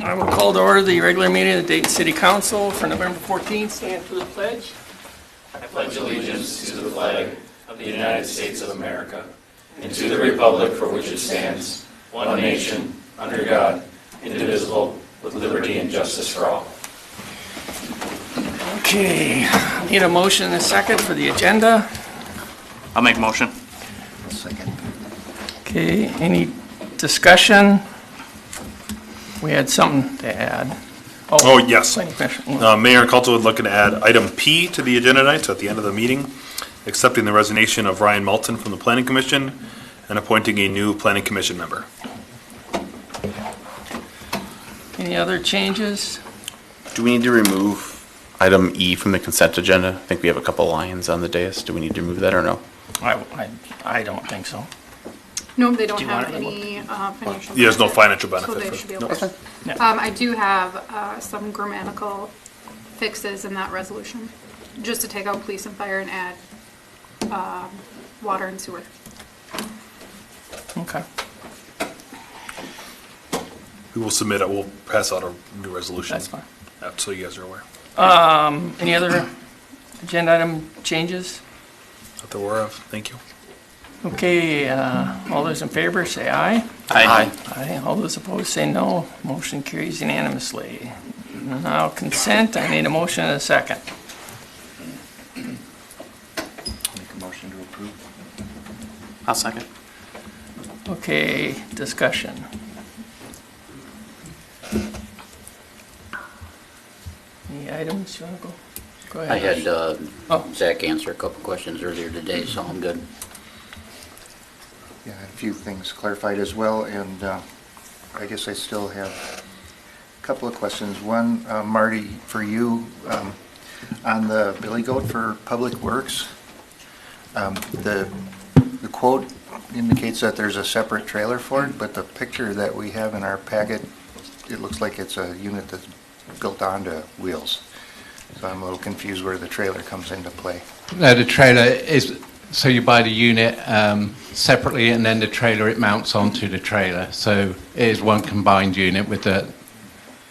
I will call to order the regular meeting of the Dayton City Council for November 14th. Stand for the pledge. I pledge allegiance to the flag of the United States of America and to the republic for which it stands, one nation, under God, indivisible, with liberty and justice for all. Okay, need a motion and a second for the agenda. I'll make a motion. Second. Okay, any discussion? We had something to add. Oh, yes. Planning Commission. Mayor and council would looking to add item P to the agenda tonight, so at the end of the meeting, accepting the resignation of Ryan Maltzen from the Planning Commission and appointing a new Planning Commission member. Any other changes? Do we need to remove item E from the consent agenda? I think we have a couple lines on the dais. Do we need to remove that or no? I don't think so. No, they don't Do you have want to any financial. He has no benefit, financial So benefit they for- should be no. okay. Yeah. I do have some grammatical fixes in that resolution, just to take out police and fire and add water and sewer. Okay. We will submit it, we'll pass out a new resolution. That's fine. So you guys are aware. Any other agenda item changes? That they're aware of, thank you. Okay, all those in favor say aye. Aye. Aye. All those opposed say no. Motion carries unanimously. Now consent, I need a motion and a second. Make a motion to approve. I'll second. Okay, discussion. Any items you want to go I ahead? had Zach answer a couple questions earlier today, so I'm good. Yeah, I had a few things clarified as well, and I guess I still have a couple of questions. One, Marty, for you, on the billy goat for Public Works, the quote indicates that there's a separate trailer for it, but the picture that we have in our packet, it looks like it's a unit that's built onto wheels. So I'm a little confused where the trailer comes into play. No, the trailer is, so you buy the unit separately and then the trailer, it mounts onto the trailer. So it is one combined unit with the,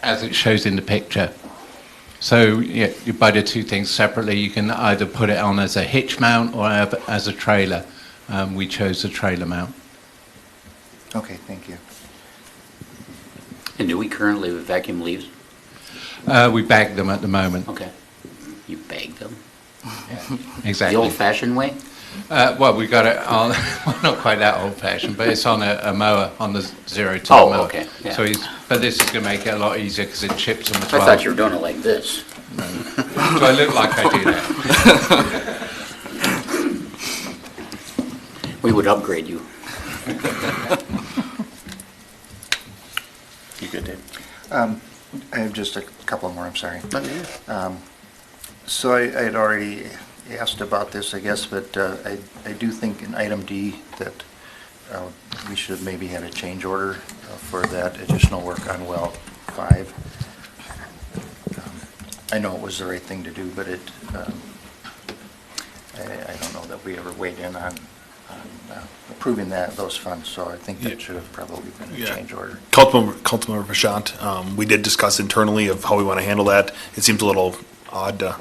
as it shows in the picture. So yeah, you buy the two things separately. You can either put it on as a hitch mount or as a trailer. We chose the trailer mount. Okay, thank you. And do we currently vacuum leaves? We bag them at the moment. Okay. You bag them? The Exactly. old-fashioned way? Well, we got it on, well, not quite that old-fashioned, but it's on a mower, on the zero-turn Oh, mower. okay, yeah. So but this is going to make it a lot easier because it chips on the I 12. thought you were doing it like this. Do I look like I do that? We would upgrade you. You good, Dave? I have just a couple more, I'm sorry. So I had already asked about this, I guess, but I do think in item D that we should maybe have a change order for that additional work on well 5. I know it was the right thing to do, but it, I don't know that we ever weighed in on approving those funds, so I think that should have probably been a Yeah. change order. Councilmember Vachant, we did discuss internally of how we want to handle that. It seems a little odd to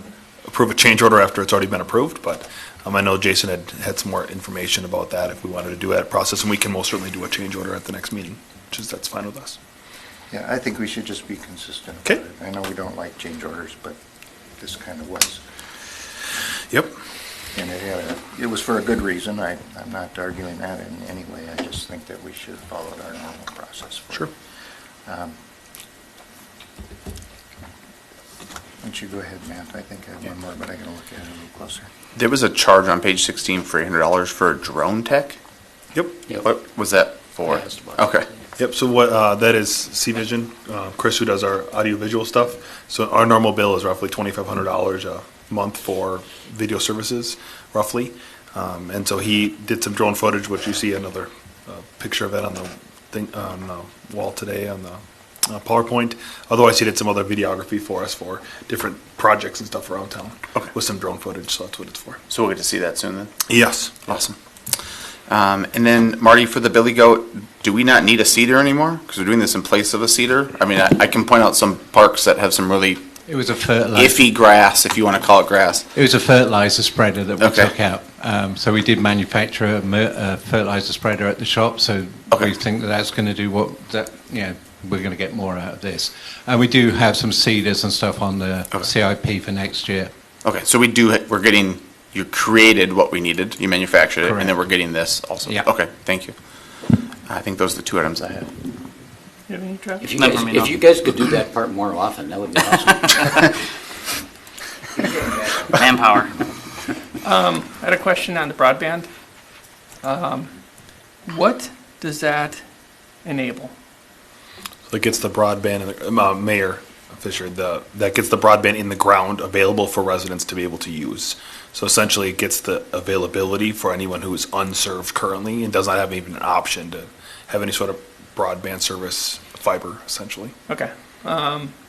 approve a change order after it's already been approved, but I know Jason had some more information about that if we wanted to do that process, and we can most certainly do a change order at the next meeting, that's fine with us. Yeah, I think we should just be consistent. Okay. about it. I know we don't like change orders, but this kind of was. Yep. And it was for a good reason. I'm not arguing that in any way. I just think that we should have followed our normal process. Sure. Why don't you go ahead, Matt? I think I have one more, but I gotta look at it a little closer. There was a charge on page 16 for $800 for a drone tech. Yep. Yep. What was that for? Yeah, that's about it. Okay. Yep, so what, that is C-Vision, Chris, who does our audiovisual stuff. So our normal bill is roughly $2,500 a month for video services, roughly. And so he did some drone footage, which you see another picture of it on the thing, on the wall today on the PowerPoint. Otherwise, he did some other videography for us for different projects and stuff around town with some drone footage, so that's what it's for. So we'll get to see that soon then? Yes, awesome. And then Marty, for the Billy Goat, do we not need a cedar anymore? Because we're doing this in place of a cedar? I mean, I can point out some parks that have some really It was a fertilizer. iffy grass, if you want to call it grass. It was a fertilizer spreader that we Okay. took out. So we did manufacture a fertilizer spreader at the shop. So Okay. we think that that's going to do we're going to get more out of this. And we do have some cedars and stuff on the Okay. CIP for next year. Okay, so we're getting, you created what we needed, you manufactured it, and then Correct. we're getting this also? Yeah. Okay, thank you. I think those are the two items I have. You have any, Travis? If you guys could do that part more often, that would be awesome. Manpower. I had a question on the broadband. What does that enable? That gets the broadband, Mayor Fisher, that gets the broadband in the ground available for residents to be able to use. So essentially, it gets the availability for anyone who is unserved currently and does not have even an option to have any sort of broadband service, fiber, essentially. Okay.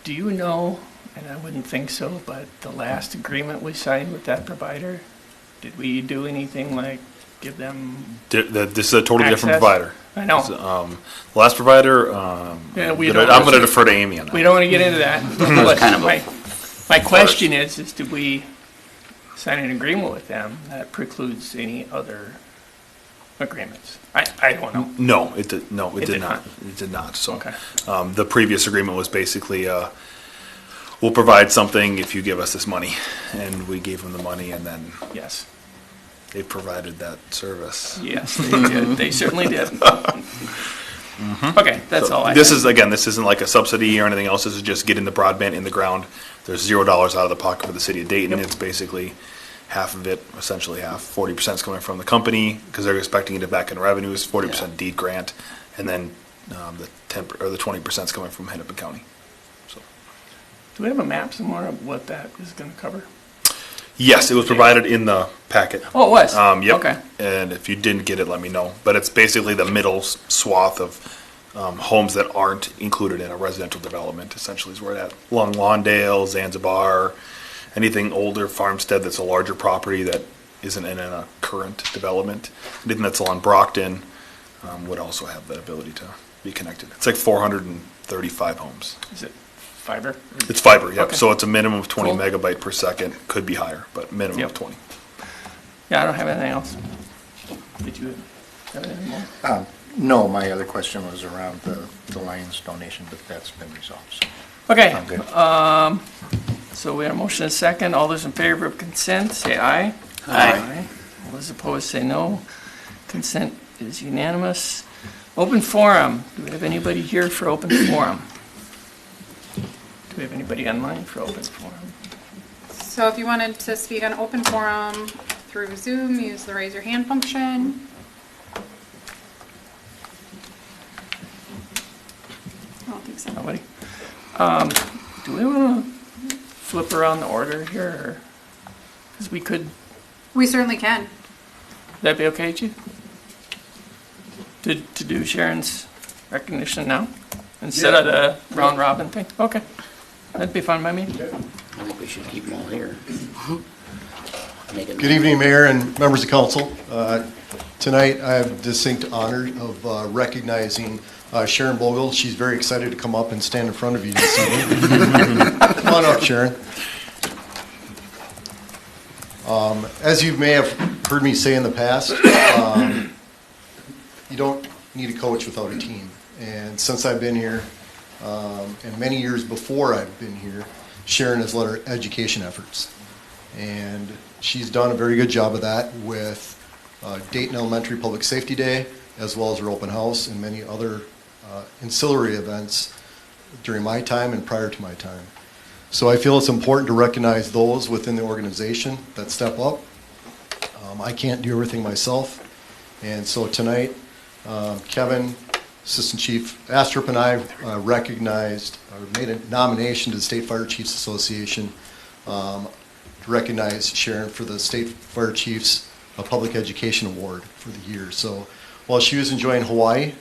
Do you know, and I wouldn't think so, but the last agreement we signed with that provider, did we do anything like give them This is a totally different access? provider. I know. The last provider, Yeah, we I'm don't- going to defer to Amy on that. We don't want to get into that. But kind of my question is did we sign an agreement with them that precludes any other agreements? I don't know. No, it did not. It did not. It did not. So, Okay. the previous agreement was basically, we'll provide something if you give us this money, and we gave them the money, and then Yes. they provided that service. Yes, they did. They certainly did. Okay, that's all I This have. is again, this isn't like a subsidy or anything else. This is just getting the broadband in the ground. There's $0 out of the pocket for the city of Dayton. Yep. It's basically half of it, essentially half. 40% is coming from the company because they're expecting it back in revenues. 40% deed grant, and then the 20% is coming from Hennepin County. So. Do we have a map somewhere of what that is going to cover? Yes, it was provided in the packet. Oh, it was? Yep. Okay. And if you didn't get it, let me know. But it's basically the middle swath of homes that aren't included in a residential development, essentially, is where it at. Along Lawndale, Zanzibar, anything older, Farmstead that's a larger property that isn't in a current development. Anything that's along Brockton would also have that ability to be connected. It's like 435 homes. Is it fiber? It's fiber, yep. Okay. So it's a minimum of 20 Cool. megabyte per second. Could be higher, but minimum Yep. of 20. Yeah, I don't have anything else. Did you have anything more? No, my other question was around the Lions donation, but that's been resolved. So Okay. I'm good. So we have a motion and a second. All those in favor of consent, say aye. Aye. All those opposed, say no. Consent is unanimous. Open forum. Do we have anybody here for open forum? Do we have anybody online for open forum? So if you wanted to speak on open forum through Zoom, use the raise your hand function. I don't think so. Nobody? Do we want to flip around the order here? Because we could, We certainly can. would that be okay, Chief? To do Sharon's recognition now? Instead of the round robin thing? Okay. That'd be fine by me. I think we should keep them all here. Good evening, Mayor and members of council. Tonight, I have distinct honor of recognizing Sharon Bogle. She's very excited to come up and stand in front of you this evening. Come on up, Sharon. As you may have heard me say in the past, you don't need a coach without a team. And since I've been here, and many years before I've been here, Sharon has led our education efforts. And she's done a very good job of that with Dayton Elementary Public Safety Day, as well as her open house and many other ancillary events during my time and prior to my time. So I feel it's important to recognize those within the organization that step up. I can't do everything myself. And so tonight, Kevin, Assistant Chief Astrup, and I recognized, or made a nomination to the State Fire Chiefs Association to recognize Sharon for the State Fire Chiefs Public Education Award for the year. So while she was enjoying Hawaii,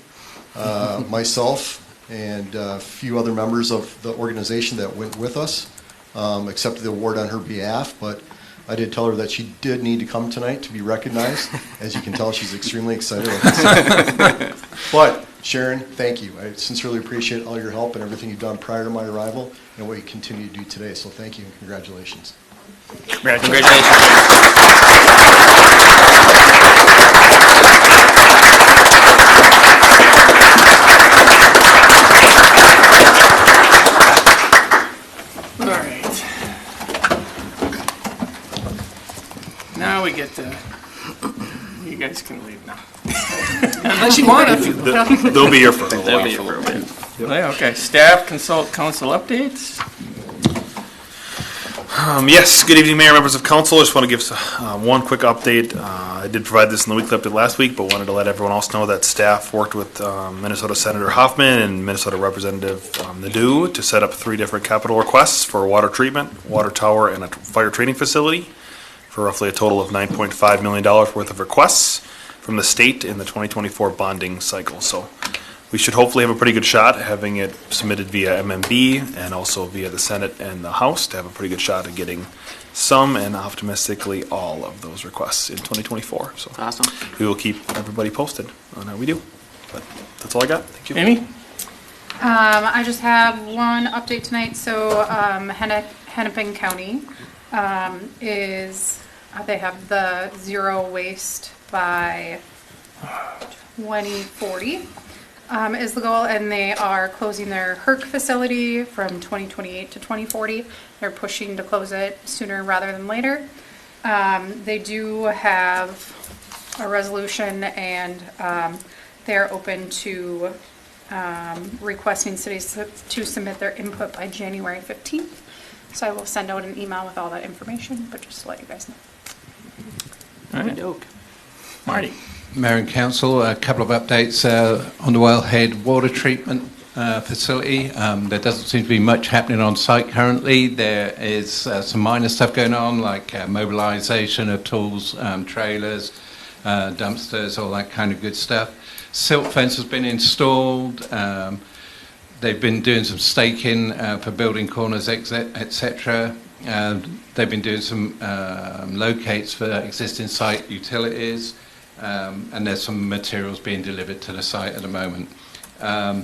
myself and a few other members of the organization that went with us accepted the award on her behalf. But I did tell her that she did need to come tonight to be recognized. As you can tell, she's extremely excited about this. But Sharon, thank you. I sincerely appreciate all your help and everything you've done prior to my arrival and what you continue to do today. So thank you and congratulations. All right. Now we get to, you guys can leave now. Unless you want to. They'll be here for a while. That'd be appropriate. Okay, staff council updates. Yes, good evening, Mayor, members of council. I just want to give one quick update. I did provide this in the weekly update last week, but wanted to let everyone else know that staff worked with Minnesota Senator Hoffman and Minnesota Representative Nadeau to set up 3 different capital requests for water treatment, water tower, and a fire training facility for roughly a total of $9.5 million worth of requests from the state in the 2024 bonding cycle. So we should hopefully have a pretty good shot at having it submitted via MMB and also via the Senate and the House to have a pretty good shot at getting some and optimistically all of those requests in 2024. So Awesome. we will keep everybody posted on how we do. But that's all I got. Thank you. Amy? I just have one update tonight. So Hennepin County they have the zero waste by 2040 is the goal, and they are closing their HERC facility from 2028 to 2040. They're pushing to close it sooner rather than later. They do have a resolution, and they're open to requesting cities to submit their input by January 15th. So I will send out an email with all that information, but just to let you guys know. All right. Marty? Mayor and Council, a couple of updates on the Wellhead water treatment facility. There doesn't seem to be much happening on site currently. There is some minor stuff going on, like mobilization of tools, trailers, dumpsters, all that kind of good stuff. Silt fence has been installed. They've been doing some staking for building corners, etc. They've been doing some locates for existing site utilities. And there's some materials being delivered to the site at the moment. The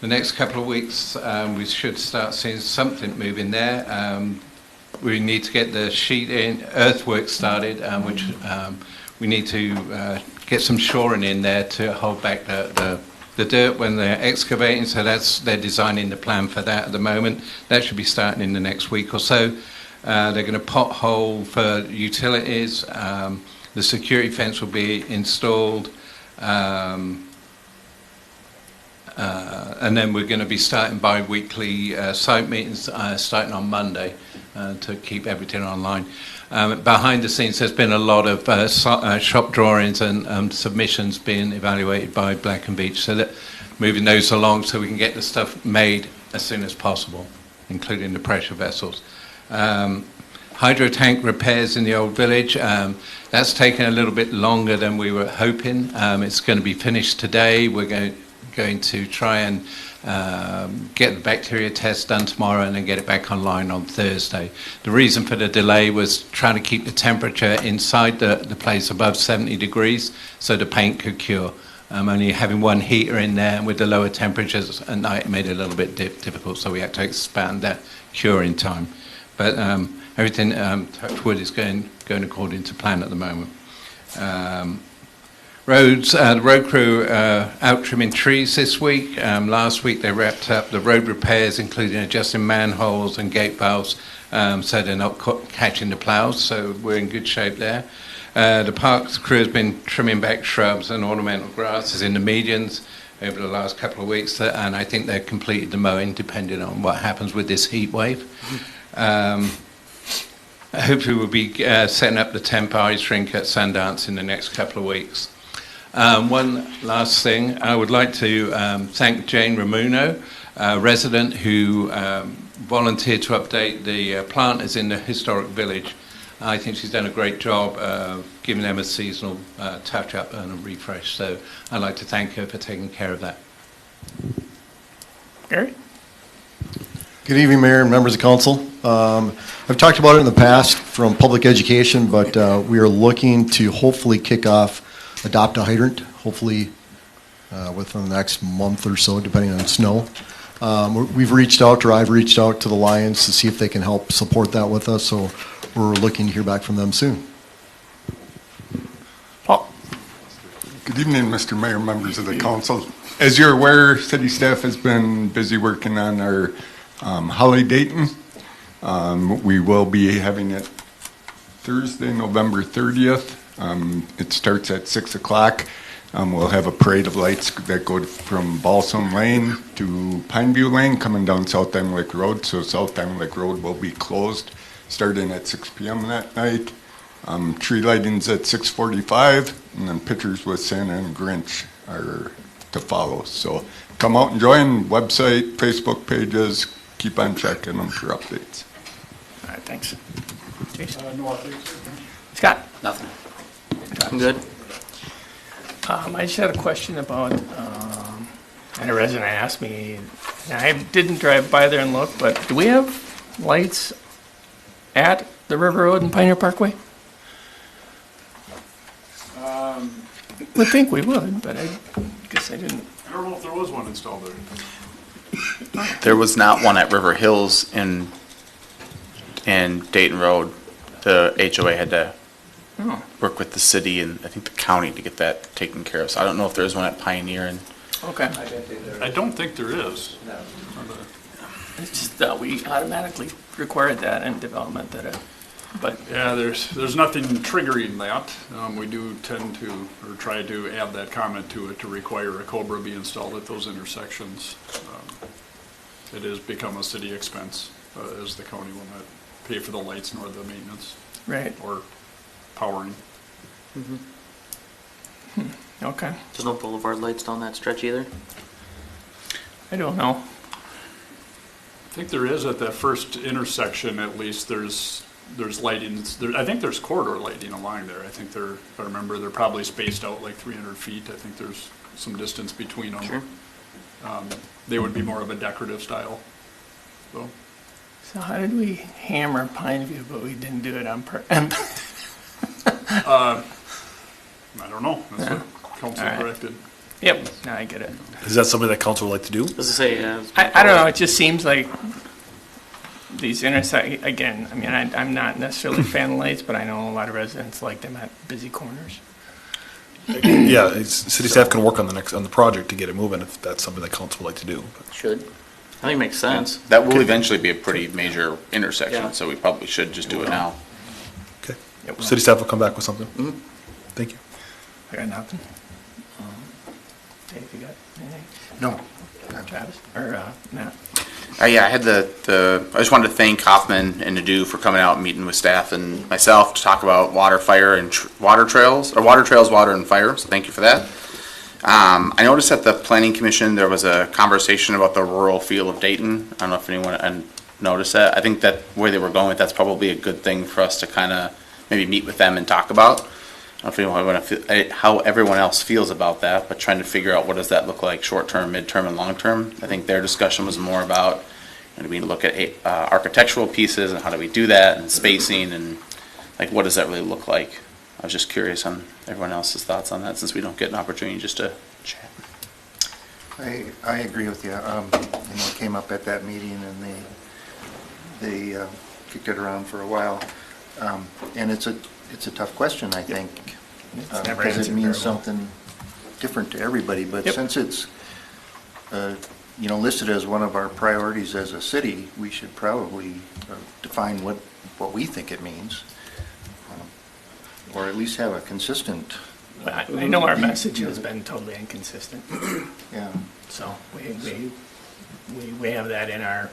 next couple of weeks, we should start seeing something moving there. We need to get the earthwork started, which we need to get some shoring in there to hold back the dirt when they're excavating. So they're designing the plan for that at the moment. That should be starting in the next week or so. They're going to pothole for utilities. The security fence will be installed, and then we're going to be starting bi-weekly site meetings starting on Monday to keep everything online. Behind the scenes, there's been a lot of shop drawings and submissions being evaluated by Black & Beach, so that moving those along so we can get the stuff made as soon as possible, including the pressure vessels. Hydro tank repairs in the old village. That's taken a little bit longer than we were hoping. It's going to be finished today. We're going to try and get the bacteria test done tomorrow and then get it back online on Thursday. The reason for the delay was trying to keep the temperature inside the place above 70 degrees so the paint could cure. Only having one heater in there, and with the lower temperatures at night, it made it a little bit difficult, so we had to expand that curing time. But everything, touch wood, is going according to plan at the moment. Roads, the road crew out trimming trees this week. Last week they wrapped up the road repairs, including adjusting manholes and gate valves, so they're not catching the plows, so we're in good shape there. The parks crew has been trimming back shrubs and ornamental grasses in the medians over the last couple of weeks, and I think they've completed the mowing, depending on what happens with this heat wave. Hopefully we'll be setting up the temp ice rink at Sundance in the next couple of weeks. One last thing, I would like to thank Jane Ramuno, a resident who volunteered to update the planters in the historic village. I think she's done a great job giving them a seasonal touch-up and a refresh, so I'd like to thank her for taking care of that. Gary? Good evening, Mayor and members of council. I've talked about it in the past from public education, but we are looking to hopefully kick off Adopt a Hydrant, hopefully within the next month or so, depending on snow. We've reached out, or I've reached out to the Lions to see if they can help support that with us, so we're looking to hear back from them soon. Paul? Good evening, Mr. Mayor, members of the council. As you're aware, city staff has been busy working on our Holly Dayton. We will be having it Thursday, November 30th. It starts at 6 o'clock. We'll have a parade of lights that go from Balsam Lane to Pineview Lane coming down South Dime Lake Road. So South Dime Lake Road will be closed starting at 6 p.m. that night. Tree lighting's at 6:45, and then pictures with Santa and Grinch are to follow. So come out and join. Website, Facebook pages, keep on checking them for updates. All right, thanks. Jason? No updates. Scott? Nothing. I'm good. I just had a question about, and a resident asked me, and I didn't drive by there and look, but do we have lights at the River Road and Pioneer Parkway? Would think we would, but I guess I didn't. I don't know if there was one installed there. There was not one at River Hills and Dayton Road. The HOA had to work with the city and I think the county to get that taken care of. So I don't know if there's one at Pioneer and. Okay. I don't think there is. It's just that we automatically required that in development but Yeah, there's nothing triggering that. We do tend to, or try to add that comment to it to require a Cobra be installed at those intersections. It has become a city expense, as the county will not pay for the lights nor the maintenance. Right. Or powering. Okay. There's no boulevard lights down that stretch either? I don't know. I think there is at that first intersection, at least, there's lighting. I think there's corridor lighting along there. I think if I remember, they're probably spaced out like 300 feet. I think there's some distance between them. Sure. They would be more of a decorative style. So how did we hammer Pineview, but we didn't do it on purpose? I don't know. That's what council All right. directed. Yep, now I get it. Is that something that council would like to do? Does it say? I don't know, it just seems like these again, I mean, I'm not necessarily a fan of lights, but I know a lot of residents like them at busy corners. Yeah, city staff can work on the project to get it moving if that's something that council would like to do. Should. I think it makes sense. That will eventually be a pretty major intersection, Yeah. so we probably should just do it now. Okay. City staff will come back with something. Thank you. I got nothing. Dave, you got anything? No. Travis, or Matt? Yeah, I had I just wanted to thank Hoffman and Nadeau for coming out and meeting with staff and myself to talk about water, fire, and water trails, water, and fire, so thank you for that. I noticed at the Planning Commission there was a conversation about the rural feel of Dayton. I don't know if anyone noticed that. I think that where they were going with that's probably a good thing for us to kind of maybe meet with them and talk about. I don't know if how everyone else feels about that, but trying to figure out what does that look like short-term, mid-term, and long-term. I think their discussion was more about, do we look at architectural pieces and how do we do that, and spacing, and like what does that really look like? I was just curious on everyone else's thoughts on that, since we don't get an opportunity just to chat. I agree with you. It came up at that meeting, and they kicked it around for a while. And it's a tough question, I think, never because it answered means very well. something different to everybody. But Yep. since it's listed as one of our priorities as a city, we should probably define what we think it means, or at least have a consistent. I know our message has been totally inconsistent, Yeah. so we have that in our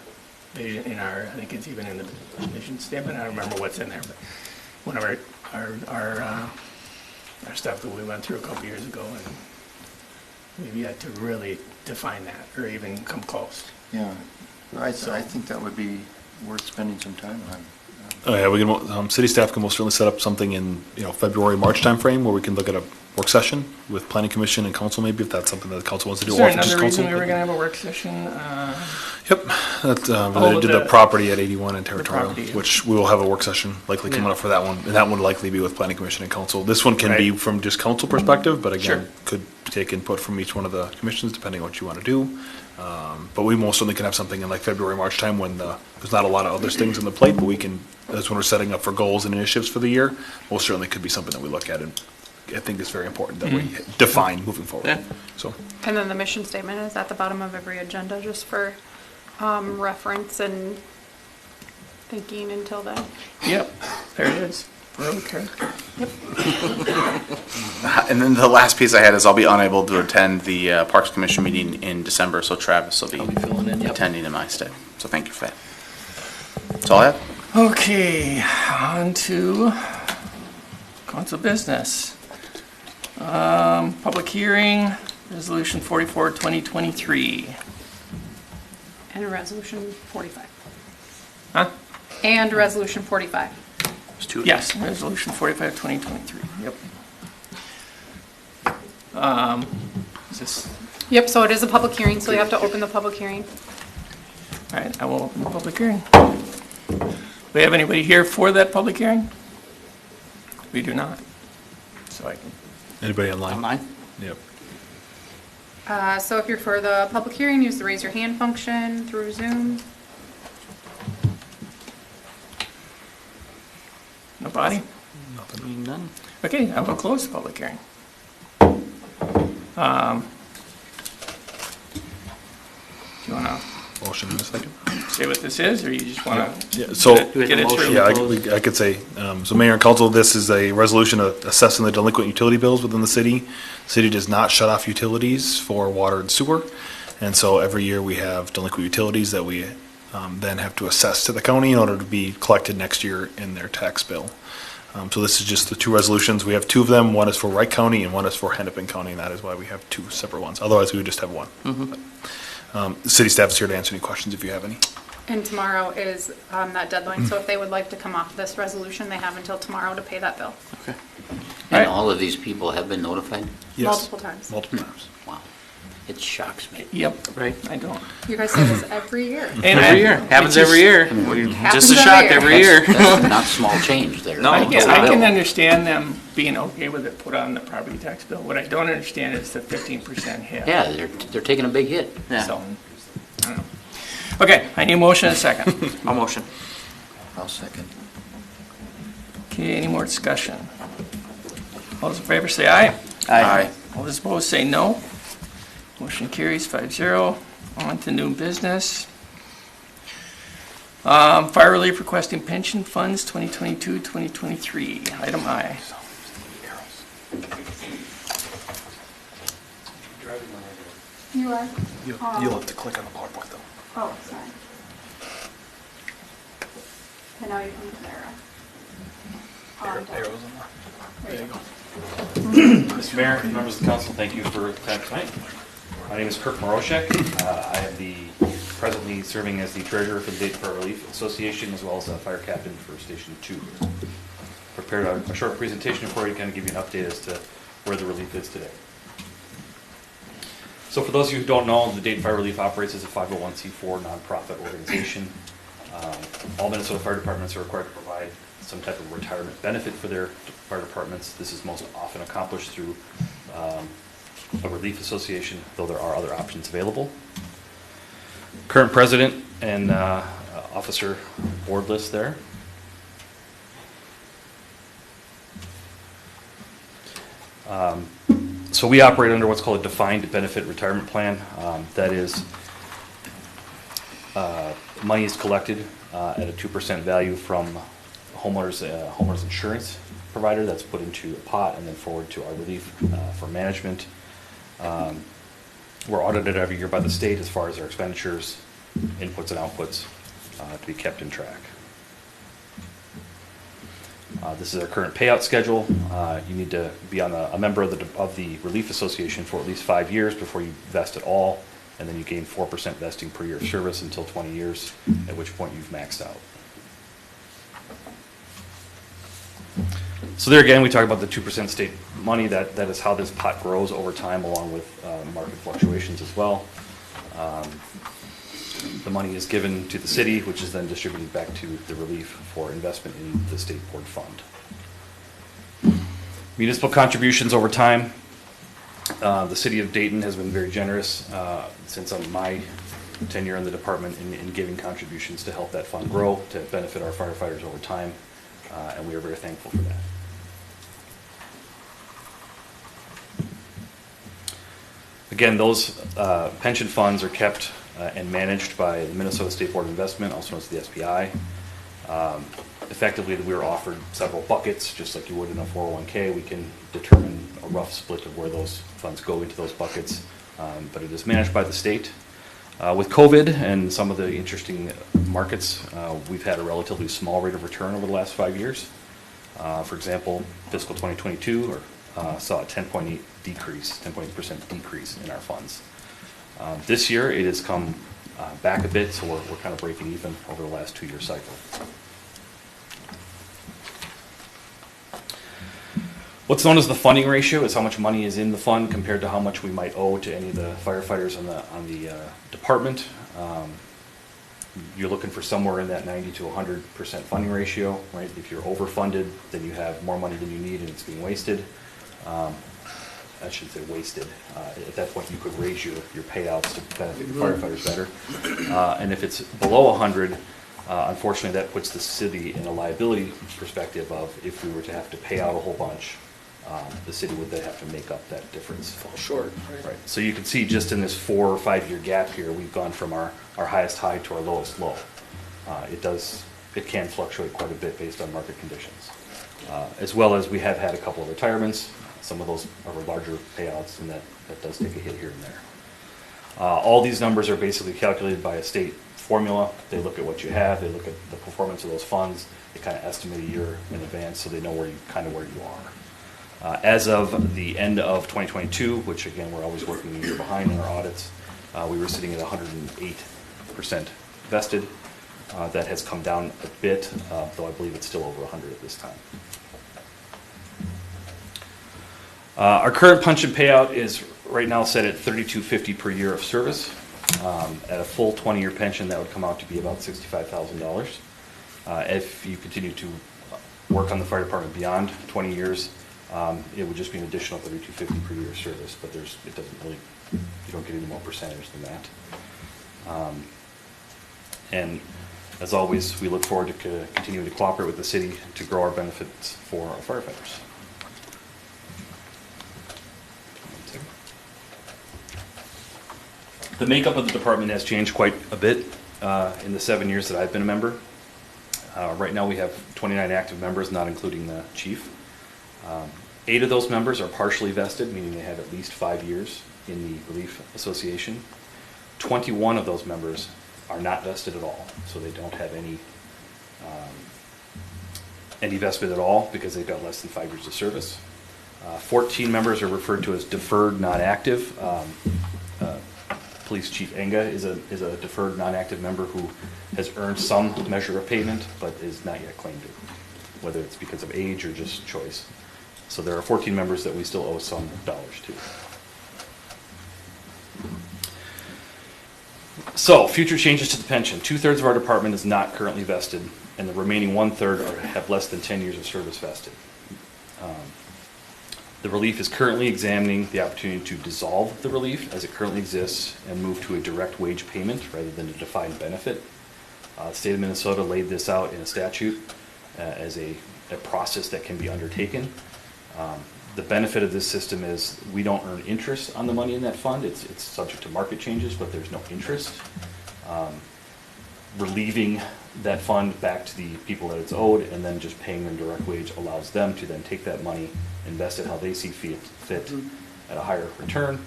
vision, I think it's even in the vision statement. I don't remember what's in there, but one of our stuff that we went through a couple years ago, and we've yet to really define that or even come close. Yeah. I think that would be worth spending some time on. Oh, yeah, we can, city staff can most certainly set up something in, February, March timeframe where we can look at a work session with planning commission and council maybe, if that's something that the council wants to do. Is there or if just another reason council. we were gonna have a work session? Yep, that's related to the the- property at 81 and Territorial, property. which we will have a work session likely coming Yeah. up for that one. And that one will likely be with planning commission and council. This one can be Right. from just council perspective, but Sure. again, could take input from each one of the commissions depending on what you want to do. But we most certainly can have something in like February, March time when there's not a lot of other things on the plate, but we can, that's when we're setting up for goals and initiatives for the year. Most certainly could be something that we look at, and I think it's very important that we define moving forward. Yeah. So, And then the mission statement is at the bottom of every agenda, just for reference and thinking until then. Yep, there it is. Road character. And then the last piece I had is I'll be unable to attend the Parks Commission meeting in December, so Travis will be I'll be filling in, yep. attending in my stead. So thank you for that. That's all I have. Okay, on to council business. Public hearing, resolution 44, 2023. And resolution 45. Huh? And resolution 45. There's two. Yes, resolution 45, 2023, yep. Is this, Yep, so it is a public hearing, so you have to open the public hearing. all right, I will open the public hearing. We have anybody here for that public hearing? We do not. So I can, anybody online? Online? Yep. So if you're for the public hearing, use the raise your hand function through Zoom. nobody? Seeing none. Okay, I will close the public hearing. Do you want Motion in a second. to say what this is, or you just want to Yeah, so, Do we have get a it motion? through? yeah, I could say, so Mayor and Council, this is a resolution assessing the delinquent utility bills within the city. City does not shut off utilities for water and sewer, and so every year we have delinquent utilities that we then have to assess to the county in order to be collected next year in their tax bill. So this is just the two resolutions. We have two of them. One is for Wright County and one is for Hennepin County, and that is why we have two separate ones. Otherwise, we would just have one. The city staff is here to answer any questions if you have any. And tomorrow is that deadline, so if they would like to come off this resolution, they have until tomorrow to pay that bill. Okay. And Right. all of these people have been notified? Yes. Multiple times. Multiple times. Wow. It shocks me. Yep, Right. I don't. You guys say this every year. And Every year. Happens every year. Happens Just a shock every year. That's not small change there. No. I it's a can bill. understand them being okay with it put on the property tax bill. What I don't understand is the 15% hit. Yeah, they're taking a big hit. Yeah. So, I don't know. Okay, I need a motion and a second. I'll motion. I'll second. Okay, any more discussion? All those in favor say aye. Aye. All those opposed say no. Motion carries 5-0. On to new business. Fire relief requesting pension funds 2022-2023. Item I. You are? You'll have to click on the PowerPoint though. Oh, sorry. And now you can put there. There you go. Mr. Mayor, members of the council, thank you for your time tonight. My name is Kirk Moroshek. I am presently serving as the treasurer for the Dayton Fire Relief Association, as well as a fire captain for Station 2. Prepared a short presentation for you to kind of give you an update as to where the relief is today. So for those of you who don't know, the Dayton Fire Relief operates as a 501c4 nonprofit organization. All Minnesota fire departments are required to provide some type of retirement benefit for their fire departments. This is most often accomplished through a relief association, though there are other options available. Current president and officer board list there. So we operate under what's called a defined benefit retirement plan. That is, money is collected at a 2% value from homeowners insurance provider that's put into a pot and then forward to our relief for management. We're audited every year by the state as far as our expenditures, inputs and outputs to be kept in track. This is our current payout schedule. You need to be on a member of the Relief Association for at least 5 years before you vest at all, and then you gain 4% vesting per year of service until 20 years, at which point you've maxed out. So there again, we talk about the 2% state money. That is how this pot grows over time, along with market fluctuations as well. The money is given to the city, which is then distributed back to the relief for investment in the state board fund. Municipal contributions over time. The city of Dayton has been very generous since my tenure in the department in giving contributions to help that fund grow, to benefit our firefighters over time, and we are very thankful for that. Again, those pension funds are kept and managed by the Minnesota State Board of Investment, also known as the SPI. Effectively, we are offered several buckets, just like you would in a 401k. We can determine a rough split of where those funds go into those buckets, but it is managed by the state. With COVID and some of the interesting markets, we've had a relatively small rate of return over the last 5 years. For example, fiscal 2022 saw a 10.8% decrease in our funds. This year, it has come back a bit, so we're kind of breaking even over the last 2-year cycle. What's known as the funding ratio is how much money is in the fund compared to how much we might owe to any of the firefighters on the department. You're looking for somewhere in that 90 to 100% funding ratio, right? If you're overfunded, then you have more money than you need and it's being wasted. I should say wasted. At that point, you could raise your payouts to benefit your firefighters better. And if it's below 100, unfortunately, that puts the city in a liability perspective of if we were to have to pay out a whole bunch, the city would then have to make up that difference. Fall short, right? So you can see just in this 4 or 5 year gap here, we've gone from our highest high to our lowest low. It can fluctuate quite a bit based on market conditions. As well as we have had a couple of retirements. Some of those are larger payouts, and that does take a hit here and there. All these numbers are basically calculated by a state formula. They look at what you have, they look at the performance of those funds, they kind of estimate a year in advance so they know where you are. As of the end of 2022, which again, we're always working a year behind in our audits, we were sitting at 108% vested. That has come down a bit, though I believe it's still over 100 at this time. Our current pension payout is right now set at $32.50 per year of service. At a full 20-year pension, that would come out to be about $65,000. If you continue to work on the fire department beyond 20 years, it would just be an additional $32.50 per year of service, but you don't get any more percentage than that. And as always, we look forward to continuing to cooperate with the city to grow our benefits for our firefighters. The makeup of the department has changed quite a bit in the 7 years that I've been a member. Right now we have 29 active members, not including the chief. 8 of those members are partially vested, meaning they have at least 5 years in the Relief Association. 21 of those members are not vested at all, so they don't have any vested at all because they've got less than 5 years of service. 14 members are referred to as deferred, not active. Police Chief Enga is a deferred, non-active member who has earned some measure of payment, but is not yet claimed it, whether it's because of age or just choice. So there are 14 members that we still owe some dollars to. So, future changes to the pension. 2/3 of our department is not currently vested, and the remaining 1/3 have less than 10 years of service vested. The relief is currently examining the opportunity to dissolve the relief as it currently exists and move to a direct wage payment rather than a defined benefit. The state of Minnesota laid this out in a statute as a process that can be undertaken. The benefit of this system is we don't earn interest on the money in that fund. It's subject to market changes, but there's no interest. Relieving that fund back to the people that it's owed and then just paying them direct wage allows them to then take that money, invest it how they see fit at a higher return.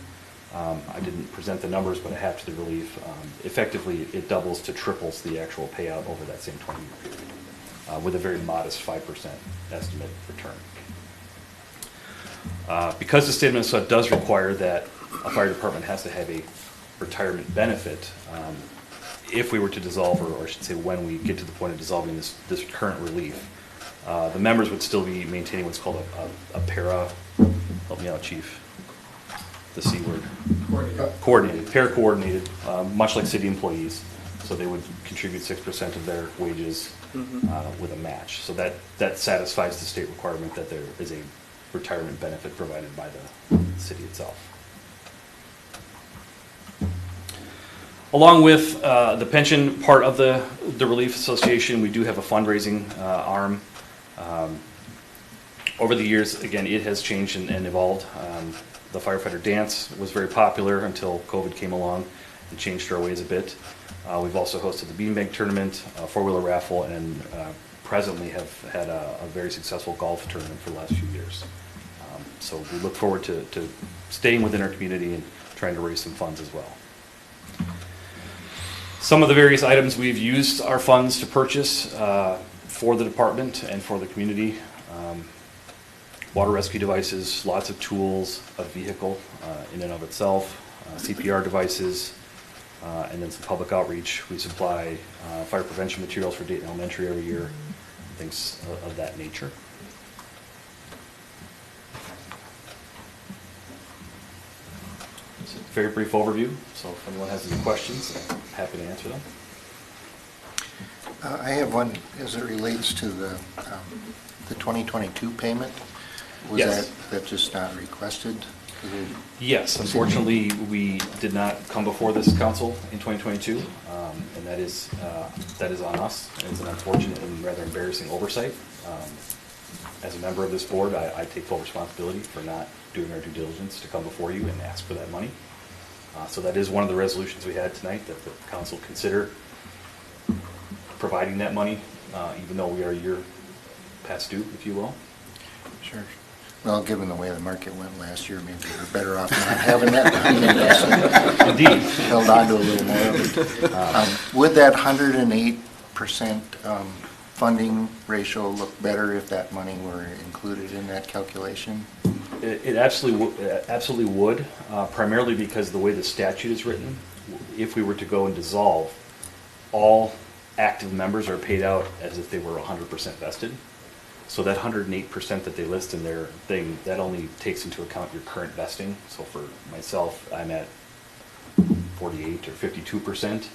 I didn't present the numbers, but I have to the relief. Effectively, it doubles to triples the actual payout over that same 20-year period with a very modest 5% estimate return. Because the state of Minnesota does require that a fire department has to have a retirement benefit, if we were to dissolve, or I should say when we get to the point of dissolving this current relief, The members would still be maintaining what's called a para, help me out, chief, the C word. Coordinated, para-coordinated, much like city employees. So they would contribute 6% of their wages with a match. So that satisfies the state requirement that there is a retirement benefit provided by the city itself. Along with the pension part of the Relief Association, we do have a fundraising arm. Over the years, again, it has changed and evolved. The firefighter dance was very popular until COVID came along and changed our ways a bit. We've also hosted the beanbag tournament, a four-wheeler raffle, and presently have had a very successful golf tournament for the last few years. So we look forward to staying within our community and trying to raise some funds as well. Some of the various items we've used our funds to purchase for the department and for the community. Water rescue devices, lots of tools, a vehicle in and of itself, CPR devices, and then some public outreach. We supply fire prevention materials for Dayton Elementary every year, things of that nature. It's a very brief overview, so if anyone has any questions, I'm happy to answer them. I have one as it relates to the 2022 payment. Was Yes. that just not requested? Yes, unfortunately, we did not come before this council in 2022, and that is on us. It's an unfortunate and rather embarrassing oversight. As a member of this board, I take full responsibility for not doing our due diligence to come before you and ask for that money. So that is one of the resolutions we had tonight, that the council consider providing that money, even though we are a year past due, if you will. Sure. Well, given the way the market went last year, maybe we're better off not having that money. Indeed. Held on to a little more of it. Would that 108% funding ratio look better if that money were included in that calculation? It absolutely would, primarily because the way the statute is written, if we were to go and dissolve, all active members are paid out as if they were 100% vested. So that 108% that they list in their thing, that only takes into account your current vesting. So for myself, I'm at 48 or 52%.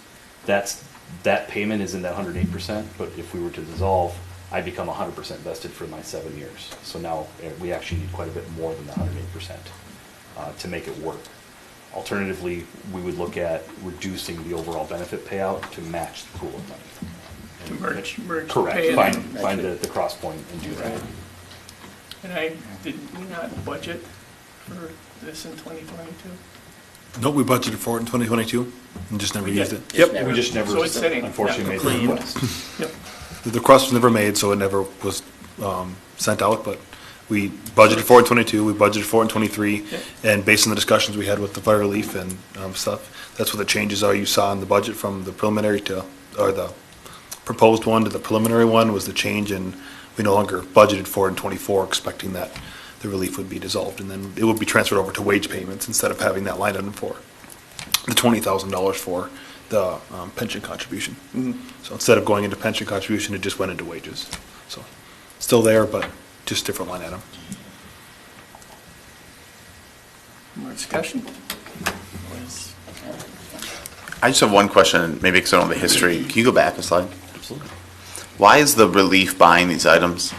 That payment is in that 108%, but if we were to dissolve, I become 100% vested for my 7 years. So now we actually need quite a bit more than the 108% to make it work. Alternatively, we would look at reducing the overall benefit payout to match the pool of money. To merge. Correct. pay Find the cross point and do that. And did we not budget for this in 2022? No, we budgeted for it in 2022 and just never We used did. it. Yep. We just never, So it's sitting, unfortunately, made the clean. request. Yep. The request was never made, so it never was sent out, but we budgeted for it in 22, we budgeted for it in 23, and based on the discussions we had with the fire relief and stuff, that's what the changes are you saw in the budget from the preliminary or the proposed one to the preliminary one was the change, and we no longer budgeted for it in 24, expecting that the relief would be dissolved, and then it would be transferred over to wage payments instead of having that line item for the $20,000 for the pension contribution. So instead of going into pension contribution, it just went into wages. So still there, but just different line item. More discussion? I just have one question, maybe because I don't know the history. Can you go back a slide? Absolutely. Why is the relief buying these items?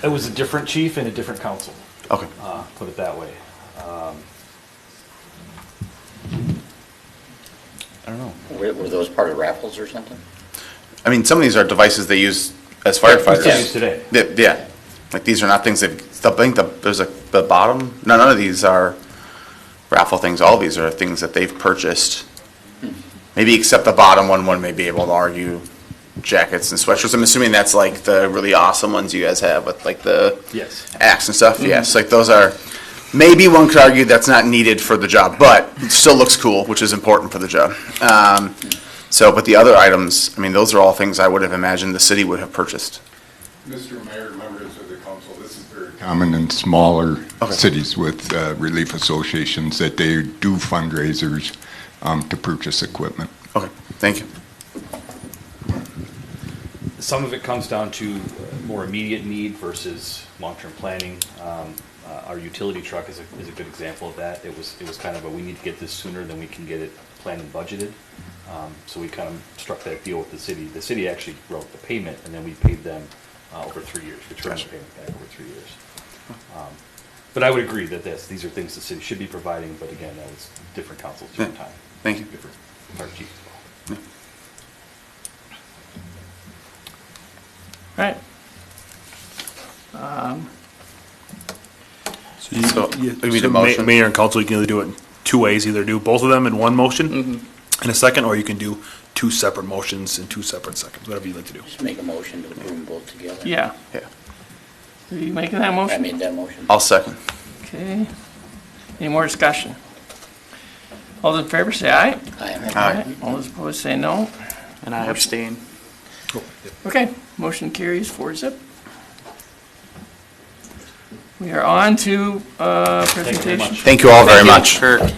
It was a different chief and a different council, Okay. put it that way. I don't know. Were those part of raffles or something? I mean, some of these are devices they use as We firefighters. still use today. Yeah. Like, these are not things that, I think there's the bottom, none of these are raffle things. All of these are things that they've purchased. Maybe except the bottom one may be able to argue jackets and sweatshirts. I'm assuming that's like the really awesome ones you guys have with like the Yes. axe and stuff. Yes, like those are, maybe one could argue that's not needed for the job, but it still looks cool, which is important for the job. But the other items, I mean, those are all things I would have imagined the city would have purchased. Mr. Mayor, members of the council, this is very common in smaller cities with relief associations that they do fundraisers to purchase equipment. Okay, thank you. Some of it comes down to more immediate need versus long-term planning. Our utility truck is a good example of that. It was kind of we need to get this sooner than we can get it planned and budgeted. So we kind of struck that deal with the city. The city actually wrote the payment, and then we paid them over 3 years. We turned the payment back over 3 years. But I would agree that these are things the city should be providing, but again, that was different councils, different time. Thank you. Different fire chief as well. Right. So we need a motion. Mayor and council, you can either do it in two ways. Either do both of them in one motion in a second, or you can do 2 separate motions in 2 separate seconds, whatever you'd like to do. Just make a motion to approve them both together. Yeah. Yeah. Are you making that I motion? made that motion. I'll second. Okay. Any more discussion? All those in favor say aye. Aye. All those opposed say no. And I abstain. Okay, motion carries 4-0. We are on to presentation. Thank you all very much. Kirk.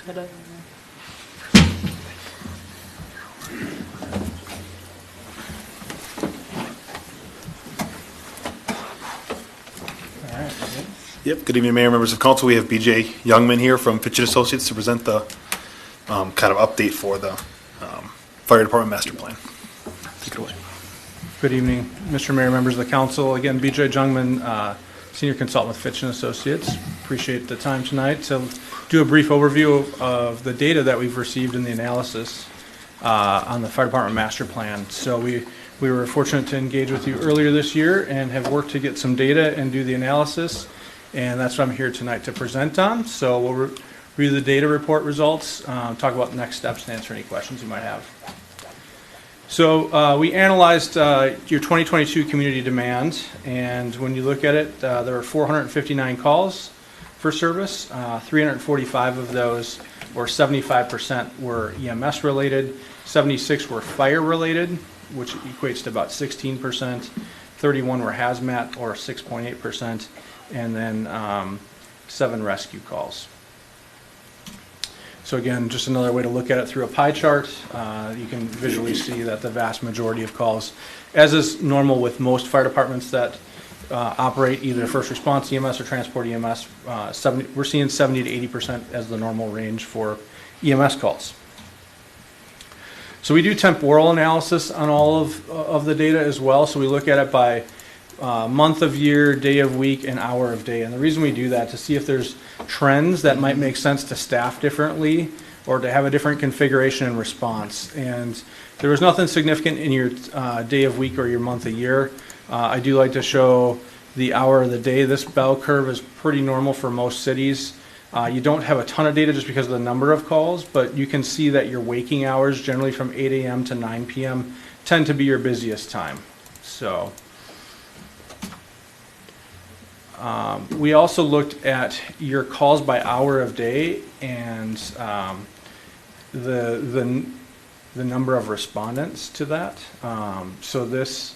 Ta-da. Yep, good evening, Mayor, members of council. We have BJ Youngman here from Fitch and Associates to present the kind of update for the fire department master plan. Take it away. Good evening, Mr. Mayor, members of the council. Again, BJ Jungman, Senior Consultant with Fitch and Associates. Appreciate the time tonight to do a brief overview of the data that we've received in the analysis on the fire department master plan. So we were fortunate to engage with you earlier this year and have worked to get some data and do the analysis. And that's what I'm here tonight to present on. So we'll review the data report results, talk about next steps, and answer any questions you might have. So we analyzed your 2022 community demand, and when you look at it, there were 459 calls for service. 345 of those, or 75%, were EMS related. 76 were fire related, which equates to about 16%. 31 were hazmat, or 6.8%, and then 7 rescue calls. So again, just another way to look at it through a pie chart. You can visually see that the vast majority of calls, as is normal with most fire departments that operate either first response EMS or transport EMS, we're seeing 70 to 80% as the normal range for EMS calls. So we do temporal analysis on all of the data as well. So we look at it by month of year, day of week, and hour of day. And the reason we do that to see if there's trends that might make sense to staff differently or to have a different configuration and response. And there was nothing significant in your day of week or your month of year. I do like to show the hour of the day. This bell curve is pretty normal for most cities. You don't have a ton of data just because of the number of calls, but you can see that your waking hours, generally from 8 a.m. to 9 p.m., tend to be your busiest time. So we also looked at your calls by hour of day and the number of respondents to that. So this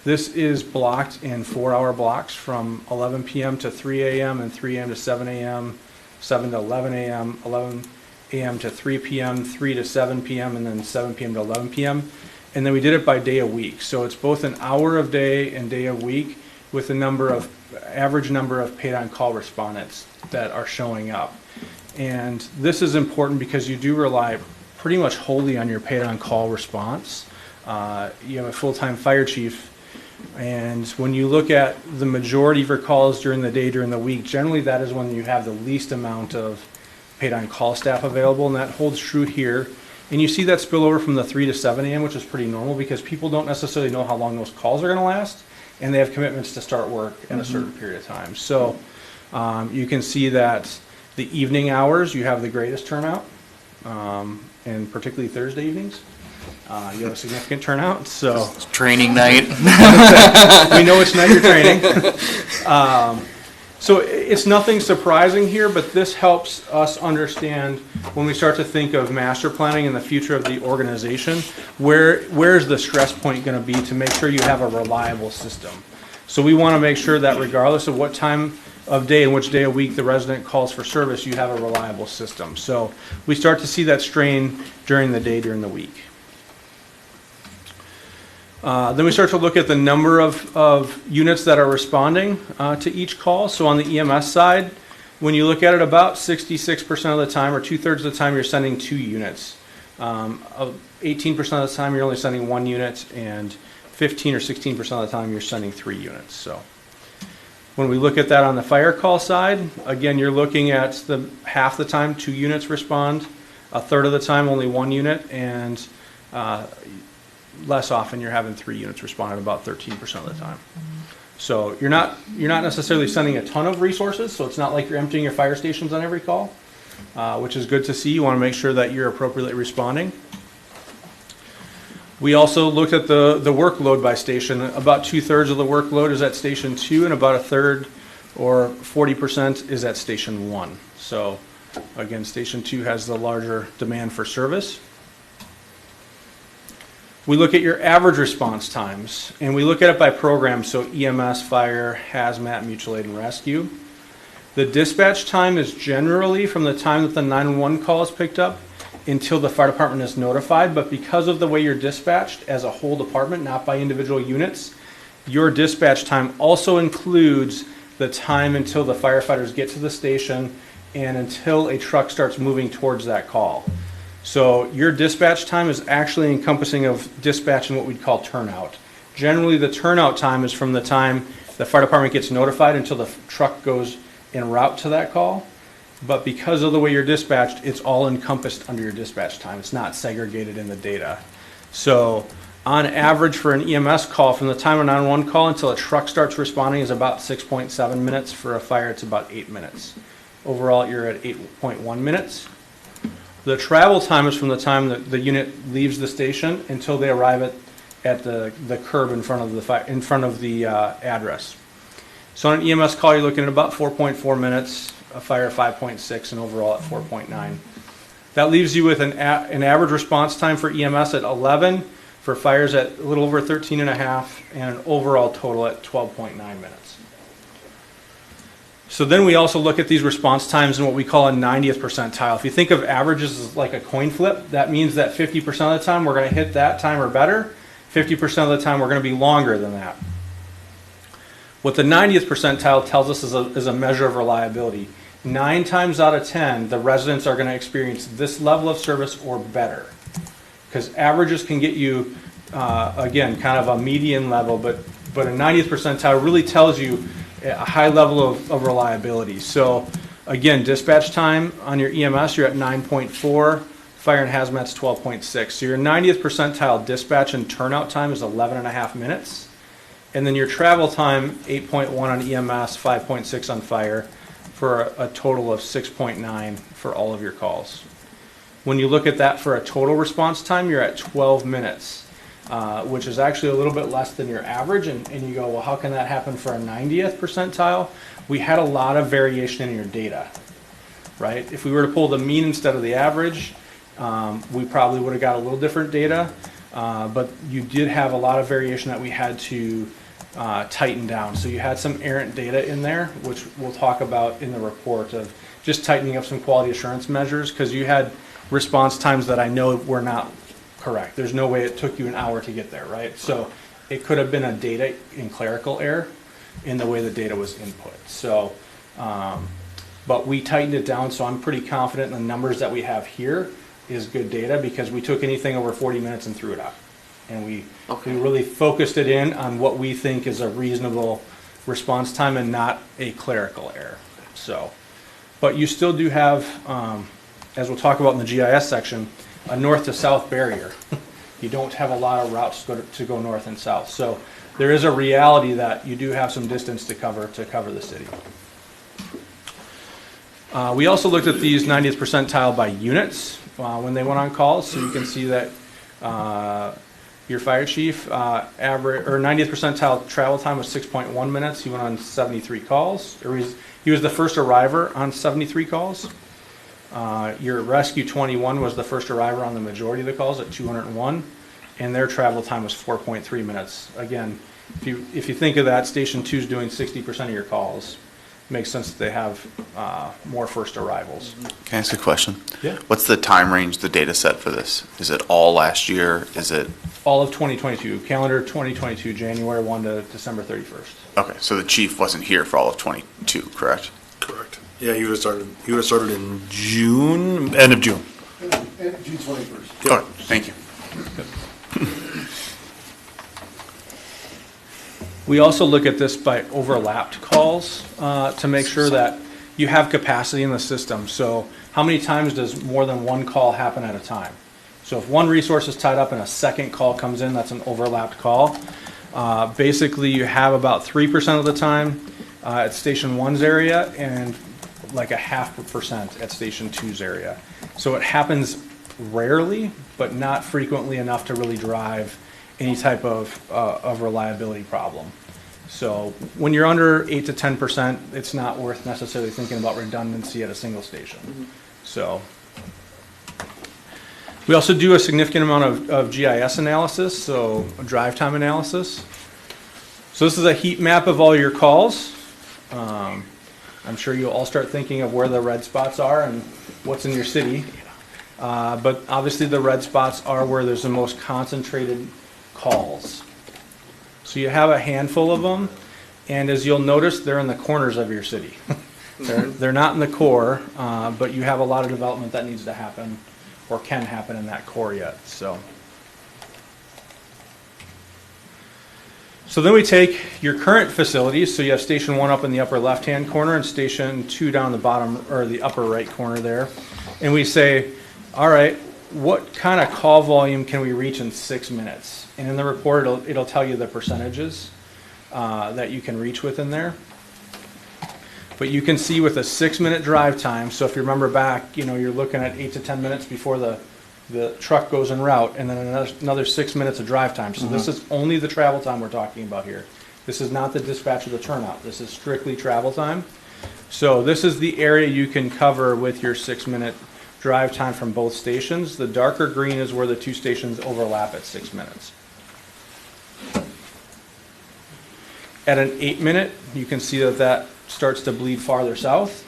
is blocked in 4-hour blocks from 11 p.m. to 3 a.m. and 3 a.m. to 7 a.m., 7 to 11 a.m., 11 a.m. to 3 p.m., 3 to 7 p.m., and then 7 p.m. to 11 p.m. And then we did it by day of week. So it's both an hour of day and day of week with the average number of paid on call respondents that are showing up. And this is important because you do rely pretty much wholly on your paid on call response. You have a full-time fire chief, and when you look at the majority of your calls during the day, during the week, generally that is when you have the least amount of paid on call staff available, and that holds true here. And you see that spill over from the 3 to 7 a.m., which is pretty normal because people don't necessarily know how long those calls are going to last, and they have commitments to start work at a certain period of time. So you can see that the evening hours, you have the greatest turnout, and particularly Thursday evenings. You have a significant turnout, so. It's training night. We know which night you're training. So it's nothing surprising here, but this helps us understand when we start to think of master planning and the future of the organization, where's the stress point going to be to make sure you have a reliable system. So we want to make sure that regardless of what time of day and which day of week the resident calls for service, you have a reliable system. So we start to see that strain during the day, during the week. Then we start to look at the number of units that are responding to each call. So on the EMS side, when you look at it, about 66% of the time, or 2/3 of the time, you're sending 2 units. 18% of the time, you're only sending 1 unit, and 15 or 16% of the time, you're sending 3 units. So when we look at that on the fire call side, again, you're looking at half the time 2 units respond, 1/3 of the time only 1 unit, and less often you're having 3 units respond at about 13% of the time. So you're not necessarily sending a ton of resources, so it's not like you're emptying your fire stations on every call, which is good to see. You want to make sure that you're appropriately responding. We also looked at the workload by station. About 2/3 of the workload is at station 2, and about 1/3 or 40% is at station 1. So again, station 2 has the larger demand for service. We look at your average response times, and we look at it by program, so EMS, fire, hazmat, mutual aid, and rescue. The dispatch time is generally from the time that the 911 call is picked up until the fire department is notified, but because of the way you're dispatched as a whole department, not by individual units, your dispatch time also includes the time until the firefighters get to the station and until a truck starts moving towards that call. So your dispatch time is actually encompassing of dispatch and what we'd call turnout. Generally, the turnout time is from the time the fire department gets notified until the truck goes en route to that call. But because of the way you're dispatched, it's all encompassed under your dispatch time. It's not segregated in the data. So on average for an EMS call, from the time of 911 call until a truck starts responding is about 6.7 minutes. For a fire, it's about 8 minutes. Overall, you're at 8.1 minutes. The travel time is from the time that the unit leaves the station until they arrive at the curb in front of the address. So on an EMS call, you're looking at about 4.4 minutes, a fire 5.6, and overall at 4.9. That leaves you with an average response time for EMS at 11, for fires at a little over 13.5, and an overall total at 12.9 minutes. So then we also look at these response times in what we call a 90th percentile. If you think of averages as like a coin flip, that means that 50% of the time we're going to hit that time or better. 50% of the time we're going to be longer than that. What the 90th percentile tells us is a measure of reliability. 9 times out of 10, the residents are going to experience this level of service or better. Because averages can get you, again, kind of a median level, but a 90th percentile really tells you a high level of reliability. So again, dispatch time on your EMS, you're at 9.4, fire and hazmat's 12.6. So your 90th percentile dispatch and turnout time is 11.5 minutes. And then your travel time, 8.1 on EMS, 5.6 on fire, for a total of 6.9 for all of your calls. When you look at that for a total response time, you're at 12 minutes. Which is actually a little bit less than your average, and you go, well, how can that happen for a 90th percentile? We had a lot of variation in your data, right? If we were to pull the mean instead of the average, we probably would have got a little different data, but you did have a lot of variation that we had to tighten down. So you had some errant data in there, which we'll talk about in the report, of just tightening up some quality assurance measures, because you had response times that I know were not correct. There's no way it took you an hour to get there, right? So it could have been a data and clerical error in the way the data was input. So, but we tightened it down, so I'm pretty confident the numbers that we have here is good data, because we took anything over 40 minutes and threw it out. And we really focused it in on what we think is a reasonable response time and not a clerical error. So, but you still do have, as we'll talk about in the GIS section, a north to south barrier. You don't have a lot of routes to go north and south. So there is a reality that you do have some distance to cover the city. We also looked at these 90th percentile by units when they went on calls. So you can see that your fire chief average or 90th percentile travel time was 6.1 minutes. He went on 73 calls. He was the first arriver on 73 calls. Your rescue 21 was the first arriver on the majority of the calls at 201, and their travel time was 4.3 minutes. Again, if you think of that, Station 2 is doing 60% of your calls. It makes sense that they have more first arrivals. Can I ask a question? Yeah. What's the time range, the data set for this? Is it all last year? Is it? All of 2022, calendar 2022, January 1 to December 31st. Okay, so the chief wasn't here for all of 22, correct? Correct. Yeah, he would have started in June, end of June. June 21st. Okay, thank you. We also look at this by overlapped calls to make sure that you have capacity in the system. So how many times does more than one call happen at a time? So if one resource is tied up and a second call comes in, that's an overlapped call. Basically, you have about 3% of the time at Station 1's area and like a 0.5% at Station 2's area. So it happens rarely, but not frequently enough to really drive any type of reliability problem. So when you're under 8 to 10%, it's not worth necessarily thinking about redundancy at a single station. So we also do a significant amount of GIS analysis, so a drive time analysis. So this is a heat map of all your calls. I'm sure you'll all start thinking of where the red spots are and what's in your city. But obviously the red spots are where there's the most concentrated calls. So you have a handful of them, and as you'll notice, they're in the corners of your city. They're not in the core, but you have a lot of development that needs to happen or can happen in that core yet. So then we take your current facilities. So you have Station 1 up in the upper left-hand corner and Station 2 down the bottom or the upper right corner there. And we say, all right, what kind of call volume can we reach in 6 minutes? And in the report, it'll tell you the percentages that you can reach within there. But you can see with a 6-minute drive time, so if you remember back, you're looking at 8 to 10 minutes before the truck goes en route, and then another 6 minutes of drive time. So this is only the travel time we're talking about here. This is not the dispatch of the turnout. This is strictly travel time. So this is the area you can cover with your 6-minute drive time from both stations. The darker green is where the two stations overlap at 6 minutes. At an 8-minute, you can see that starts to bleed farther south.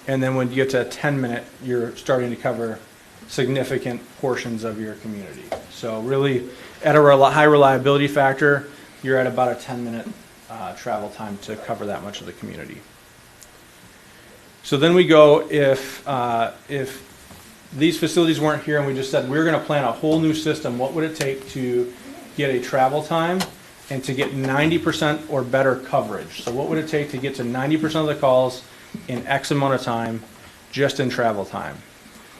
And then when you get to a 10-minute, you're starting to cover significant portions of your community. So really, at a high reliability factor, you're at about a 10-minute travel time to cover that much of the community. So then we go, if these facilities weren't here and we just said we're going to plan a whole new system, what would it take to get a travel time and to get 90% or better coverage? So what would it take to get to 90% of the calls in X amount of time just in travel time?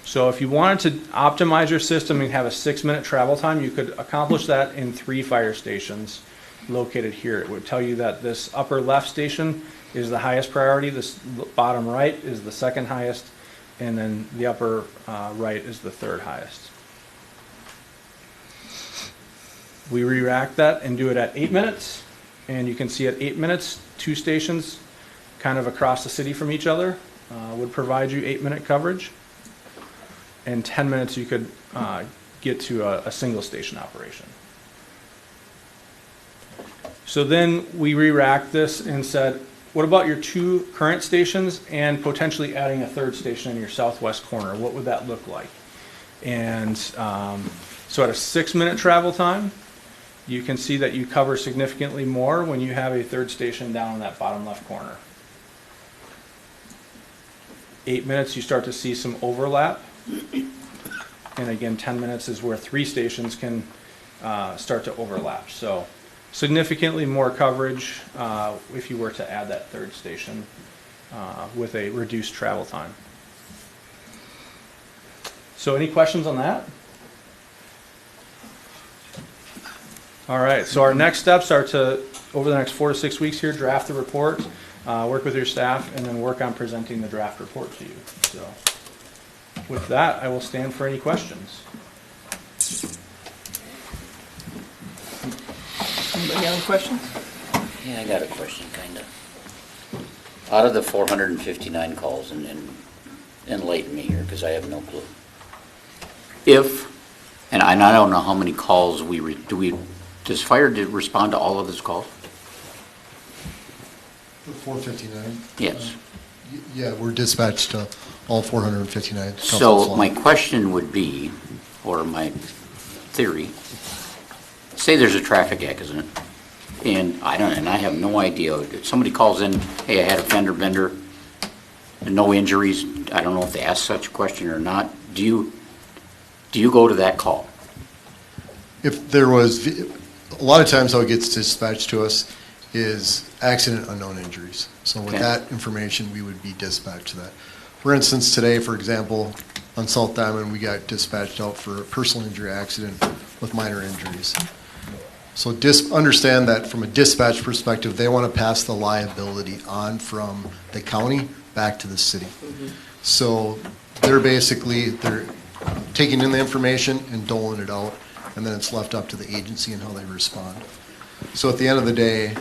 So if you wanted to optimize your system and have a 6-minute travel time, you could accomplish that in 3 fire stations located here. It would tell you that this upper left station is the highest priority, this bottom right is the second highest, and then the upper right is the third highest. We re-rack that and do it at 8 minutes, and you can see at 8 minutes, 2 stations kind of across the city from each other would provide you 8-minute coverage. In 10 minutes, you could get to a single station operation. So then we re-racked this and said, what about your 2 current stations and potentially adding a 3rd station in your southwest corner? What would that look like? And so at a 6-minute travel time, you can see that you cover significantly more when you have a 3rd station down in that bottom left corner. 8 minutes, you start to see some overlap. And again, 10 minutes is where 3 stations can start to overlap. So significantly more coverage if you were to add that 3rd station with a reduced travel time. So any questions on that? All right, so our next steps are to, over the next 4 to 6 weeks here, draft the report, work with your staff, and then work on presenting the draft report to you. So with that, I will stand for any questions. Anybody have any questions? Yeah, I got a question, kind of. Out of the 459 calls, and enlighten me here, because I have no clue. And I don't know how many calls does fire respond to all of those calls? The 459? Yes. Yeah, we're dispatched to all 459. So my question would be, or my theory, say there's a traffic accident, and I have no idea. If somebody calls in, hey, I had a fender bender, and no injuries. I don't know if they ask such a question or not. Do you go to that call? If there was, a lot of times how it gets dispatched to us is accident unknown injuries. So with Okay. that information, we would be dispatched to that. For instance, today, for example, on South Diamond, we got dispatched out for a personal injury accident with minor injuries. So understand that from a dispatch perspective, they want to pass the liability on from the county back to the city. So they're taking in the information and doling it out, and then it's left up to the agency and how they respond. So at the end of the day,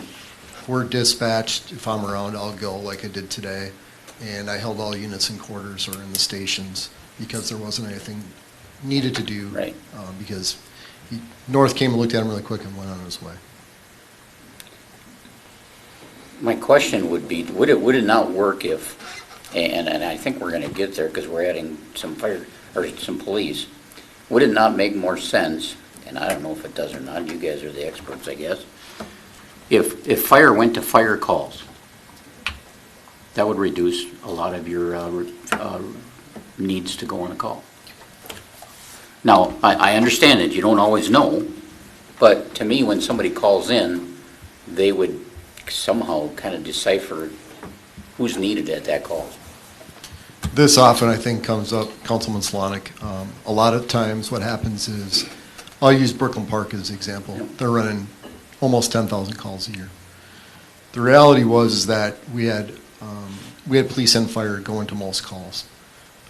we're dispatched. If I'm around, I'll go like I did today, and I held all units in quarters or in the stations because there wasn't anything needed to do. Right. Because North came and looked at him really quick and went on his way. My question would be, would it not work if, and I think we're going to get there because we're adding some fire, or some police, would it not make more sense, and I don't know if it does or not, you guys are the experts, I guess, if fire went to fire calls, that would reduce a lot of your needs to go on a call. Now, I understand that you don't always know, but to me, when somebody calls in, they would somehow kind of decipher who's needed at that call. This often, I think, comes up, Councilman Slonick. A lot of times what happens is, I'll use Brooklyn Park as an example. They're running almost 10,000 calls a year. The reality was that we had police and fire go into most calls.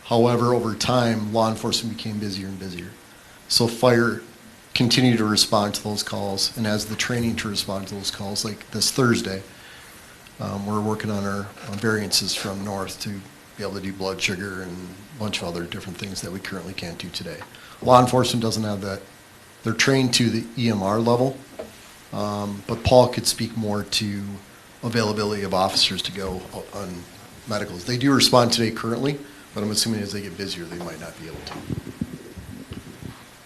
However, over time, law enforcement became busier and busier. So fire continued to respond to those calls and has the training to respond to those calls. Like this Thursday, we're working on our variances from North to be able to do blood sugar and a bunch of other different things that we currently can't do today. Law enforcement doesn't have that. They're trained to the EMR level, but Paul could speak more to availability of officers to go on medicals. They do respond today currently, but I'm assuming as they get busier, they might not be able to.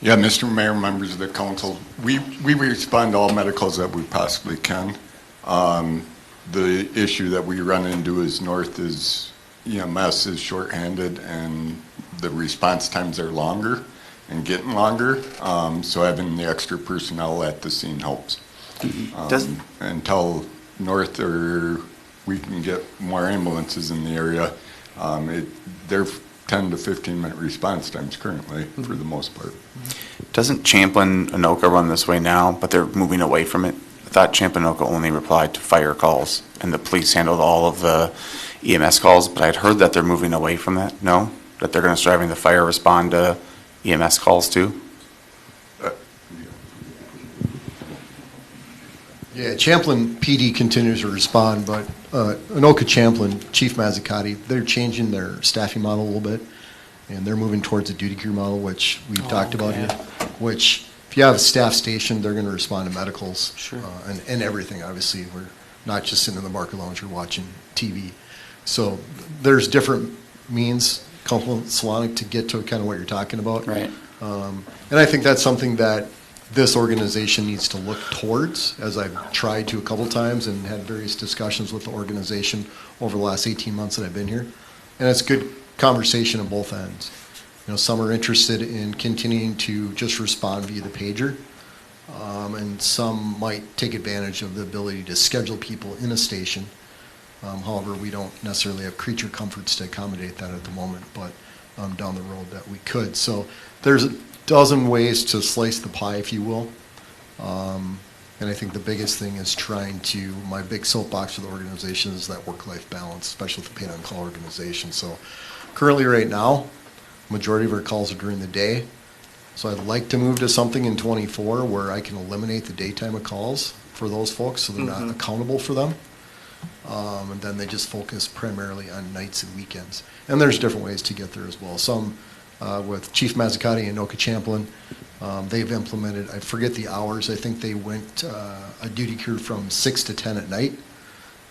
Yeah, Mr. Mayor, members of the council, we respond to all medicals that we possibly can. The issue that we run into is North is EMS is shorthanded and the response times are longer and getting longer. So having the extra personnel at the scene helps. Until North or we can get more ambulances in the area, they're 10 to 15-minute response times currently for the most part. Doesn't Champlin Anoka run this way now, but they're moving away from it? I thought Champlin Anoka only replied to fire calls and the police handled all of the EMS calls, but I'd heard that they're moving away from that. No? That they're going to start having the fire respond to EMS calls too? Yeah, Champlin PD continues to respond, but Anoka Champlin, Chief Mazzucati, they're changing their staffing model a little bit, and they're moving towards a duty crew model, which we've talked about here, which if you have a staff station, they're going to respond to medicals. Sure. And everything, obviously. We're not just sitting in the market lounge or watching TV. So there's different means, Councilman Solonic, to get to kind of what you're talking about. Right. And I think that's something that this organization needs to look towards, as I've tried to a couple times and had various discussions with the organization over the last 18 months that I've been here. And it's good conversation on both ends. Some are interested in continuing to just respond via the pager, and some might take advantage of the ability to schedule people in a station. However, we don't necessarily have creature comforts to accommodate that at the moment, but down the road that we could. So there's a dozen ways to slice the pie, if you will. And I think the biggest thing is trying to, my big soapbox for the organization is that work-life balance, especially with the paid-on-call organization. So currently right now, majority of our calls are during the day. So I'd like to move to something in '24 where I can eliminate the daytime of calls for those folks so they're not accountable for them. And then they just focus primarily on nights and weekends. And there's different ways to get there as well. Some with Chief Mazzucati and Noka Champlin, they've implemented, I forget the hours, I think they went a duty crew from 6 to 10 at night,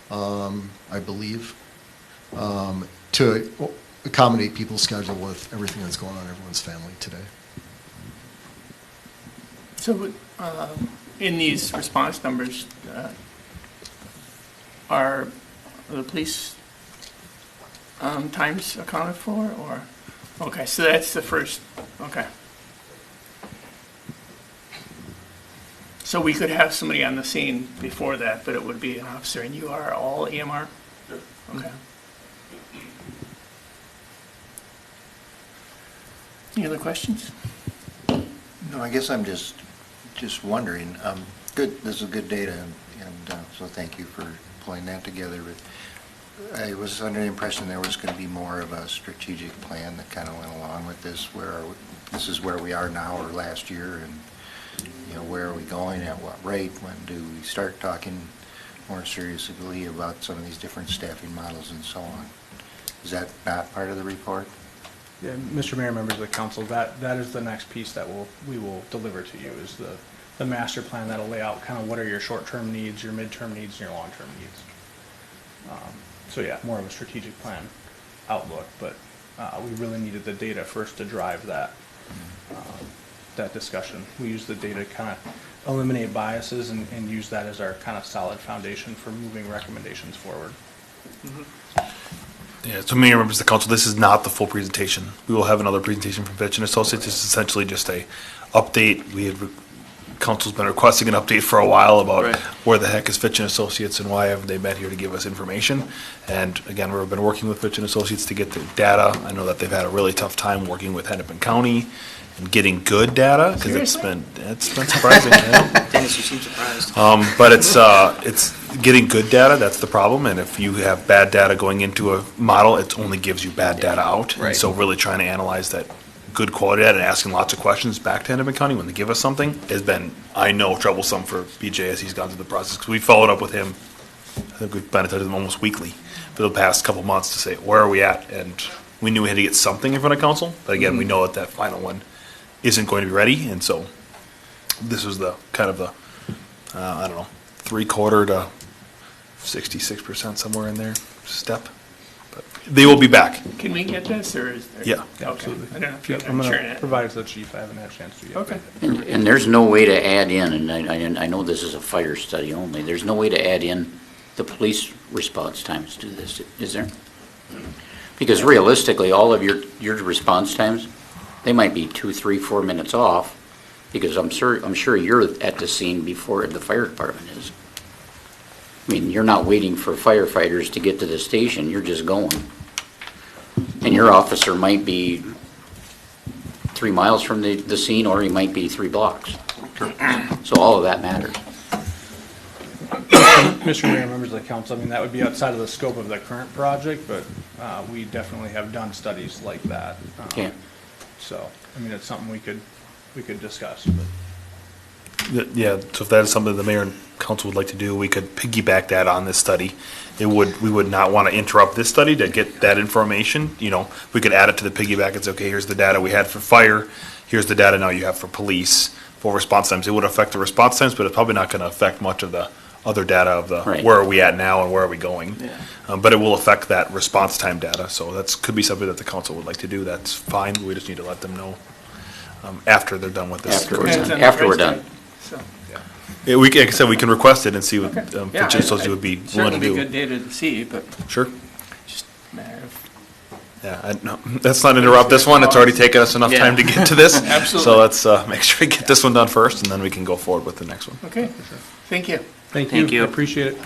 I believe, to accommodate people's schedule with everything that's going on in everyone's family today. So, in these response numbers, are the police times accounted for, or? Okay, so that's the first, okay. So we could have somebody on the scene before that, but it would be an officer, and you are all EMR? Okay. Any other questions? No, I guess I'm just wondering, good, this is good data, and so thank you for pulling that together, but I was under the impression there was going to be more of a strategic plan that kind of went along with this, this is where we are now or last year, and you know, where are we going, at what rate, when do we start talking more seriously about some of these different staffing models and so on. Is that not part of the report? Yeah, Mr. Mayor, members of the council, that is the next piece that we will deliver to you, is the master plan that'll lay out kind of what are your short-term needs, your midterm needs, and your long-term needs. So yeah, more of a strategic plan outlook, but we really needed the data first to drive that discussion. We use the data to kind of eliminate biases and use that as our kind of solid foundation for moving recommendations forward. Yeah, so Mayor, members of the council, this is not the full presentation. We will have another presentation from Fitch and Associates. It's essentially just a update. Council's been requesting an update for a while about where the heck is Fitch and Associates and why haven't they met here to give us information. And again, we've been working with Fitch and Associates to get the data. I know that they've had a really tough time working with Hennepin County and getting good data, because it's been surprising. Dennis, you seem surprised. But it's getting good data, that's the problem. And if you have bad data going into a model, it only gives you bad data out. And so really trying to analyze that good quality data and asking lots of questions back to Hennepin County when they give us something has been, I know, troublesome for BJ as he's gone through the process. Because we followed up with him, I think we've been in touch with him almost weekly for the past couple months to say, where are we at? And we knew we had to get something in front of council. But again, we know that final one isn't going to be ready. And so this was the kind of the, I don't know, 3/4 to 66% somewhere in there step. But they will be back. Can we get this, or is there? Yeah. Okay. Absolutely. I don't know if you Yep, can I'm going share to it. provide it to the chief. I haven't had a chance to yet. Okay. And there's no way to add in, and I know this is a fire study only, there's no way to add in the police response times to this, is there? Because realistically, all of your response times, they might be 2, 3, 4 minutes off, because I'm sure you're at the scene before the fire department is. I mean, you're not waiting for firefighters to get to the station, you're just going. And your officer might be 3 miles from the scene, or he might be 3 blocks. So all of that matters. Mr. Mayor, members of the council, I mean, that would be outside of the scope of the current project, but we definitely have done studies like that. Yeah. So, I mean, it's something we could discuss. But. Yeah, so if that is something the mayor and council would like to do, we could piggyback that on this study. We would not want to interrupt this study to get that information. You know, we could add it to the piggyback and say, okay, here's the data we had for fire, here's the data now you have for police, for response times. It would affect the response times, but it's probably not going to affect much of the other data of the where are we at now and where are we going. Yeah. But it will affect that response time data, so that could be something that the council would like to do. That's fine. We just need to let them know after they're done with this. After we're done. So. Yeah, like I said, we can request it and see what Yeah, Fitch and Associates would be willing to certainly do. be good data to see, but Sure. just a matter of. Yeah, no, let's not interrupt this one. It's already taken us enough time to get to this. Absolutely. So let's make sure we get this one done first, and then we can go forward with the next one. Okay, thank you. Thank you. I appreciate it.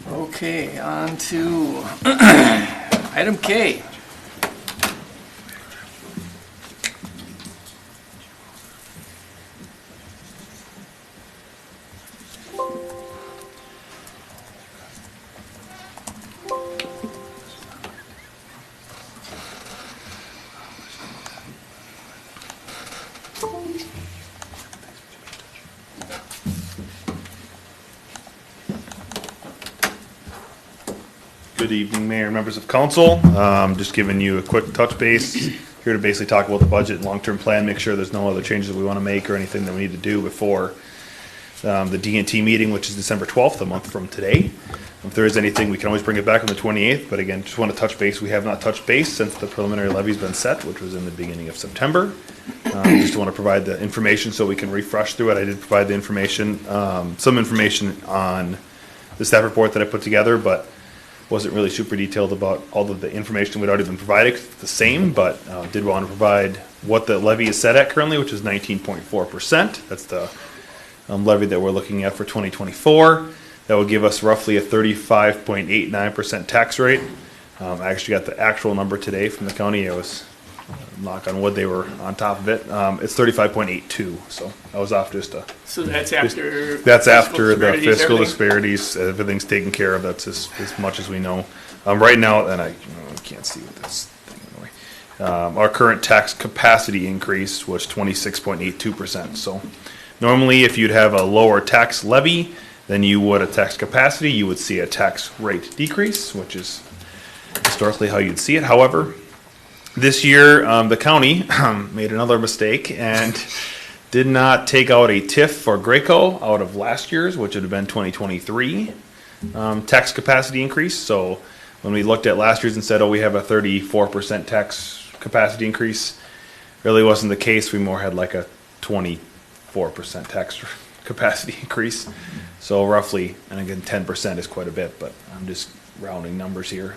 Okay, on to item K, Good evening, Mayor and members of council. Just giving you a quick touch base here to basically talk about the budget and long-term plan, make sure there's no other changes that we want to make or anything that we need to do before the D&T meeting, which is December 12th, a month from today. If there is anything, we can always bring it back on the 28th, but again, just want to touch base. We have not touched base since the preliminary levy's been set, which was in the beginning of September. Just want to provide the information so we can refresh through it. I did provide the information, some information on the staff report that I put together, but wasn't really super detailed about all of the information we'd already been provided. It's the same, but did want to provide what the levy is set at currently, which is 19.4%. That's the levy that we're looking at for 2024. That would give us roughly a 35.89% tax rate. I actually got the actual number today from the county. It was, knock on wood, they were on top of it. It's 35.82, so I was off just a... So that's after... That's after the fiscal everything? disparities. Everything's taken care of. That's as much as we know. Right now, and I can't see with this thing anyway. Our current tax capacity increase was 26.82%. So normally, if you'd have a lower tax levy than you would a tax capacity, you would see a tax rate decrease, which is historically how you'd see it. However, this year, the county made another mistake and did not take out a TIF for Graco out of last year's, which would have been 2023 tax capacity increase. So when we looked at last year's and said, oh, we have a 34% tax capacity increase, really wasn't the case. We more had like a 24% tax capacity increase. So roughly, and again, 10% is quite a bit, but I'm just rounding numbers here.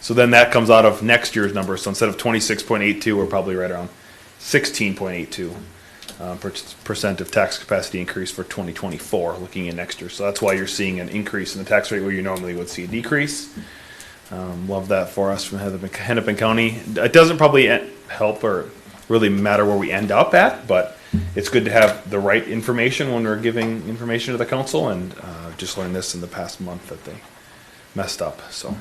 So then that comes out of next year's numbers. So instead of 26.82, we're probably right around 16.82 percent of tax capacity increase for 2024, looking at next year. So that's why you're seeing an increase in the tax rate where you normally would see a decrease. Love that for us from Hennepin County. It doesn't probably help or really matter where we end up at, but it's good to have the right information when we're giving information to the council, and just learned this in the past month that they messed up. So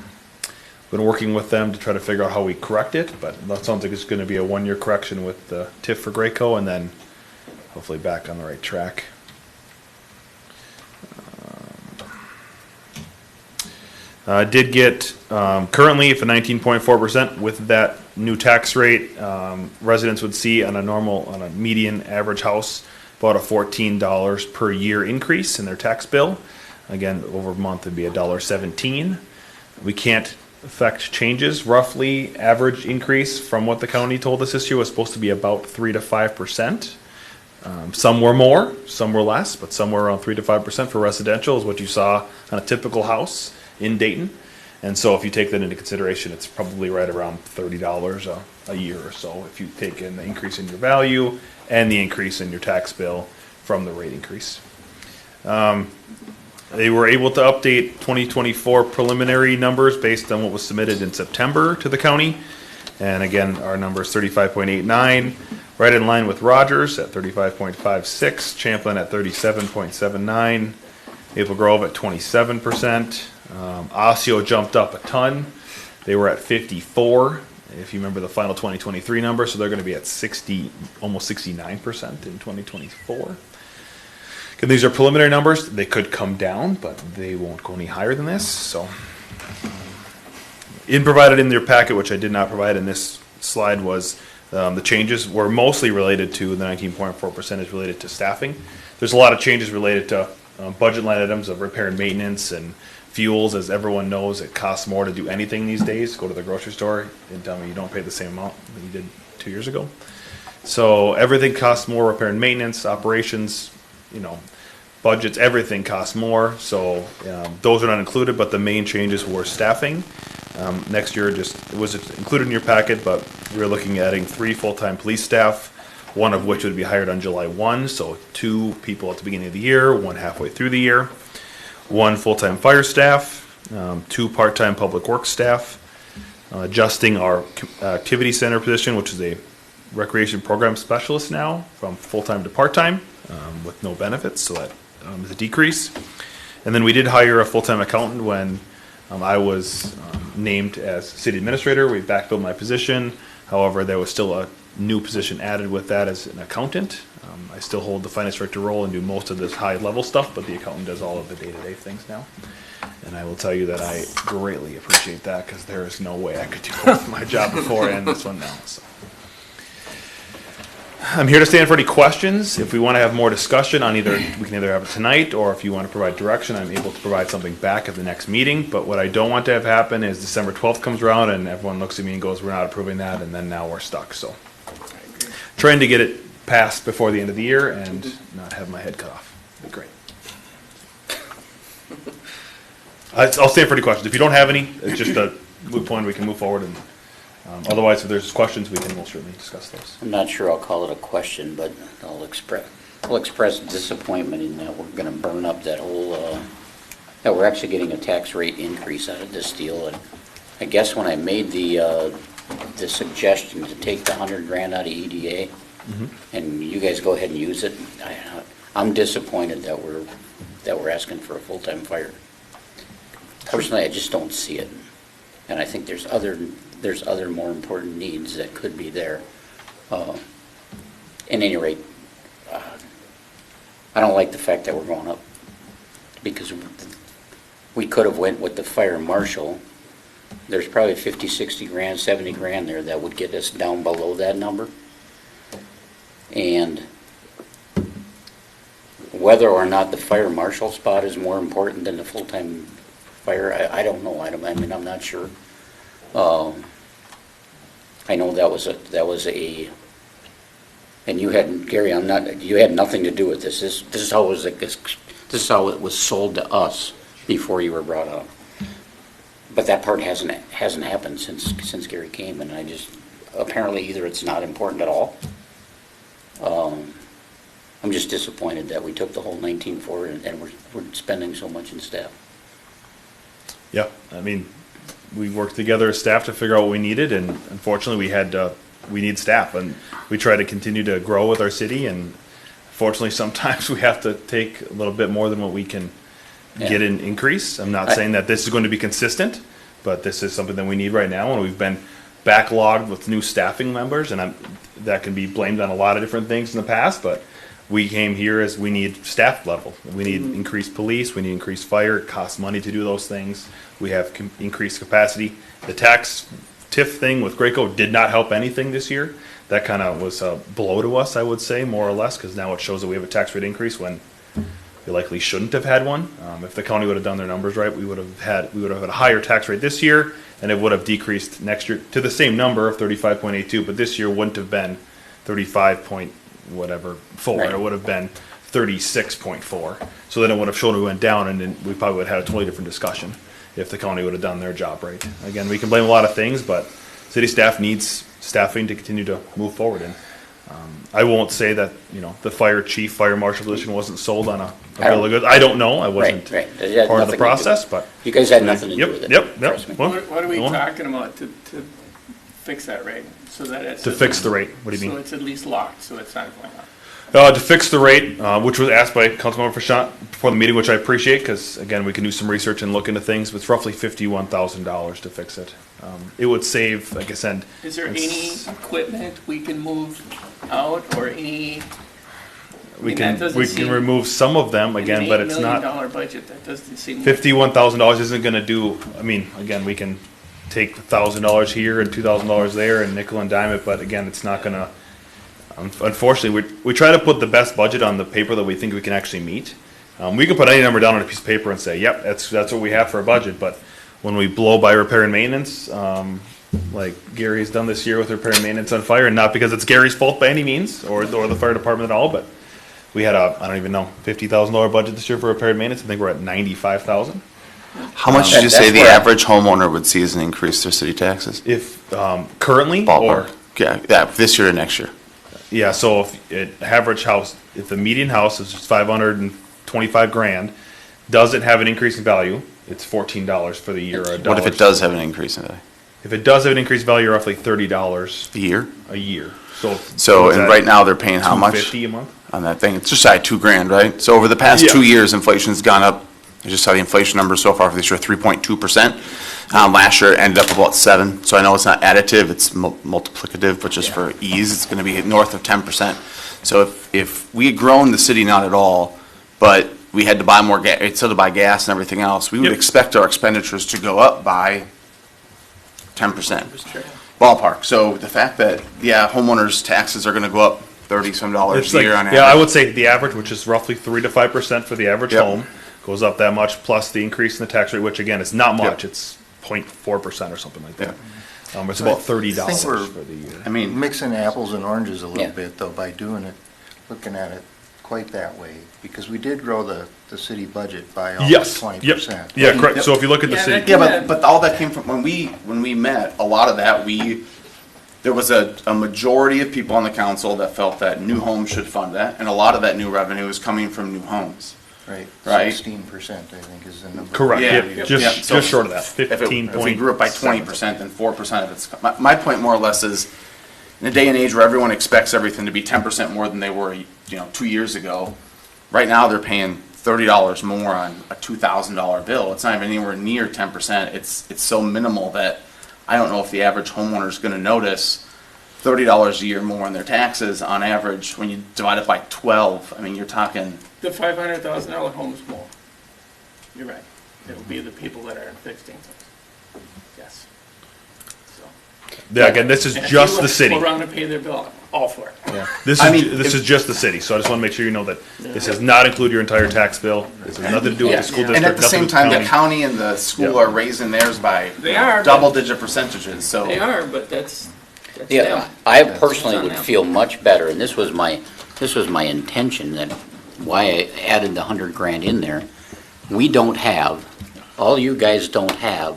been working with them to try to figure out how we correct it, but that sounds like it's going to be a one-year correction with the TIF for Graco, and then hopefully back on the right track. Did get currently for 19.4% with that new tax rate. Residents would see on a median average house about a $14 per year increase in their tax bill. Again, over a month it'd be $1.17. We can't affect changes. Roughly average increase from what the county told us this year was supposed to be about 3 to 5%. Some were more, some were less, but somewhere around 3 to 5% for residential is what you saw on a typical house in Dayton. And so if you take that into consideration, it's probably right around $30 a year or so if you take in the increase in your value and the increase in your tax bill from the rate increase. They were able to update 2024 preliminary numbers based on what was submitted in September to the county. And again, our number is 35.89, right in line with Rogers at 35.56, Champlin at 37.79, Maple Grove at 27%. Osseo jumped up a ton. They were at 54, if you remember the final 2023 number, so they're going to be at 60, almost 69% in 2024. And these are preliminary numbers. They could come down, but they won't go any higher than this. So, provided in their packet, which I did not provide in this slide, was the changes were mostly related to the 19.4% is related to staffing. There's a lot of changes related to budget line items of repair and maintenance and fuels. As everyone knows, it costs more to do anything these days. Go to the grocery store and tell me you don't pay the same amount that you did 2 years ago. So everything costs more. Repair and maintenance, operations, budgets, everything costs more. So those are not included, but the main changes were staffing. Next year, it was included in your packet, but we're looking at adding 3 full-time police staff, one of which would be hired on July 1. So 2 people at the beginning of the year, 1 halfway through the year. 1 full-time fire staff, 2 part-time public works staff, adjusting our activity center position, which is a recreation program specialist now, from full-time to part-time with no benefits, so that is a decrease. And then we did hire a full-time accountant when I was named as city administrator. We backfilled my position. However, there was still a new position added with that as an accountant. I still hold the finance director role and do most of this high-level stuff, but the accountant does all of the day-to-day things now. And I will tell you that I greatly appreciate that because there is no way I could do both my job before and this one now. So. I'm here to stand for any questions. If we want to have more discussion on either, we can either have it tonight, or if you want to provide direction, I'm able to provide something back at the next meeting. But what I don't want to have happen is December 12th comes around and everyone looks at me and goes, we're not approving that, and then now we're stuck. So trying to get it passed before the end of the year and not have my head cut off. That'd be great. I'll stand for any questions. If you don't have any, it's just a moot point. We can move forward. And otherwise, if there's questions, we'll certainly discuss those. I'm not sure I'll call it a question, but I'll express disappointment in that we're going to burn up that whole, that we're actually getting a tax rate increase out of this deal. And I guess when I made the suggestion to take the $100,000 out of EDA, and you guys go ahead and use it, I'm disappointed that we're asking for a full-time fire. Personally, I just don't see it, and I think there's other more important needs that could be there. At any rate, I don't like the fact that we're going up, because we could have went with the fire marshal. There's probably 50, 60 grand, 70 grand there that would get us down below that number. And whether or not the fire marshal spot is more important than the full-time fire, I don't know. I mean, I'm not sure. I know that was a, and you had, Gary, you had nothing to do with this. This is how it was sold to us before you were brought on. But that part hasn't happened since Gary came, and I just, apparently either it's not important at all. I'm just disappointed that we took the whole 19.4 and we're spending so much in staff. Yeah, I mean, we worked together as staff to figure out what we needed, and unfortunately we need staff, and we try to continue to grow with our city, and fortunately sometimes we have to take a little bit more than what we can get an increase. I'm not saying that this is going to be consistent, but this is something that we need right now, and we've been backlogged with new staffing members, and that can be blamed on a lot of different things in the past, but we came here as we need staff level. We need increased police, we need increased fire, it costs money to do those things. We have increased capacity. The tax TIF thing with Graco did not help anything this year. That kind of was a blow to us, I would say, more or less, because now it shows that we have a tax rate increase when we likely shouldn't have had one. If the county would have done their numbers right, we would have had a higher tax rate this year, and it would have decreased next year to the same number of 35.82, but this year wouldn't have been 35.4. Right. It would have been 36.4. So then it would have shown we went down, and then we probably would have had a totally different discussion if the county would have done their job right. Again, we can blame a lot of things, but city staff needs staffing to continue to move forward. And I won't say that the fire marshal position wasn't sold on a bill of goods. I don't know. I wasn't part of the process, but you guys had nothing to do with it. Yep. What are we talking about to fix that rate? So that it's fix the rate. What do you mean? So it's at least locked, so it's not going up. To fix the rate, which was asked by Councilmember Frechant before the meeting, which I appreciate, because again, we can do some research and look into things. But it's roughly $51,000 to fix it. It would save, like I said. Is there any equipment we can move out, or any? We can remove some of them again, but it's not. $8 million budget. That doesn't seem. $51,000 isn't going to do. I mean, again, we can take $1,000 here and $2,000 there and nickel and dime it, but again, it's not going to. Unfortunately, we try to put the best budget on the paper that we think we can actually meet. We can put any number down on a piece of paper and say, yep, that's what we have for a budget. But when we blow by repair and maintenance, like Gary's done this year with repair and maintenance on fire, and not because it's Gary's fault by any means, or the fire department at all, but we had I don't even know, $50,000 budget this year for repair and maintenance. I think we're at $95,000. How much did you say the average homeowner would see as an increase their city taxes? If currently, ballpark. Yeah, this year and next year. Yeah, so if average house, if the median house is just $525,000, doesn't have an increase in value, it's $14 for the year. Or $1. What if it does have an increase in value? If it does have an increased value, roughly $30 a year. A year. So and right now they're paying how much? $250 a month on that thing. It's just shy of $2,000, right? So over the past 2 years, inflation's gone up. I just saw the inflation numbers so far for this year, 3.2%. Last year it ended up about 7%. So I know it's not additive, it's multiplicative, but just for ease, it's going to be north of 10%. So if we had grown the city not at all, but we had to buy more gas, instead to buy gas and everything else, we would Yep. expect our expenditures to go up by 10%. Ballpark. So the fact that, yeah, homeowners' taxes are gonna go up $30-some It's a like, year on average. yeah, I would say the average, which is roughly 3 to 5% for the average Yep. home, goes up that much, plus the increase in the tax rate, which again, is not much, Yep. it's 0.4% or something like that. It's So I about $30 think we're- for the year. I mean, Mixing apples and oranges a little Yeah. bit, though, by doing it, looking at it quite that way, because we did grow the city budget by almost Yes, 20%. yep, yeah, correct, Yep. so if you look at the Yeah, city. that- yeah, but all that came from, when we met, a lot of that, there was a majority of people on the council that felt that new homes should fund that, and a lot of that new revenue is coming from new homes. Right, Right. 16%, I think, is the number. Correct, Yeah, yep, yeah. just So short of that, If 15 if we grew up by 20%, then 4% of it's, my point more or less is, in a day and age where everyone expects everything to be 10% more than they were, 2 years ago, right now they're paying $30 more on a $2,000 bill. It's not even anywhere near 10%. It's so minimal that I don't know if the average homeowner is gonna notice $30 a year more in their taxes on average. When you divide it by 12, I mean, you're talking, The $500,000 homes more. You're right. It'll be the people that are in fixed incomes. Yes. So. Yeah, again, this is And if just you the city. Go around and pay their bill, all for it. Yeah. This I is, mean, this if- is just the city, so I just wanna make sure you know that this does not include your entire tax bill, this has nothing to do with yeah. the school And district, at the nothing same with time, the county. county and the school Yeah. are raising theirs by They are, but- double-digit percentages, so. They are, but that's Yeah, them. I personally That's on would them. feel much better, and this was my intention, that why I added the 100 grand in there. We don't have, all you guys don't have,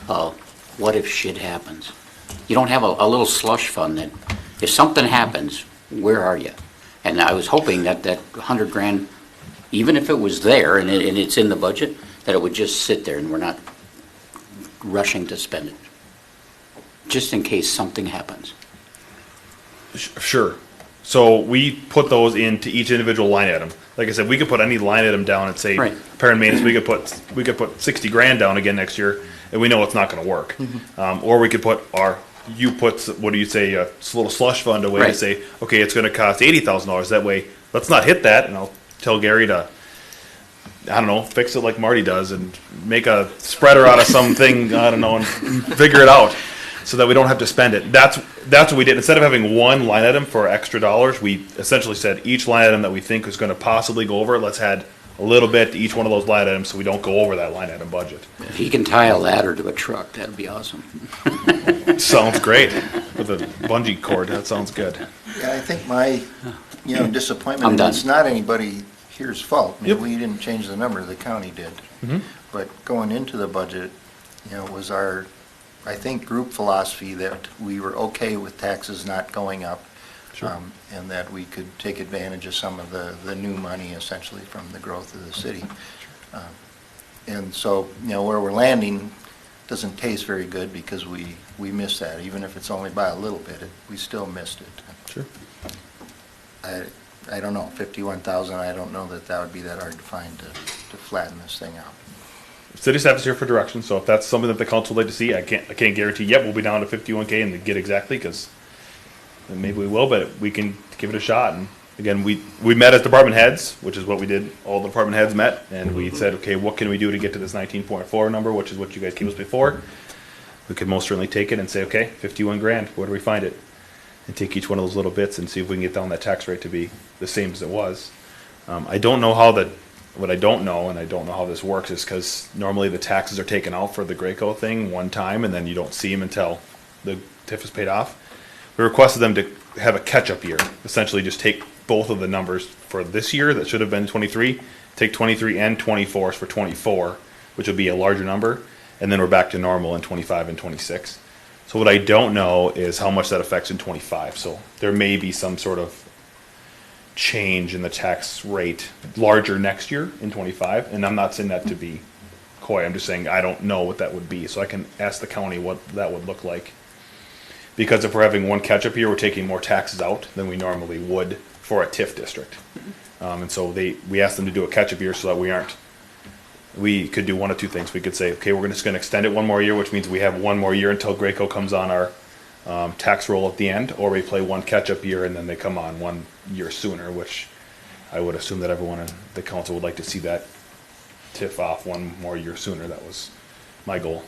what if shit happens? You don't have a little slush fund that, if something happens, where are you? And I was hoping that 100 grand, even if it was there and it's in the budget, that it would just sit there and we're not rushing to spend it, just in case something happens. Sure. So we put those into each individual line item. Like I said, we could put any line item down and say, Right. repair and maintenance, we could put 60 grand down again next year, and we know it's not gonna work. Or we could put what do you say, a little slush fund away to Right. say, okay, it's gonna cost $80,000, that way, let's not hit that, and I'll tell Gary to, I don't know, fix it like Marty does, and make a spreader out of something, I don't know, and figure it out, so that we don't have to spend it. That's what we did. Instead of having one line item for extra dollars, we essentially said each line item that we think is gonna possibly go over, let's add a little bit to each one of those line items, so we don't go over that line item budget. If he can tie a ladder to a truck, that'd be awesome. Sounds great, with a bungee cord, that sounds good. Yeah, I think my, disappointment, I'm and done. it's not anybody here's fault. I mean, Yep. we didn't change the number, the county did. Mhm. But going into the budget, it was our, I think, group philosophy that we were okay with taxes not going up. Sure. And that we could take advantage of some of the new money essentially from the growth of the city. And so, where we're landing doesn't taste very good because we missed that. Even if it's only by a little bit, we still missed it. Sure. I don't know, 51,000, I don't know that would be that hard to find to flatten this thing out. City staff is here for direction, so if that's something that the council would like to see, I can't guarantee, yep, we'll be down to 51K and get exactly, because maybe we will, but we can give it a shot. And again, we met as department heads, which is what we did, all the department heads met, and we said, okay, what can we do to get to this 19.4 number, which is what you guys gave us before? We could most certainly take it and say, okay, 51 grand, where do we find it? And take each one of those little bits and see if we can get down that tax rate to be the same as it was. I don't know what I don't know, and I don't know how this works, is because normally the taxes are taken out for the Graco thing one time, and then you don't see them until the TIF is paid off. We requested them to have a catch-up year, essentially just take both of the numbers for this year that should have been 23, take 23 and 24 for 24, which would be a larger number, and then we're back to normal in 25 and 26. So what I don't know is how much that affects in 25. So there may be some sort of change in the tax rate larger next year in 25, and I'm not saying that to be coy, I'm just saying I don't know what that would be, so I can ask the county what that would look like. Because if we're having one catch-up year, we're taking more taxes out than we normally would for a TIF district. And so we asked them to do a catch-up year so that we could do one of two things. We could say, okay, we're just gonna extend it one more year, which means we have one more year until Graco comes on our tax roll at the end, or we play one catch-up year and then they come on 1 year sooner, which I would assume that everyone in the council would like to see that TIF off one more year sooner. That was my goal.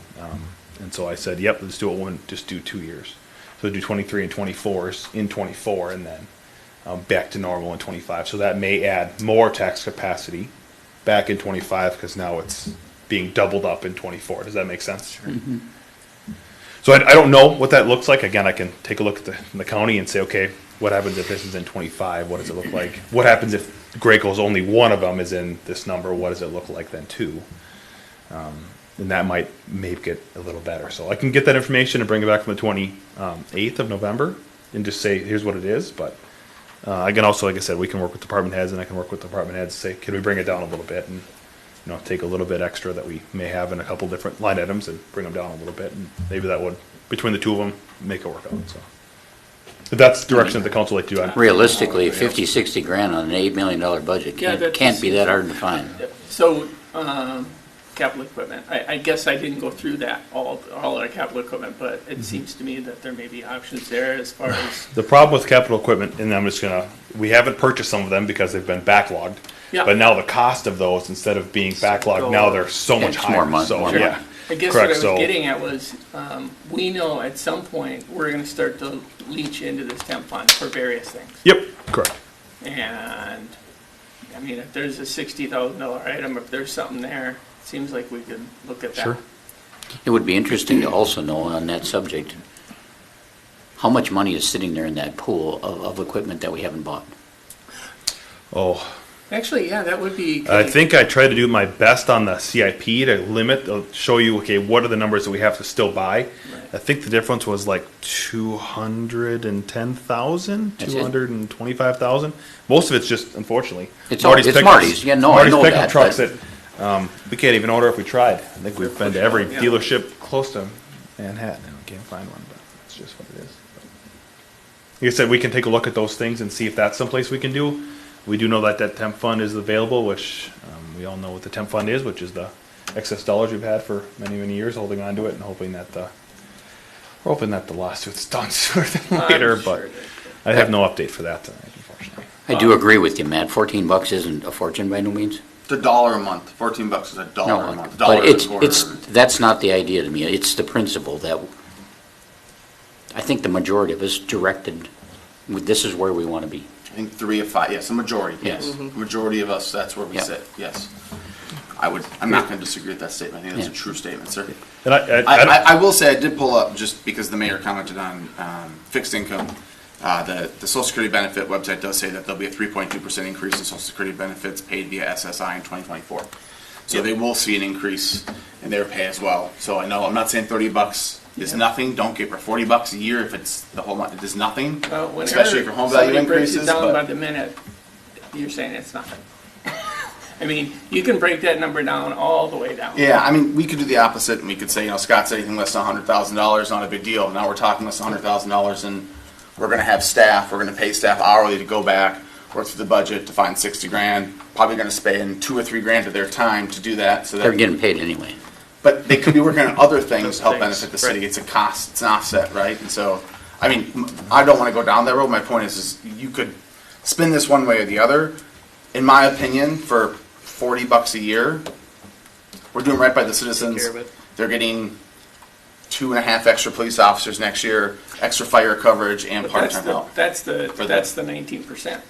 And so I said, yep, let's do it just do 2 years. So do 23 and 24s in 24 and then back to normal in 25. So that may add more tax capacity back in 25 because now it's being doubled up in 24. Does that make sense? Sure. Mm-hmm. So I don't know what that looks like. Again, I can take a look at the county and say, okay, what happens if this is in 25? What does it look like? What happens if Graco's only one of them is in this number? What does it look like then too? And that might make it a little better. So I can get that information and bring it back from the 28th of November and just say, here's what it is. But I can also, like I said, we can work with department heads and I can work with department heads to say, can we bring it down a little bit and take a little bit extra that we may have in a couple different line items and bring them down a little bit. And maybe that would, between the two of them, make it work out. So if that's the direction that the council like to do. Realistically, 50, 60 grand on an $8 million budget can't be that hard to find. So, capital equipment, I guess I didn't go through that, all our capital equipment, but it seems to me that there may be options there as far as. The problem with capital equipment, and I'm just we haven't purchased some of them because they've been backlogged. Yeah. But now the cost of those, instead of being backlogged, now they're so much higher. More money. So, yeah. I guess Correct, what I was getting at was, we know at some point, we're gonna start to leach into this temp fund for various things. Yep, correct. And, I mean, if there's a $60,000 item, if there's something there, it seems like we could look at that. Sure. It would be interesting to also know on that subject, how much money is sitting there in that pool of equipment that we haven't bought? Oh, Actually, yeah, that would be. I think I tried to do my best on the CIP to limit, show you, okay, what are the numbers that we have to still buy? Right. I think the difference was like 210,000, 225,000. Most of it's just, unfortunately, it's Marty's. Yeah, no, I know pickup that. Trucks that we can't even order if we tried. I think we've been to every dealership close to Manhattan and we can't find one, but that's just what it is. Like I said, we can take a look at those things and see if that's someplace we can do. We do know that temp fund is available, which we all know what the temp fund is, which is the excess dollars we've had for many, many years, holding on to it and hoping that the lawsuit's done sooner than later. But I have no update for that tonight, unfortunately. I do agree with you, Matt. $14 isn't a fortune by no means. It's $1 a month. $14 is $1 a month. But that's not the idea to me. It's the principle that I think the majority of us directed. This is where we want to be. I think 3 of 5. Yes, a majority. Yes. Mm-hmm. Majority of us. That's where we sit. Yes. I'm not going to disagree with that statement. I think that's a true statement, sir. And I will say I did pull up, just because the mayor commented on fixed income. The Social Security benefit website does say that there'll be a 3.2% increase in Social Security benefits paid via SSI in 2024. So they will see an increase in their pay as well. So I know I'm not saying $30 is nothing. Don't get for $40 a year if it's the whole month. It is nothing, especially for home value increases. Breaks it down by the minute, you're saying it's nothing. I mean, you can break that number down all the way down. Yeah, I mean, we could do the opposite, and we could say, Scott's anything less than $100,000, not a big deal. Now we're talking less than $100,000, and we're going to have staff. We're going to pay staff hourly to go back, work through the budget to find 60 grand. Probably going to spend 2 or 3 grand of their time to do that. So they're getting paid anyway. But they could be working on other things to help benefit the city. It's a cost, it's an offset, right? And so, I mean, I don't want to go down that road. My point is you could spin this one way or the other. In my opinion, for $40 a year, we're doing right by the citizens. They're getting 2.5 extra police officers next year, extra fire coverage, and part-time help. That's the 19%.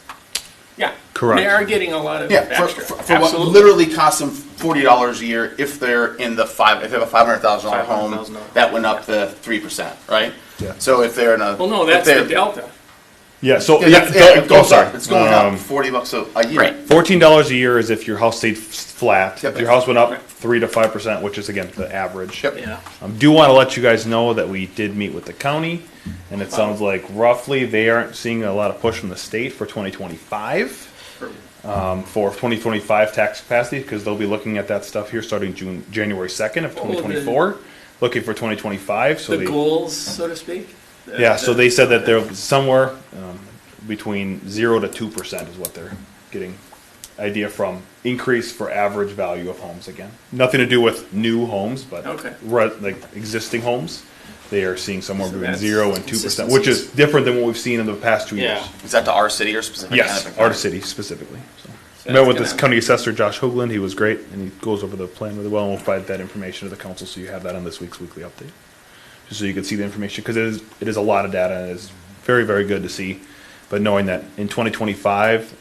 Yeah, correct. They are getting a lot of extra. For what literally costs them $40 a year if they're in if they have a $500,000 home, that went up to 3%, right? Yeah. So if they're in a that's the delta. Yeah, so it's going up $40 a year. Right. $14 a year is if your house stayed flat. Yep. If your house went up 3 to 5%, which is again the average. Yep. Yeah. Do want to let you guys know that we did meet with the county, and it sounds like roughly they aren't seeing a lot of push from the state for 2025. For 2025 tax capacity, because they'll be looking at that stuff here starting January 2nd of 2024, looking for 2025. So the goals, so to speak. So they said that they're somewhere between 0 to 2% is what they're getting idea from increase for average value of homes again. Nothing to do with new homes, but Okay. like existing homes. They are seeing somewhere So between that's 0 and 2%, which is different than what we've seen in the past 2 years. Is that to our city or specific? Yes, our city specifically. So, met with this county assessor, Josh Hoagland. He was great, and he goes over the plan really well, and we'll provide that information to the council, so you have that on this week's weekly update. Just so you can see the information, because it is a lot of data, and it is very, very good to see. But knowing that in 2025,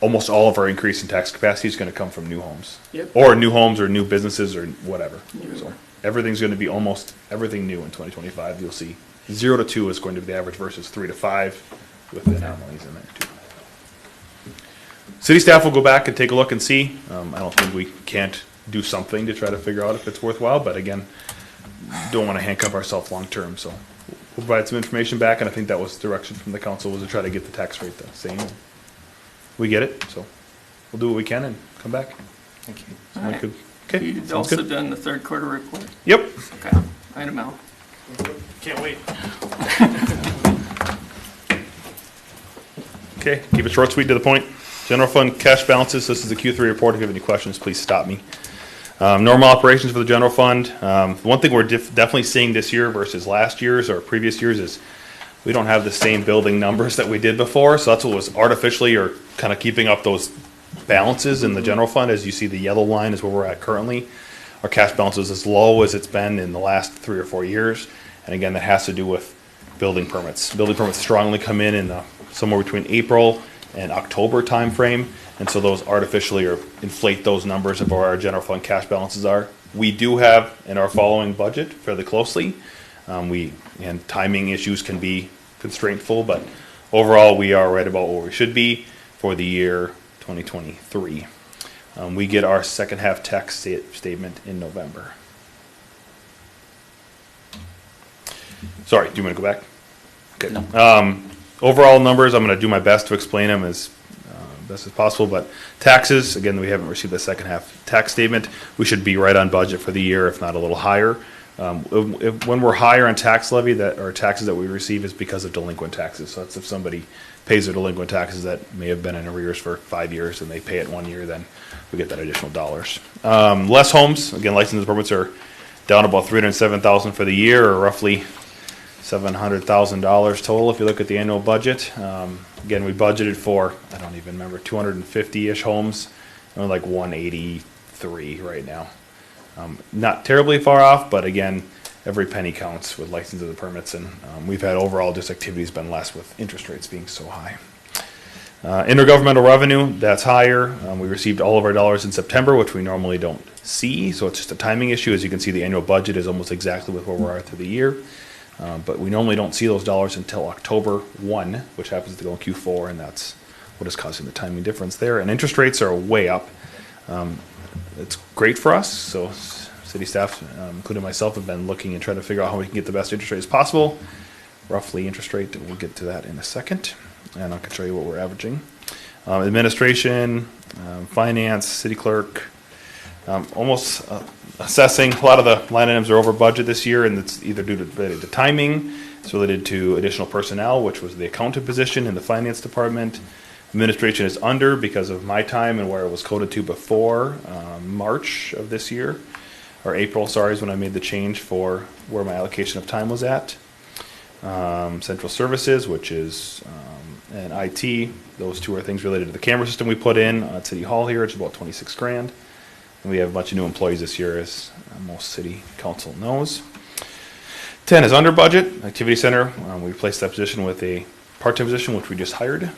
almost all of our increase in tax capacity is going to come from new homes. Yep. Or new homes or new businesses or whatever. New. So everything's going to be almost everything new in 2025. You'll see 0 to 2 is going to be the average versus 3 to 5 with the anomalies in there too. City staff will go back and take a look and see. I don't think we can't do something to try to figure out if it's worthwhile, but again, don't want to handcuff ourselves long term. So we'll provide some information back, and I think that was direction from the council, was to try to get the tax rate the same. We get it, so we'll do what we can and come back. Thank you. Someone Alright. could- Okay, You've sounds also good. done the third quarter report? Yep. Okay, item L. Can't wait. Okay, keep it short, sweet, to the point. General fund cash balances, this is the Q3 report. If you have any questions, please stop me. Normal operations for the general fund. One thing we're definitely seeing this year versus last year's or previous years is we don't have the same building numbers that we did before, so that's what was artificially or kind of keeping up those balances in the general fund. As you see, the yellow line is where we're at currently. Our cash balance is as low as it's been in the last 3 or 4 years, and again, that has to do with building permits. Building permits strongly come in somewhere between April and October timeframe, and so those artificially or inflate those numbers of where our general fund cash balances are. We do have in our following budget fairly closely. And timing issues can be constraintful, but overall we are right about where we should be for the year 2023. We get our second half tax statement in November. Sorry, do you want to go back? Okay. No. Overall numbers, I'm going to do my best to explain them as best as possible, but taxes, again, we haven't received the second half tax statement. We should be right on budget for the year, if not a little higher. When we're higher on tax levy, or taxes that we receive, is because of delinquent taxes. So that's if somebody pays their delinquent taxes that may have been in arrears for 5 years and they pay it 1 year, then we get that additional dollars. Less homes, again, license permits are down about 307,000 for the year, or roughly $700,000 total if you look at the annual budget. Again, we budgeted for, I don't even remember, 250-ish homes, and we're like 183 right now. Not terribly far off, but again, every penny counts with licenses and permits, and we've had overall just activity's been less with interest rates being so high. Intergovernmental revenue, that's higher. We received all of our dollars in September, which we normally don't see, so it's just a timing issue. As you can see, the annual budget is almost exactly with where we are through the year, but we normally don't see those dollars until October 1, which happens to go in Q4, and that's what is causing the timing difference there. And interest rates are way up. It's great for us, so city staff, including myself, have been looking and trying to figure out how we can get the best interest rates possible. Roughly interest rate, we'll get to that in a second, and I can show you what we're averaging. Administration, finance, city clerk, almost assessing. A lot of the line items are over budget this year, and it's either due to related to timing, it's related to additional personnel, which was the accountant position in the finance department. Administration is under because of my time and where it was coded to before March of this year, or April, sorry, is when I made the change for where my allocation of time was at. Central services, which is and IT, those two are things related to the camera system we put in at City Hall here. It's about 26 grand. And we have a bunch of new employees this year, as most city council knows. 10 is under budget. Activity center, we replaced that position with a part-time position, which we just hired.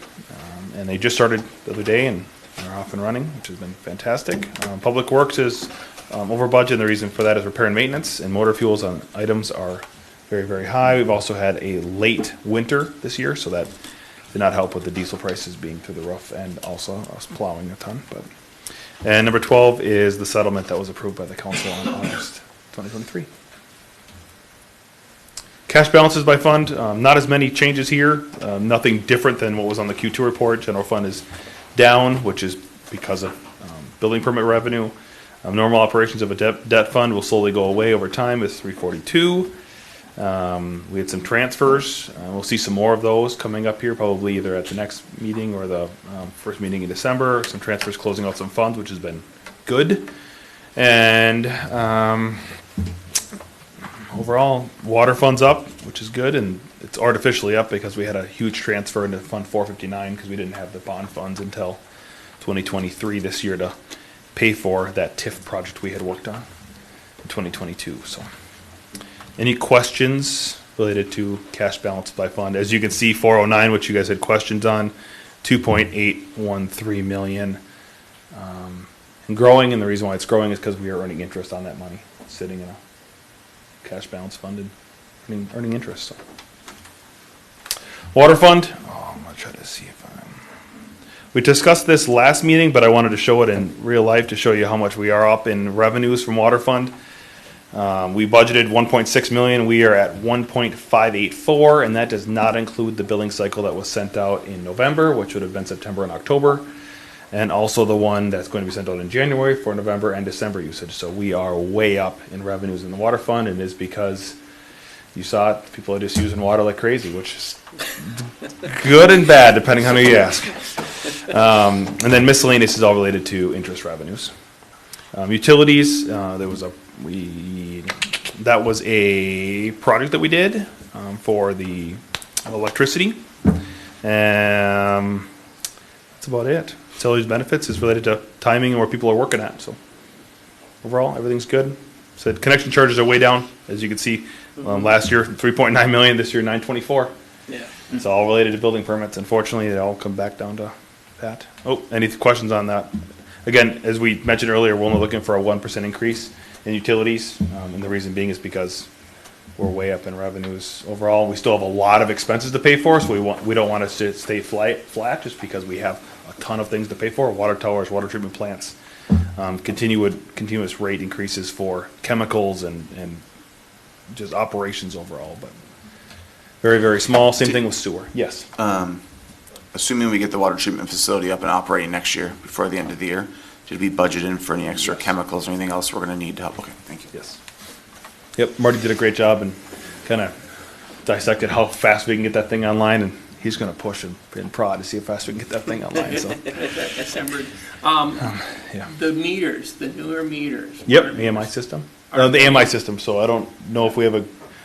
And they just started the other day and are off and running, which has been fantastic. Public Works is over budget, and the reason for that is repair and maintenance, and motor fuels on items are very, very high. We've also had a late winter this year, so that did not help with the diesel prices being through the roof, and also us plowing a ton. And number 12 is the settlement that was approved by the council on August 2023. Cash balances by fund, not as many changes here. Nothing different than what was on the Q2 report. General fund is down, which is because of building permit revenue. Normal operations of a debt fund will slowly go away over time. It's 342. We had some transfers. We'll see some more of those coming up here, probably either at the next meeting or the first meeting in December. Some transfers closing out some funds, which has been good. And overall, water fund's up, which is good, and it's artificially up because we had a huge transfer into Fund 459 because we didn't have the bond funds until 2023 this year to pay for that TIF project we had worked on in 2022. So, any questions related to cash balance by fund? As you can see, 409, which you guys had questions on, 2.813 million. And growing, and the reason why it's growing is because we are earning interest on that money, sitting in a cash balance fund and earning interest. So. Water fund, I'm going to try to see if we discussed this last meeting, but I wanted to show it in real life to show you how much we are up in revenues from water fund. We budgeted 1.6 million. We are at 1.584, and that does not include the billing cycle that was sent out in November, which would have been September and October, and also the one that's going to be sent out in January for November and December usage. So we are way up in revenues in the water fund, and it is because you saw it, people are just using water like crazy, which is good and bad depending on who you ask. And then miscellaneous is all related to interest revenues. Utilities, that was a project that we did for the electricity. That's about it. Utilities benefits is related to timing and where people are working at. So overall, everything's good. So connection charges are way down, as you can see. Last year, 3.9 million. This year, 924. Yeah. It's all related to building permits. Unfortunately, they all come back down to that. Oh, any questions on that? Again, as we mentioned earlier, we're only looking for a 1% increase in utilities, and the reason being is because we're way up in revenues overall. We still have a lot of expenses to pay for, so we don't want us to stay flat just because we have a ton of things to pay for: water towers, water treatment plants, continuous rate increases for chemicals and just operations overall, but very, very small. Same thing with sewer. Yes. Assuming we get the water treatment facility up and operating next year before the end of the year, should we budget in for any extra chemicals or anything else we're going to need to help? Okay, thank you. Yes. Yep, Marty did a great job and kind of dissected how fast we can get that thing online, and he's going to push and prod to see how fast we can get that thing online. So. December. Yeah. The meters, the newer meters. Yep, AMI system. The AMI system, so I don't know if we have a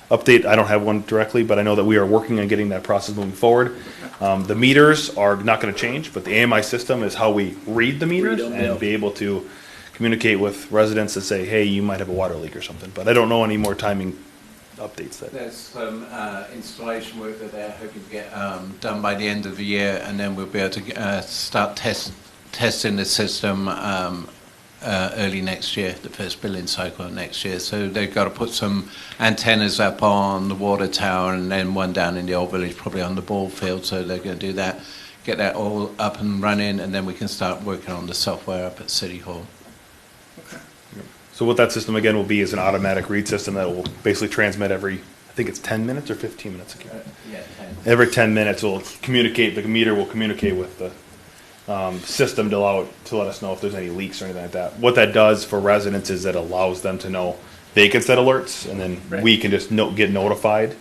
update. I don't have one directly, but I know that we are working on getting that process moving forward. The meters are not going to change, but the AMI system is how we read the meters and be able to communicate with residents and say, hey, you might have a water leak or something. But I don't know any more timing updates. There's some installation work that they're hoping to get done by the end of the year, and then we'll be able to start testing the system early next year, the first billing cycle next year. So they've got to put some antennas up on the water tower and then one down in the old village, probably on the ball field. So they're going to do that, get that all up and running, and then we can start working on the software up at City Hall. Okay. So what that system again will be is an automatic read system that will basically transmit every, I think it's 10 minutes or 15 minutes. Yeah, 10. Every 10 minutes will communicate, the meter will communicate with the system to let us know if there's any leaks or anything like that. What that does for residents is it allows them to know they can set alerts, and then we can just get notified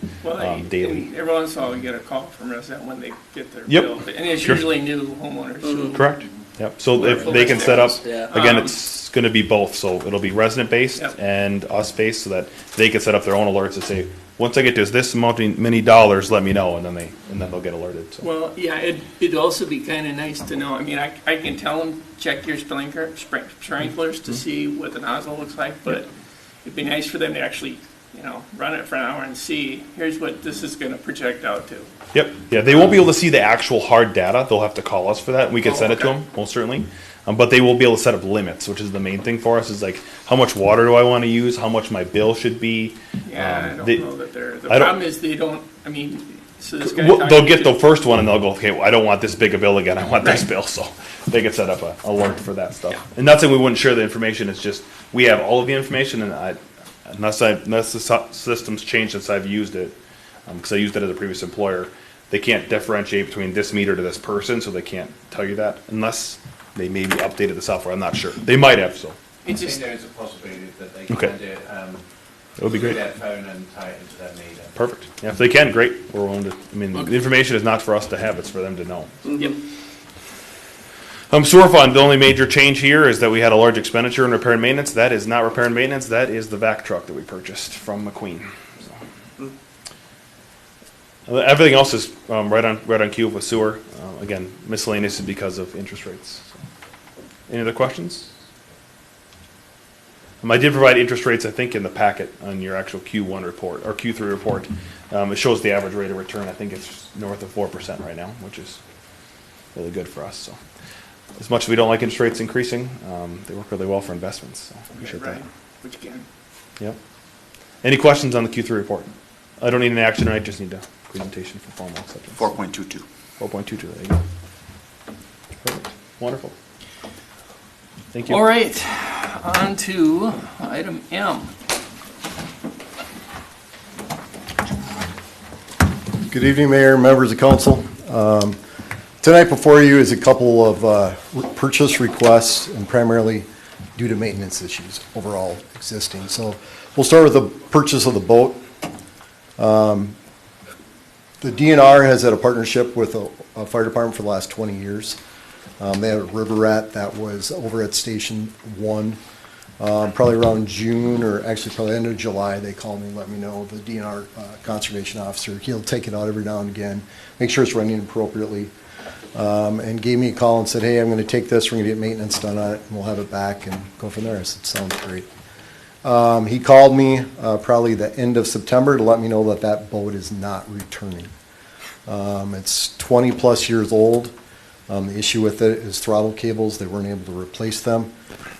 daily. And every once in a while we get a call from a resident when they get their Yep. bill. And it's usually new homeowners. who- Correct. Yep. So if they can set up, again, it's going to be both. So it'll be resident-based and us-based, so that they can set up their own alerts and say, once I get to this many dollars, let me know, and then they'll get alerted. So. Well, yeah, it'd also be kind of nice to know. I mean, I can tell them, check your sprinklers to see what the nozzle looks like, but it'd be nice for them to actually, run it for an hour and see, here's what this is going to project out to. Yep. Yeah, they won't be able to see the actual hard data. They'll have to call us for that. We can send it to them, most certainly. But they will be able to set up limits, which is the main thing for us, is like, how much water do I want to use? How much my bill should be? Yeah, I don't know that the problem is they don't, so this guy. They'll get the first one and they'll go, okay, well, I don't want this big a bill again. I want this bill. So they can set up an alert for that stuff. Yeah. And not saying we wouldn't share the information. It's just, we have all of the information, and unless the system's changed since I've used it, because I used it as a previous employer, they can't differentiate between this meter to this person, so they can't tell you that unless they maybe updated the software. I'm not sure. They might have, so. I think there is a possibility that they can do it It would be great. That phone and tie it into that meter. Perfect. Yeah, if they can, great. We're willing to, I mean, the information is not for us to have, it's for them to know. Yep. Sewer fund, the only major change here is that we had a large expenditure in repair and maintenance. That is not repair and maintenance, that is the vac truck that we purchased from McQueen. So. Everything else is right on cue with sewer. Again, miscellaneous is because of interest rates. So. Any other questions? I did provide interest rates, I think, in the packet on your actual Q1 report, or Q3 report. It shows the average rate of return. I think it's north of 4% right now, which is really good for us. So, as much as we don't like interest rates increasing, they work really well for investments. So, appreciate that. Which again. Yep. Any questions on the Q3 report? I don't need an action tonight, just need a presentation for formal acceptance. 4.22. 4.22, there you go. Perfect. Wonderful. Thank you. All right, on to item M. Good evening, Mayor, members of council. Tonight before you is a couple of purchase requests, and primarily due to maintenance issues overall existing. So we'll start with the purchase of the boat. The DNR has had a partnership with a fire department for the last 20 years. They had a river rat that was over at Station 1. Probably around June, or actually probably end of July, they called me and let me know, the DNR conservation officer. He'll take it out every now and again, make sure it's running appropriately, and gave me a call and said, hey, I'm going to take this, we're going to get maintenance done on it, and we'll have it back and go from there. I said, sounds great. He called me probably the end of September to let me know that that boat is not returning. It's 20 plus years old. The issue with it is throttle cables. They weren't able to replace them.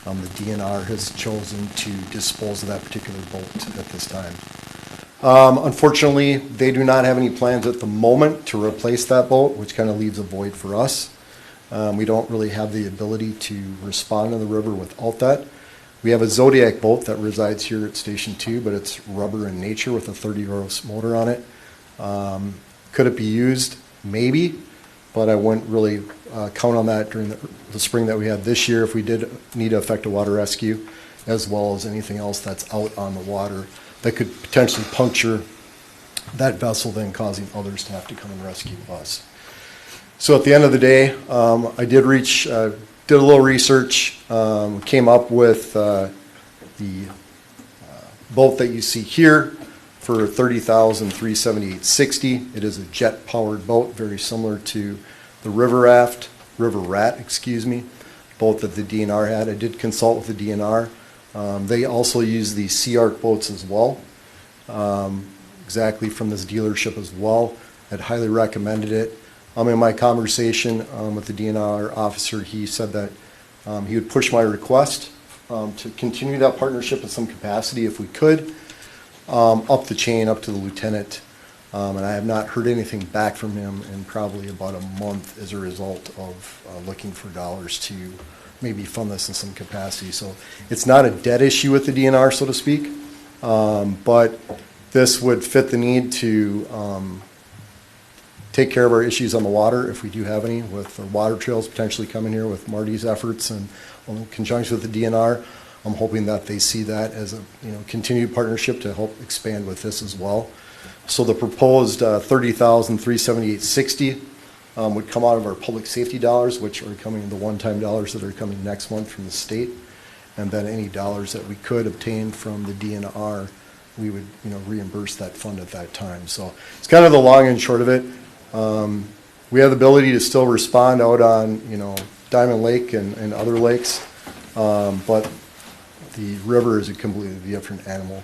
The DNR has chosen to dispose of that particular boat at this time. Unfortunately, they do not have any plans at the moment to replace that boat, which kind of leaves a void for us. We don't really have the ability to respond in the river without that. We have a Zodiac boat that resides here at Station 2, but it's rubber in nature with a 30-horse motor on it. Could it be used? Maybe, but I wouldn't really count on that during the spring that we had this year if we did need to effect a water rescue, as well as anything else that's out on the water that could potentially puncture that vessel, then causing others to have to come and rescue us. So at the end of the day, I did did a little research, came up with the boat that you see here for $30,378.60. It is a jet-powered boat, very similar to the River Rat, boat that the DNR had. I did consult with the DNR. They also use the Sea Arc boats as well, exactly from this dealership as well. I'd highly recommended it. In my conversation with the DNR officer, he said that he would push my request to continue that partnership in some capacity if we could, up the chain, up to the lieutenant. And I have not heard anything back from him in probably about a month as a result of looking for dollars to maybe fund this in some capacity. So it's not a debt issue with the DNR, so to speak, but this would fit the need to take care of our issues on the water, if we do have any, with the water trails potentially coming here with Marty's efforts and in conjunction with the DNR. I'm hoping that they see that as a continued partnership to help expand with this as well. So the proposed $30,378.60 would come out of our public safety dollars, which are coming, the one-time dollars that are coming next month from the state, and then any dollars that we could obtain from the DNR, we would reimburse that fund at that time. So it's kind of the long and short of it. We have the ability to still respond out on Diamond Lake and other lakes, but the river is a completely different animal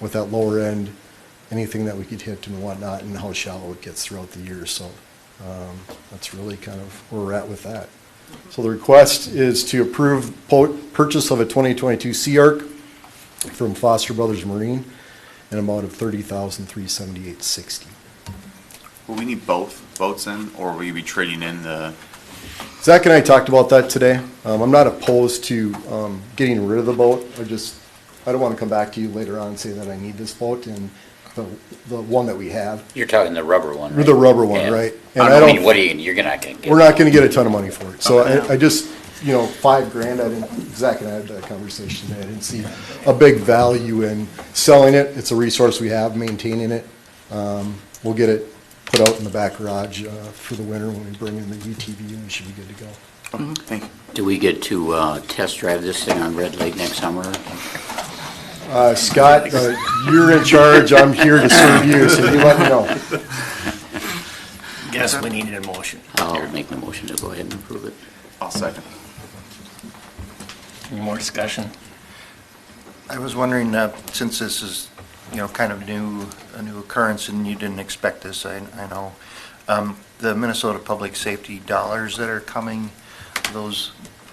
with that lower end, anything that we could hit and whatnot, and how shallow it gets throughout the year. So that's really kind of where we're at with that. So the request is to approve purchase of a 2022 Sea Arc from Foster Brothers Marine, an amount of $30,378.60. Will we need both boats in, or will you be trading in the... Zach and I talked about that today. I'm not opposed to getting rid of the boat. I don't want to come back to you later on and say that I need this boat, and the one that we have. You're talking the rubber one, right? The rubber one, right? And I mean, you're not going to get. We're not going to get a ton of money for it. So I just, $5,000, I didn't, Zach and I had that conversation today. I didn't see a big value in selling it. It's a resource we have, maintaining it. We'll get it put out in the back garage for the winter when we bring in the UTV, and we should be good to go. Thank you. Do we get to test drive this thing on Red Lake next summer? Scott, you're in charge. I'm here to serve you, so you let me know. Guess we needed a motion. I'll make the motion to go ahead and approve it. I'll second. Any more discussion? I was wondering, since this is, kind of a new occurrence and you didn't expect this, I know, the Minnesota Public Safety dollars that are coming,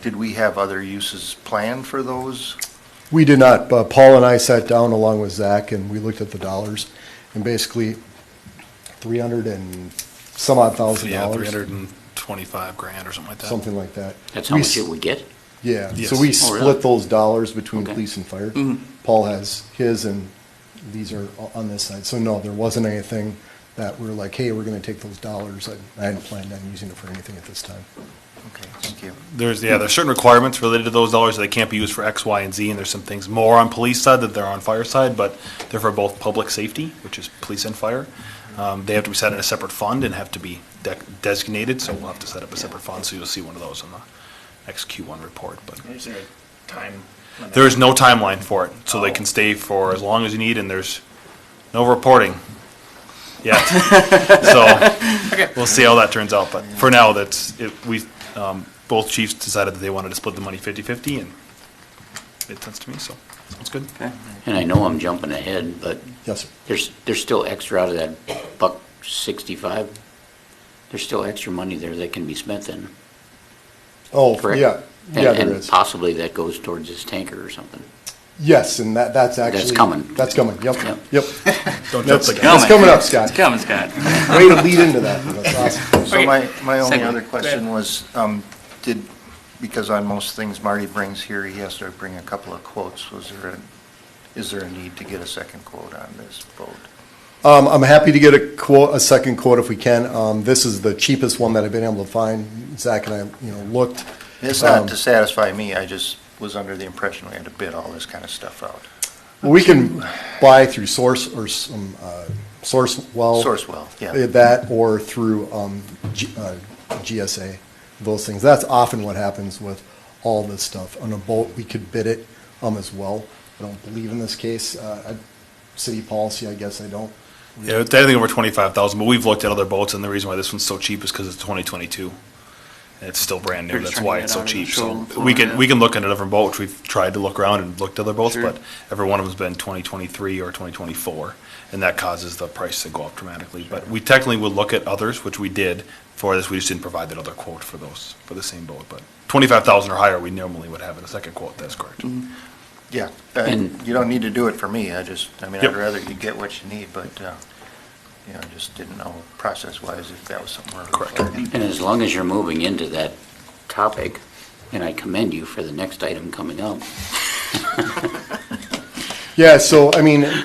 did we have other uses planned for those? We did not, but Paul and I sat down along with Zach and we looked at the dollars, and basically $300 and some odd thousand dollars. $325,000 or something like that. Something like that. That's how much it would get? Yeah, Yes. so we Oh, split really? those dollars between Okay. police and fire. Paul has his, and these are on this side. So no, there wasn't anything that we're like, hey, we're gonna take those dollars. I hadn't planned on using it for anything at this time. Okay, thank you. There's certain requirements related to those dollars. They can't be used for X, Y, and Z, and there's some things more on police side that they're on fire side, but they're for both public safety, which is police and fire. They have to be set in a separate fund and have to be designated, so we'll have to set up a separate fund, so you'll see one of those on the next Q1 report. But Is there a time limit? there is no timeline for it, so they can stay for as long as you need, and there's no reporting yet. So we'll see how that turns out, but for now, both chiefs decided that they wanted to split the money 50-50, and it made sense to me, so sounds good. Okay. And I know I'm jumping ahead, but Yes, sir. there's still extra out of that $165. There's still extra money there that can be spent then, Oh, correct? yeah, And there is. possibly that goes towards this tanker or something. Yes, and that's actually. coming. That's coming, yep, Yep. yep. Don't jump That's the gun. that's coming up, Scott. It's coming, Scott. Way to lead into that. That's awesome. So my only Segue. other question was, because on most things Marty brings here, he has to bring a couple of quotes. Is there a need to get a second quote on this boat? I'm happy to get a second quote if we can. This is the cheapest one that I've been able to find. Zach and I, looked. It's not to satisfy me, I just was under the impression we had to bid all this kind of stuff out. We can buy through Source or some Sourcewell. Sourcewell, yeah. That or through GSA, those things. That's often what happens with all this stuff. On a boat, we could bid it as well. I don't believe in this case. City policy, I guess I don't. Yeah, it's anything over 25,000, but we've looked at other boats, and the reason why this one's so cheap is because it's 2022. And it's still brand new, They're just that's trying why to it's get so out of the cheap. So showroom floor, we can yeah. look at a different boat, which we've tried to look around and looked at other boats, Sure. but every one of them's been 2023 or 2024, and that causes the price to go up dramatically. But we technically would look at others, which we did for this, we just didn't provide that other quote for those, for the same boat. But 25,000 or higher, we normally would have in a second quote, that's correct. Yeah, And- you don't need to do it for me, I'd Yep. rather you get what you need, but, I just didn't know process-wise if that was something we're. Correct. And as long as you're moving into that topic, and I commend you for the next item coming up. Yeah, so,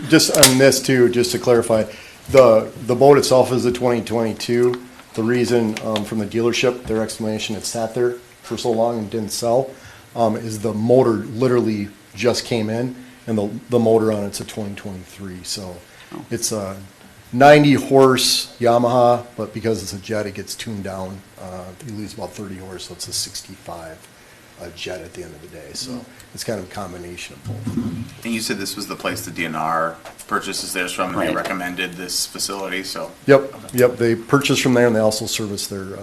just on this too, just to clarify, the boat itself is the 2022. The reason, from the dealership, their explanation, it sat there for so long and didn't sell, is the motor literally just came in, and the motor on it's a 2023. So it's a 90 horse Yamaha, but because it's a jet, it gets tuned down. You lose about 30 horse, so it's a 65 jet at the end of the day. So it's kind of a combination of both. And you said this was the place the DNR purchases theirs from, and they Right. recommended this facility, so Yep, they purchase from there, and they also service their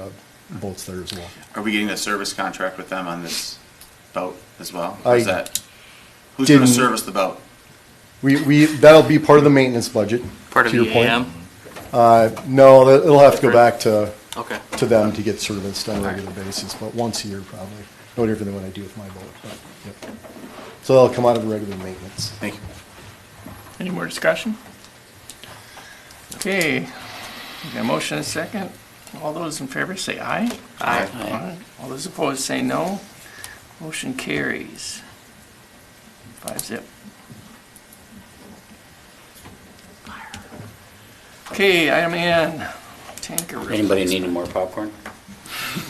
boats there as well. are we getting a service contract with them on this boat as well? I Or is that, who's gonna didn't- service the boat? That'll be part of the maintenance budget. Part of to your point. EAM? No, it'll have to go back to Okay. them to get serviced on a regular basis, but once a year probably. No different than what I do with my boat, but, yep. So that'll come out of the regular maintenance. Thank you. Any more discussion? Okay, we got a motion and a second. All those in favor say aye. Aye. Aye. All those opposed say no. Motion carries. 5-0. Okay, item N, tanker. Anybody need any more popcorn?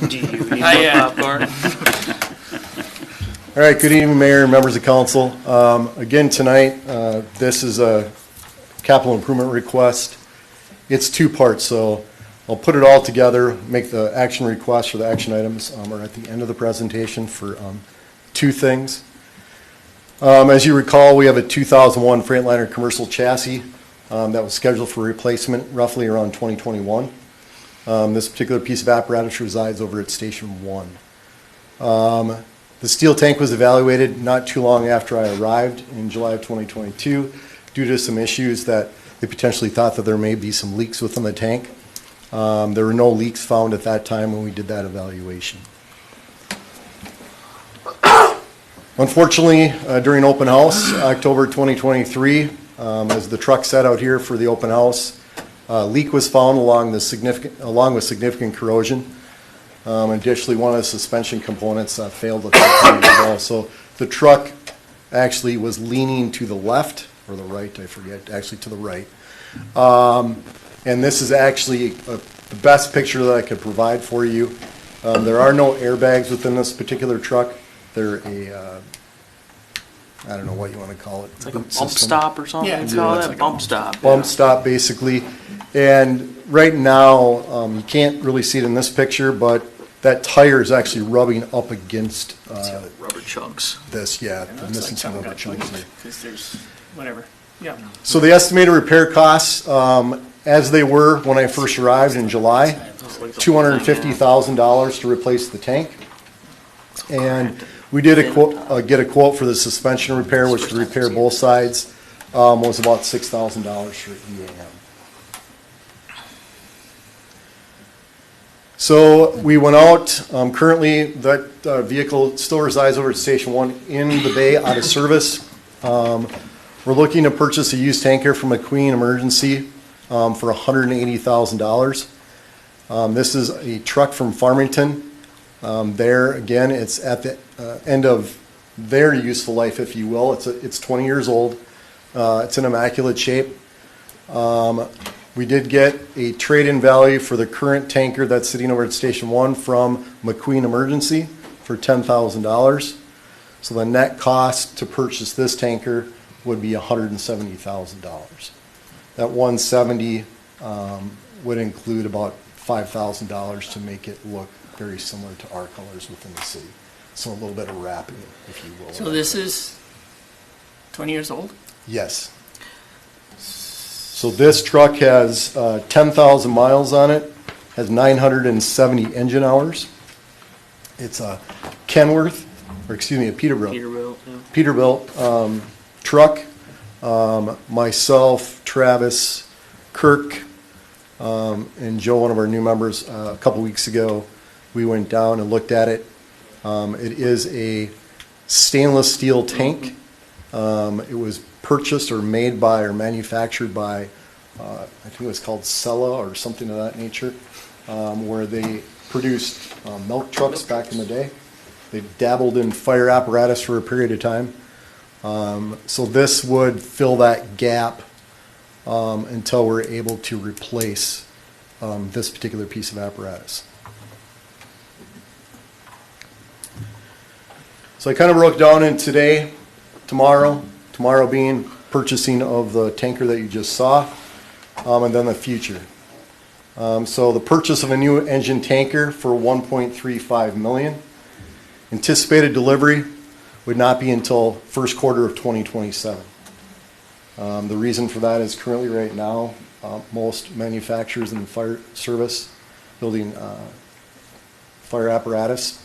Do you need Not yet. more popcorn? All right, good evening, Mayor and members of council. Again, tonight, this is a capital improvement request. It's two parts, so I'll put it all together, make the action request for the action items, or at the end of the presentation for two things. As you recall, we have a 2001 Freightliner commercial chassis that was scheduled for replacement roughly around 2021. This particular piece of apparatus resides over at Station 1. The steel tank was evaluated not too long after I arrived in July of 2022 due to some issues that they potentially thought that there may be some leaks within the tank. There were no leaks found at that time when we did that evaluation. Unfortunately, during open house, October 2023, as the truck sat out here for the open house, a leak was found along with significant corrosion. Additionally, one of the suspension components failed at that time as well. So the truck actually was leaning to the left, or the right, I forget, actually to the right. And this is actually the best picture that I could provide for you. There are no airbags within this particular truck. They're a, I don't know what you want to call it. It's like a bump stop or something? Yeah, You call it's that like a bump stop. Bump stop, basically. And right now, you can't really see it in this picture, but that tire is actually rubbing up against Rubber chunks. this, yeah, the missing some rubber chunks there. Because there's, whatever, yeah. So the estimated repair costs, as they were when I first arrived in July, $250,000 to replace the tank. And we did get a quote for the suspension repair, which to repair both sides, was about $6,000 for EAM. So we went out, currently that vehicle still resides over at Station 1 in the bay, out of service. We're looking to purchase a used tanker from McQueen Emergency for $180,000. This is a truck from Farmington. There, again, it's at the end of their useful life, if you will. It's 20 years old. It's in immaculate shape. We did get a trade-in value for the current tanker that's sitting over at Station 1 from McQueen Emergency for $10,000. So the net cost to purchase this tanker would be $170,000. That $170,000 would include about $5,000 to make it look very similar to our colors within the city. So a little bit of wrapping, if you will. So this is 20 years old? Yes. So this truck has 10,000 miles on it, has 970 engine hours. It's a Kenworth, or excuse me, a Peterbilt. Peterbilt, yeah. Peterbilt truck. Myself, Travis, Kirk, and Joe, one of our new members, a couple weeks ago, we went down and looked at it. It is a stainless steel tank. It was purchased or made by or manufactured by, I think it was called Sella or something of that nature, where they produced milk trucks back in the day. They dabbled in fire apparatus for a period of time. So this would fill that gap until we're able to replace this particular piece of apparatus. So I kind of broke down in today, tomorrow being purchasing of the tanker that you just saw, and then the future. So the purchase of a new engine tanker for $1.35 million. Anticipated delivery would not be until first quarter of 2027. The reason for that is currently right now, most manufacturers in the fire service building fire apparatus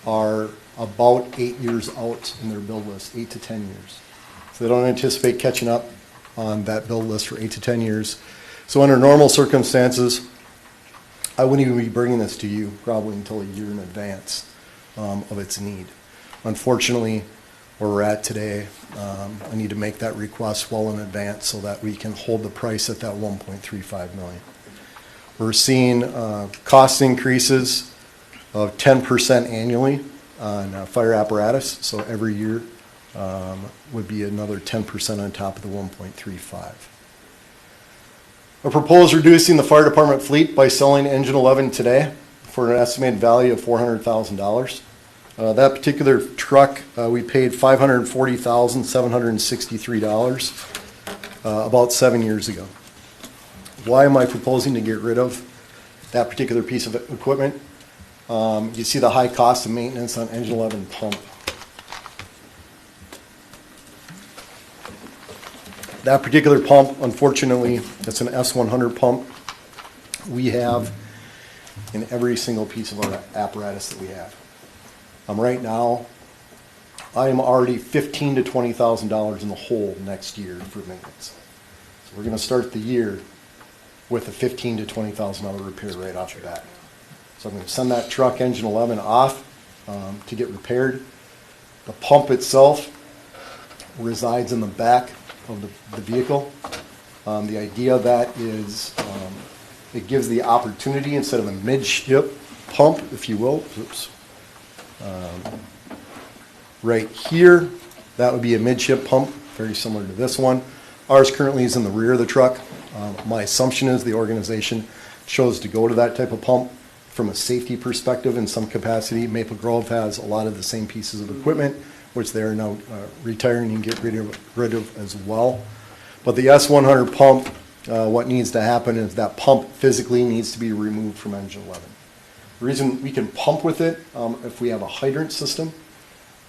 are about 8 years out in their build list, 8 to 10 years. So they don't anticipate catching up on that build list for 8 to 10 years. So under normal circumstances, I wouldn't even be bringing this to you probably until a year in advance of its need. Unfortunately, where we're at today, I need to make that request well in advance so that we can hold the price at that $1.35 million. We're seeing cost increases of 10% annually on fire apparatus, so every year would be another 10% on top of the 1.35. I propose reducing the fire department fleet by selling engine 11 today for an estimated value of $400,000. That particular truck, we paid $540,763 about 7 years ago. Why am I proposing to get rid of that particular piece of equipment? You see the high cost of maintenance on engine 11 pump. That particular pump, unfortunately, it's an S100 pump we have in every single piece of our apparatus that we have. Right now, I am already $15,000 to $20,000 in the hole next year for maintenance. So we're going to start the year with a $15,000 to $20,000 repair right off the bat. So I'm going to send that truck engine 11 off to get repaired. The pump itself resides in the back of the vehicle. The idea of that is it gives the opportunity, instead of a midship pump, if you will, right here, that would be a midship pump, very similar to this one. Ours currently is in the rear of the truck. My assumption is the organization chose to go to that type of pump from a safety perspective in some capacity. Maple Grove has a lot of the same pieces of equipment, which they are now retiring and get rid of as well. But the S100 pump, what needs to happen is that pump physically needs to be removed from engine 11. The reason we can pump with it, if we have a hydrant system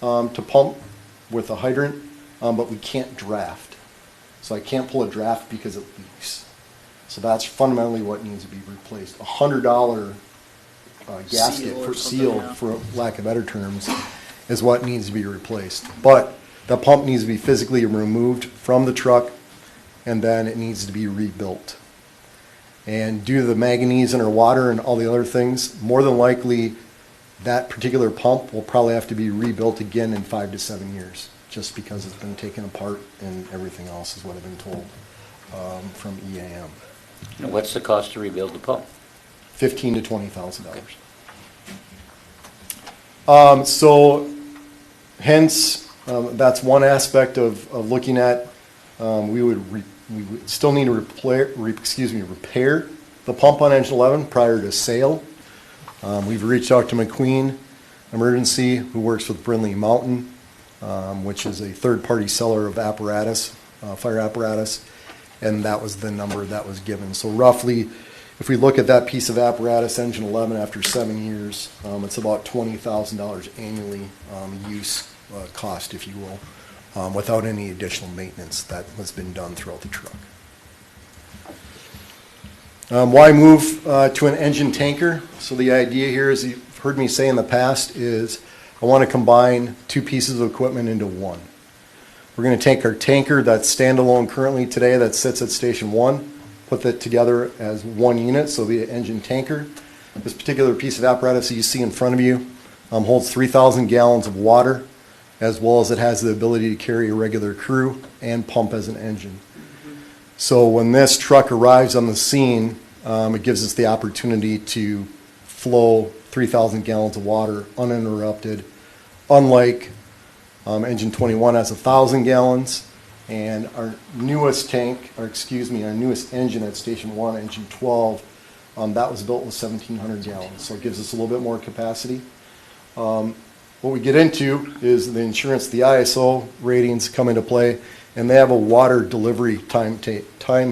to pump with a hydrant, but we can't draft. So I can't pull a draft because it leaks. So that's fundamentally what needs to be replaced. $100 gasket for seal, for lack of better terms, is what needs to be replaced. But the pump needs to be physically removed from the truck, and then it needs to be rebuilt. And due to the manganese in our water and all the other things, more than likely that particular pump will probably have to be rebuilt again in 5 to 7 years, just because it's been taken apart and everything else is what I've been told from EAM. And what's the cost to rebuild the pump? $15,000 to $20,000. So hence, that's one aspect of looking at. We would still need to repair the pump on engine 11 prior to sale. We've reached out to McQueen Emergency, who works with Brindley Mountain, which is a third-party seller of apparatus, fire apparatus, and that was the number that was given. So roughly, if we look at that piece of apparatus, engine 11, after 7 years, it's about $20,000 annually use cost, if you will, without any additional maintenance that has been done throughout the truck. Why move to an engine tanker? So the idea here, as you've heard me say in the past, is I want to combine two pieces of equipment into one. We're going to take our tanker that's standalone currently today that sits at Station 1, put that together as one unit, so it'll be an engine tanker. This particular piece of apparatus that you see in front of you holds 3,000 gallons of water, as well as it has the ability to carry a regular crew and pump as an engine. So when this truck arrives on the scene, it gives us the opportunity to flow 3,000 gallons of water uninterrupted, unlike engine 21 has 1,000 gallons, and our newest our newest engine at Station 1, engine 12, that was built with 1,700 gallons, so it gives us a little bit more capacity. What we get into is the insurance, the ISO ratings come into play, and they have a water delivery time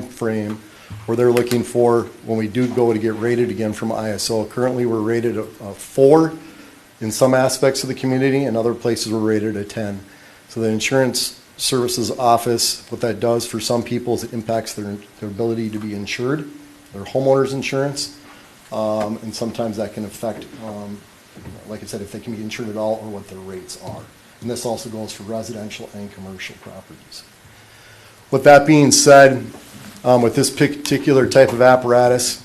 frame where they're looking for, when we do go to get rated again from ISO. Currently we're rated a 4 in some aspects of the community, and other places we're rated a 10. So the insurance services office, what that does for some people is it impacts their ability to be insured, their homeowner's insurance, and sometimes that can affect, like I said, if they can be insured at all or what their rates are. And this also goes for residential and commercial properties. With that being said, with this particular type of apparatus,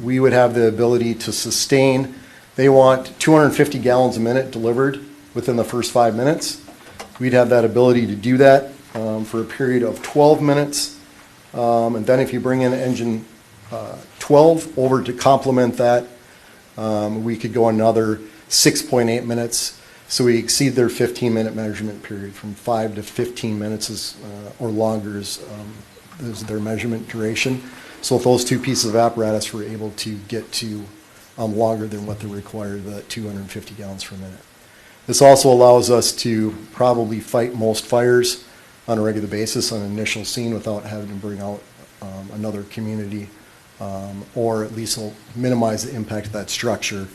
we would have the ability to sustain. They want 250 gallons a minute delivered within the first 5 minutes. We'd have that ability to do that for a period of 12 minutes. And then if you bring in engine 12 over to complement that, we could go another 6.8 minutes. So we exceed their 15-minute measurement period. From 5 to 15 minutes or longer is their measurement duration. So if those two pieces of apparatus were able to get to longer than what they require, the 250 gallons per minute. This also allows us to probably fight most fires on a regular basis on an initial scene without having to bring out another community, or at least will minimize the impact of that structure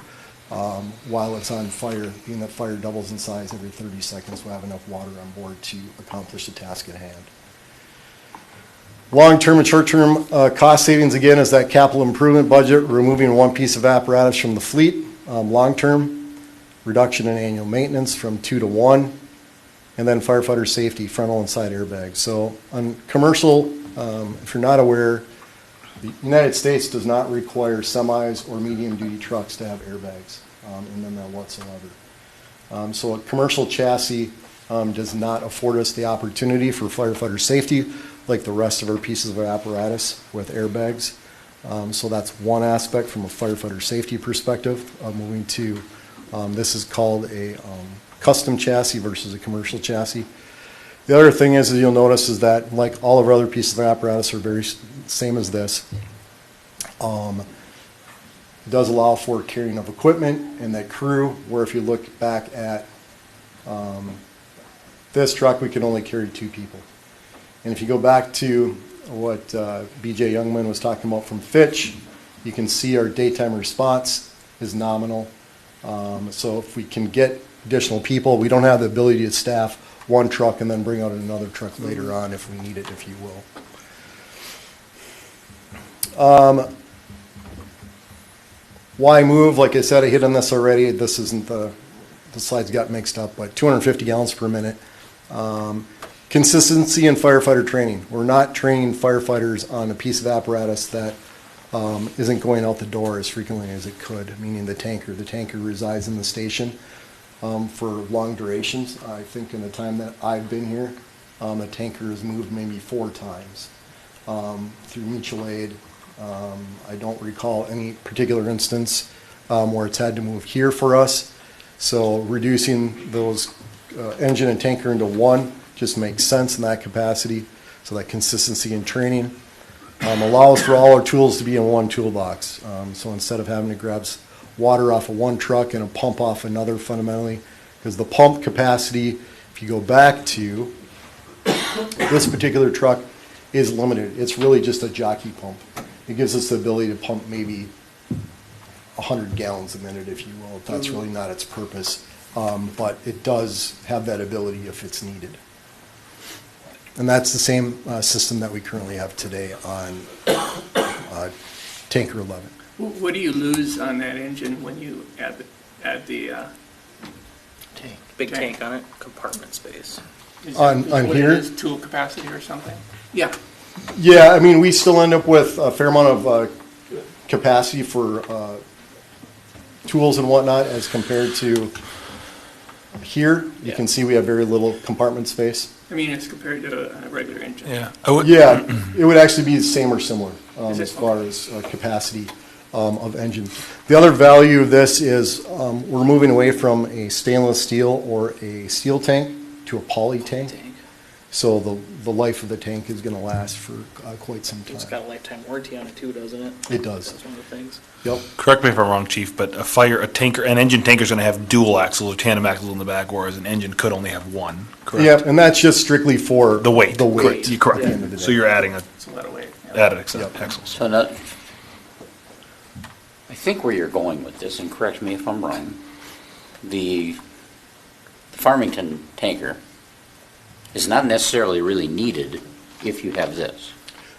while it's on fire. Being that fire doubles in size every 30 seconds, we'll have enough water on board to accomplish the task at hand. Long-term and short-term cost savings, again, is that capital improvement budget, removing one piece of apparatus from the fleet. Long-term, reduction in annual maintenance from 2 to 1, and then firefighter safety, frontal and side airbags. So on commercial, if you're not aware, the United States does not require semis or medium-duty trucks to have airbags in them whatsoever. So a commercial chassis does not afford us the opportunity for firefighter safety like the rest of our pieces of apparatus with airbags. So that's one aspect from a firefighter safety perspective. Moving to, this is called a custom chassis versus a commercial chassis. The other thing is, you'll notice is that like all of our other pieces of apparatus are very same as this. It does allow for carrying of equipment and that crew, where if you look back at this truck, we can only carry 2 people. And if you go back to what BJ Youngman was talking about from Fitch, you can see our daytime response is nominal. So if we can get additional people, we don't have the ability to staff one truck and then bring out another truck later on if we need it, if you will. Why move? Like I said, I hit on this already. This isn't the slides got mixed up, but 250 gallons per minute. Consistency in firefighter training. We're not training firefighters on a piece of apparatus that isn't going out the door as frequently as it could, meaning the tanker. The tanker resides in the station for long durations. I think in the time that I've been here, the tanker has moved maybe 4 times through mutual aid. I don't recall any particular instance where it's had to move here for us. So reducing those engine and tanker into one just makes sense in that capacity. So that consistency in training allows for all our tools to be in one toolbox. So instead of having to grab water off of one truck and a pump off another fundamentally, because the pump capacity, if you go back to this particular truck, is limited. It's really just a jockey pump. It gives us the ability to pump maybe 100 gallons a minute, if you will. That's really not its purpose, but it does have that ability if it's needed. And that's the same system that we currently have today on Tanker 11. What do you lose on that engine when you add the Tank. Big tank on it, compartment space. On here? Is tool capacity or something? Yeah. Yeah, I mean, we still end up with a fair amount of capacity for tools and whatnot as compared to here. You can see we have very little compartment space. I mean, it's compared to a regular engine. Yeah. Yeah, it would actually be the same or similar as far Okay. as capacity of engine. The other value of this is we're moving away from a stainless steel or a steel tank to a poly tank. So the life of the tank is going to last for quite some time. It's got a lifetime warranty on it too, doesn't it? It does. That's one of the things. Yep. Correct me if I'm wrong, Chief, but an engine tanker is going to have dual axles or tandem axles in the back, whereas an engine could only have one. Correct? Yeah, and that's just strictly for The weight. The weight. Correct. You're correct. at the end of the So day. you're adding It's a lot of weight. Yeah. added axles. So now, I think where you're going with this, and correct me if I'm wrong, the Farmington tanker is not necessarily really needed if you have this.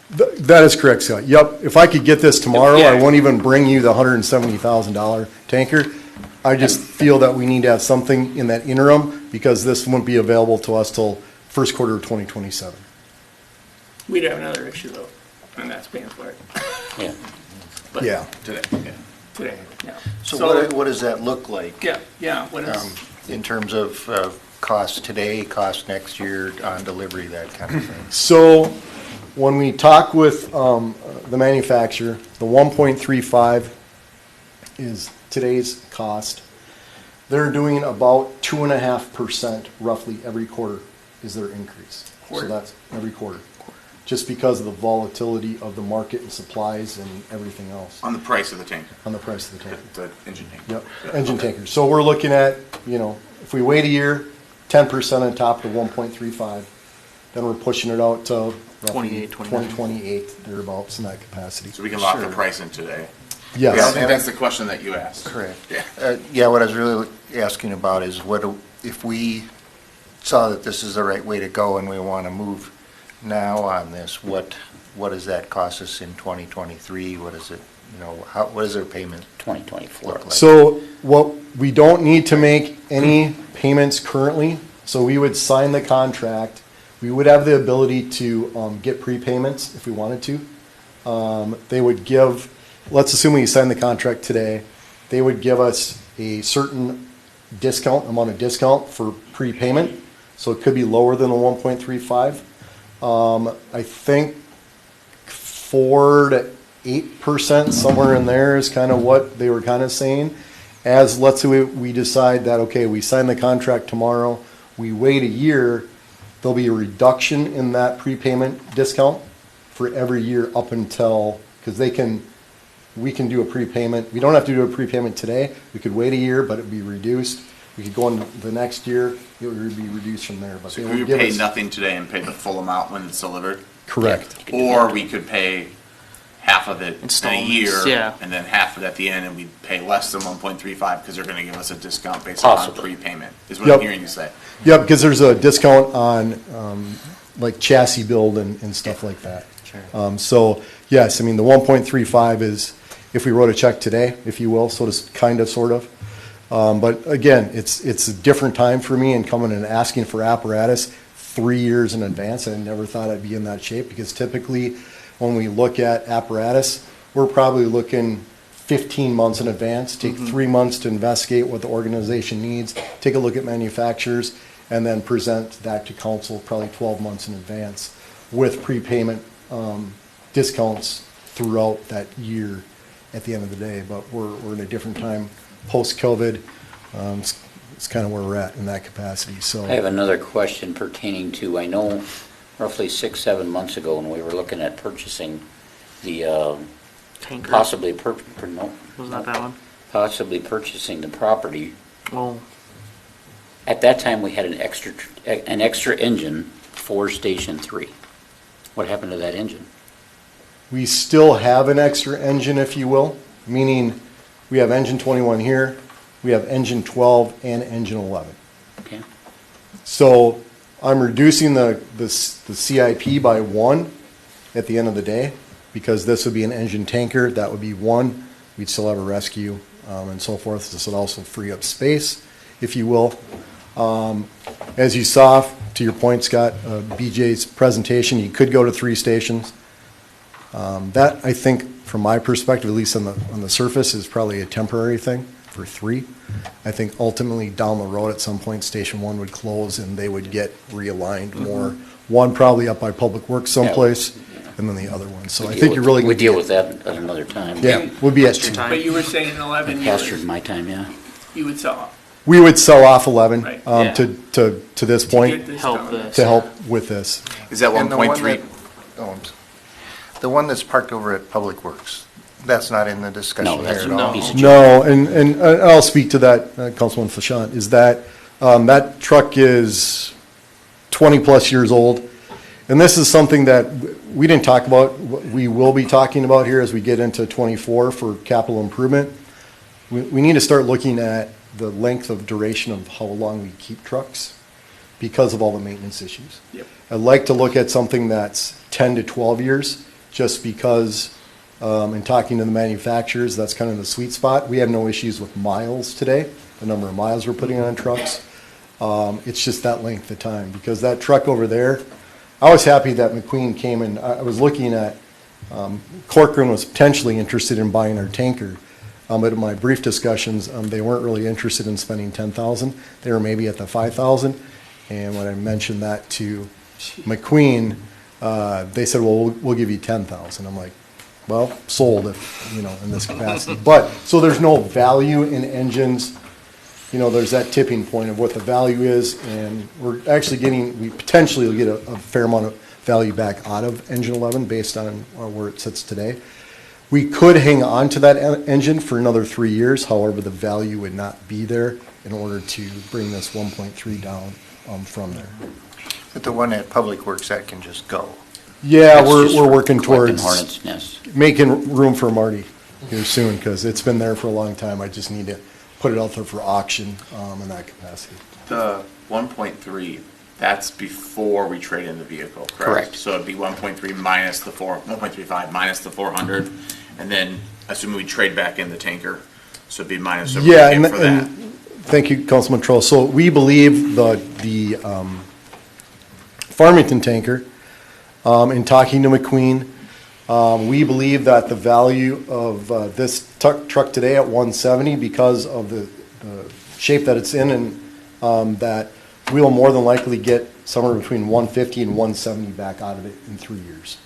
That is correct, Scott. Yep. If I could get this tomorrow, Yeah. I won't even bring you the $170,000 tanker. I just feel that we need to have something in that interim because this won't be available to us till first quarter of 2027. We'd have another issue though, and that's paying for it. Yeah. But Yeah. Today, yeah. So what does that look like? Yeah, what is, In terms of cost today, cost next year on delivery, that kind of thing? So when we talk with the manufacturer, the 1.35 is today's cost. They're doing about 2.5% roughly every quarter is their increase. So Quarter? that's every quarter. just because of the volatility of the market and supplies and everything else On the price of the tanker, on the price of the tanker. the engine tanker. Yep, Yeah. engine tankers. So we're looking at, if we wait a year, 10% on top of 1.35, then we're pushing it out to roughly 2028, thereabouts in that capacity. So we can lock the Sure. price in today. Yes. Yeah, I think that's the question that you asked. Correct. Yeah. Yeah, what I was really asking about is if we saw that this is the right way to go and we want to move now on this, what does that cost us in 2023? What is it, what is their payment 2024. look like? So we don't need to make any payments currently, so we would sign the contract. We would have the ability to get prepayments if we wanted to. They would give, let's assume we sign the contract today, they would give us a certain amount of discount for prepayment, so it could be lower than the 1.35. I think 4 to 8%, somewhere in there is kind of what they were kind of saying. As, let's say we decide that, okay, we sign the contract tomorrow, we wait a year, there'll be a reduction in that prepayment discount for every year up until, because we can do a prepayment. We don't have to do a prepayment today. We could wait a year, but it'd be reduced. We could go into the next year, it would be reduced from there. But So they we would would give pay us- nothing today and pay the full amount when it's delivered? Correct. Or we could pay half of it in a Installments, year, yeah. and then half of it at the end, and we'd pay less than 1.35 because they're going to give us a discount based on Possibly. prepayment, is what Yep. I'm hearing you say. Yeah, because there's a discount on like chassis build and stuff like that. So yes, I mean, the 1.35 is if we wrote a check today, if you will, sort of. But again, it's a different time for me and coming and asking for apparatus 3 years in advance. I never thought I'd be in that shape because typically when we look at apparatus, we're probably looking 15 months in advance, take 3 months to investigate what the organization needs, take a look at manufacturers, and then present that to council probably 12 months in advance with prepayment discounts throughout that year at the end of the day. But we're in a different time post-COVID. It's kind of where we're at in that capacity. So I have another question pertaining to, I know roughly 6-7 months ago when we were looking at purchasing the, Tanker. possibly Wasn't that one? possibly purchasing the property. Well, At that time, we had an extra engine for Station 3. What happened to that engine? we still have an extra engine, if you will, meaning we have engine 21 here, we have engine 12 and engine 11. Okay. So I'm reducing the CIP by 1 at the end of the day, because this would be an engine tanker, that would be 1. We'd still have a rescue and so forth. This would also free up space, if you will. As you saw, to your point, Scott, BJ's presentation, you could go to 3 stations. That, I think, from my perspective, at least on the surface, is probably a temporary thing for 3. I think ultimately down the road at some point, Station 1 would close and they would get realigned more. One probably up by Public Works someplace, and then the other one. So I think you're really We going to deal with that at another time. Yeah, would be at Extra 2. time. But you were saying in 11 Past years, my time, yeah. you would sell off. We would sell off 11 Right. Yeah. to this Get point this Help done. this. to help with this. Is that And the one 1.3? that- oh, I'm sorry. The one that's parked over at Public Works, that's not in the discussion No, here that's at all? a piece of junk. No, and I'll speak to that, Councilman Fashant, is that that truck is 20-plus years old. And this is something that we didn't talk about, we will be talking about here as we get into 24 for capital improvement. We need to start looking at the length of duration of how long we keep trucks because of all the maintenance issues. Yep. I'd like to look at something that's 10 to 12 years, just because in talking to the manufacturers, that's kind of the sweet spot. We have no issues with miles today, the number of miles we're putting on trucks. It's just that length of time, because that truck over there, I was happy that McQueen came in. I was looking at, Corcoran was potentially interested in buying our tanker. But in my brief discussions, they weren't really interested in spending $10,000. They were maybe at the $5,000. And when I mentioned that to McQueen, they said, well, we'll give you $10,000. I'm like, well, sold if, in this capacity. But, so there's no value in engines. There's that tipping point of what the value is, and we're actually we potentially will get a fair amount of value back out of engine 11 based on where it sits today. We could hang on to that engine for another 3 years, however, the value would not be there in order to bring this 1.3 down from there. But the one at Public Works, that can just go. Yeah, That's just we're working collecting towards hornet's nests. making room for Marty here soon, because it's been there for a long time. I just need to put it out there for auction in that capacity. The 1.3, that's before we trade in the vehicle, correct? Correct. So it'd be 1.3 minus the 1.35 minus the 400, and then assuming we trade back in the tanker, so it'd be minus the Yeah, rebate for that. thank you, Councilman Troll. So we believe the Farmington tanker, in talking to McQueen, we believe that the value of this truck today at 170, because of the shape that it's in, and that we'll more than likely get somewhere between 150 and 170 back out of it in 3 years.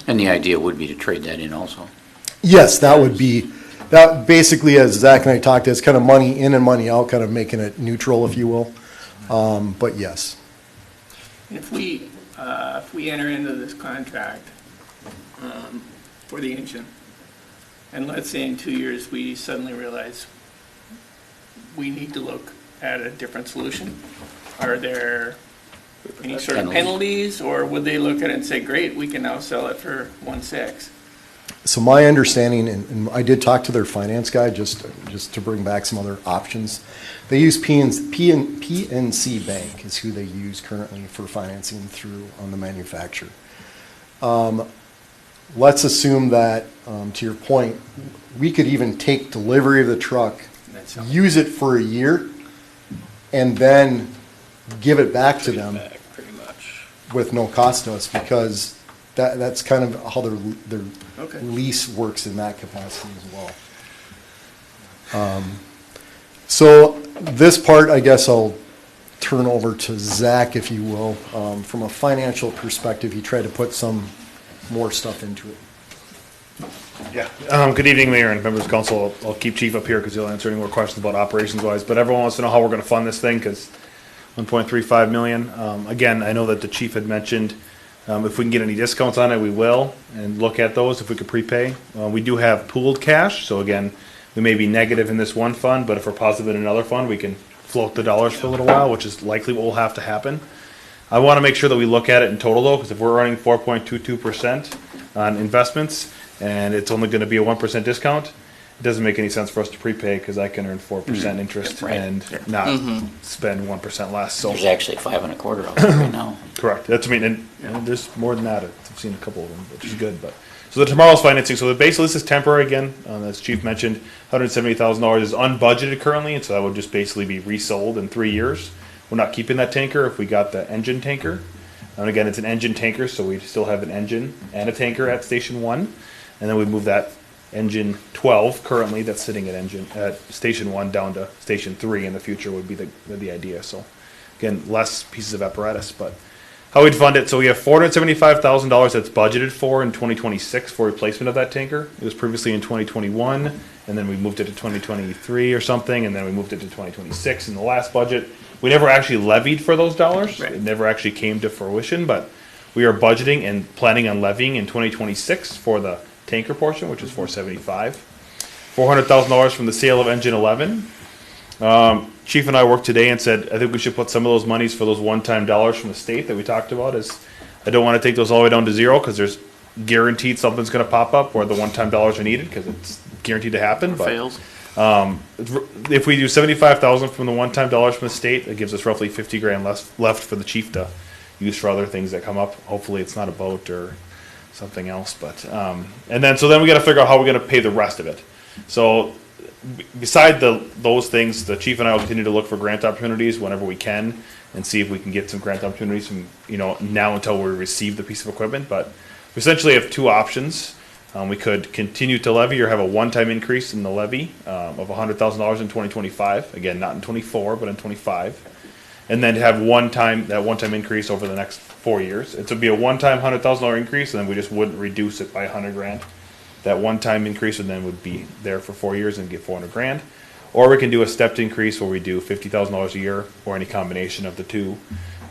And the idea would be to trade that in also. Yes, that would be, that basically, as Zach and I talked, it's kind of money in and money out, kind of making it neutral, if you will. But yes. If we enter into this contract for the engine, and let's say in 2 years we suddenly realize we need to look at a different solution, are there any sort of penalties, or would they look at it and say, great, we can now sell it for 1.6? So my understanding, and I did talk to their finance guy just to bring back some other options. They use PNC Bank is who they use currently for financing through on the manufacturer. Let's assume that, to your point, we could even take delivery of the truck, use it for a year, and then give it back to them Pretty much. with no cost to us, because that's kind of how their Okay. lease works in that capacity as well. So this part, I guess I'll turn over to Zach, if you will. From a financial perspective, he tried to put some more stuff into it. Yeah. Good evening, Mayor and members of council. I'll keep Chief up here because he'll answer any more questions about operations wise, but everyone wants to know how we're going to fund this thing, because 1.35 million. Again, I know that the chief had mentioned if we can get any discounts on it, we will, and look at those if we could prepay. We do have pooled cash, so again, we may be negative in this one fund, but if we're positive in another fund, we can float the dollars for a little while, which is likely what will have to happen. I want to make sure that we look at it in total though, because if we're earning 4.22% on investments and it's only going to be a 1% discount, it doesn't make any sense for us to prepay, because I can earn 4% interest Right. and not spend 1% less. So There's actually 5.25 out there right now. correct. That's, I mean, and there's more than that. I've seen a couple of them, which is good. But so the tomorrow's financing. So basically, this is temporary again. As Chief mentioned, $170,000 is unbudgeted currently, and so that would just basically be resold in 3 years. We're not keeping that tanker if we got the engine tanker. And again, it's an engine tanker, so we still have an engine and a tanker at Station 1, and then we move that engine 12 currently that's sitting at Station 1 down to Station 3 in the future would be the idea. So again, less pieces of apparatus, but how we'd fund it. So we have $475,000 that's budgeted for in 2026 for replacement of that tanker. It was previously in 2021, and then we moved it to 2023 or something, and then we moved it to 2026 in the last budget. We never actually levied for those dollars. Right. It never actually came to fruition, but we are budgeting and planning on levying in 2026 for the tanker portion, which is $475,000. $400,000 from the sale of engine 11. Chief and I worked today and said, I think we should put some of those monies for those one-time dollars from the state that we talked about. I don't want to take those all the way down to zero, because there's guaranteed something's going to pop up where the one-time dollars are needed, because it's guaranteed to happen. But Fails. if we do $75,000 from the one-time dollars from the state, it gives us roughly $50,000 left for the chief to use for other things that come up. Hopefully, it's not a boat or something else. But and then we got to figure out how we're going to pay the rest of it. So beside those things, the chief and I will continue to look for grant opportunities whenever we can, and see if we can get some grant opportunities from now until we receive the piece of equipment. But we essentially have two options. We could continue to levy or have a one-time increase in the levy of $100,000 in 2025. Again, not in 24, but in 25. And then have that one-time increase over the next 4 years. It would be a one-time $100,000 increase, and then we just wouldn't reduce it by $100,000. That one-time increase would be there for 4 years and get $400,000. Or we can do a stepped increase where we do $50,000 a year, or any combination of the two.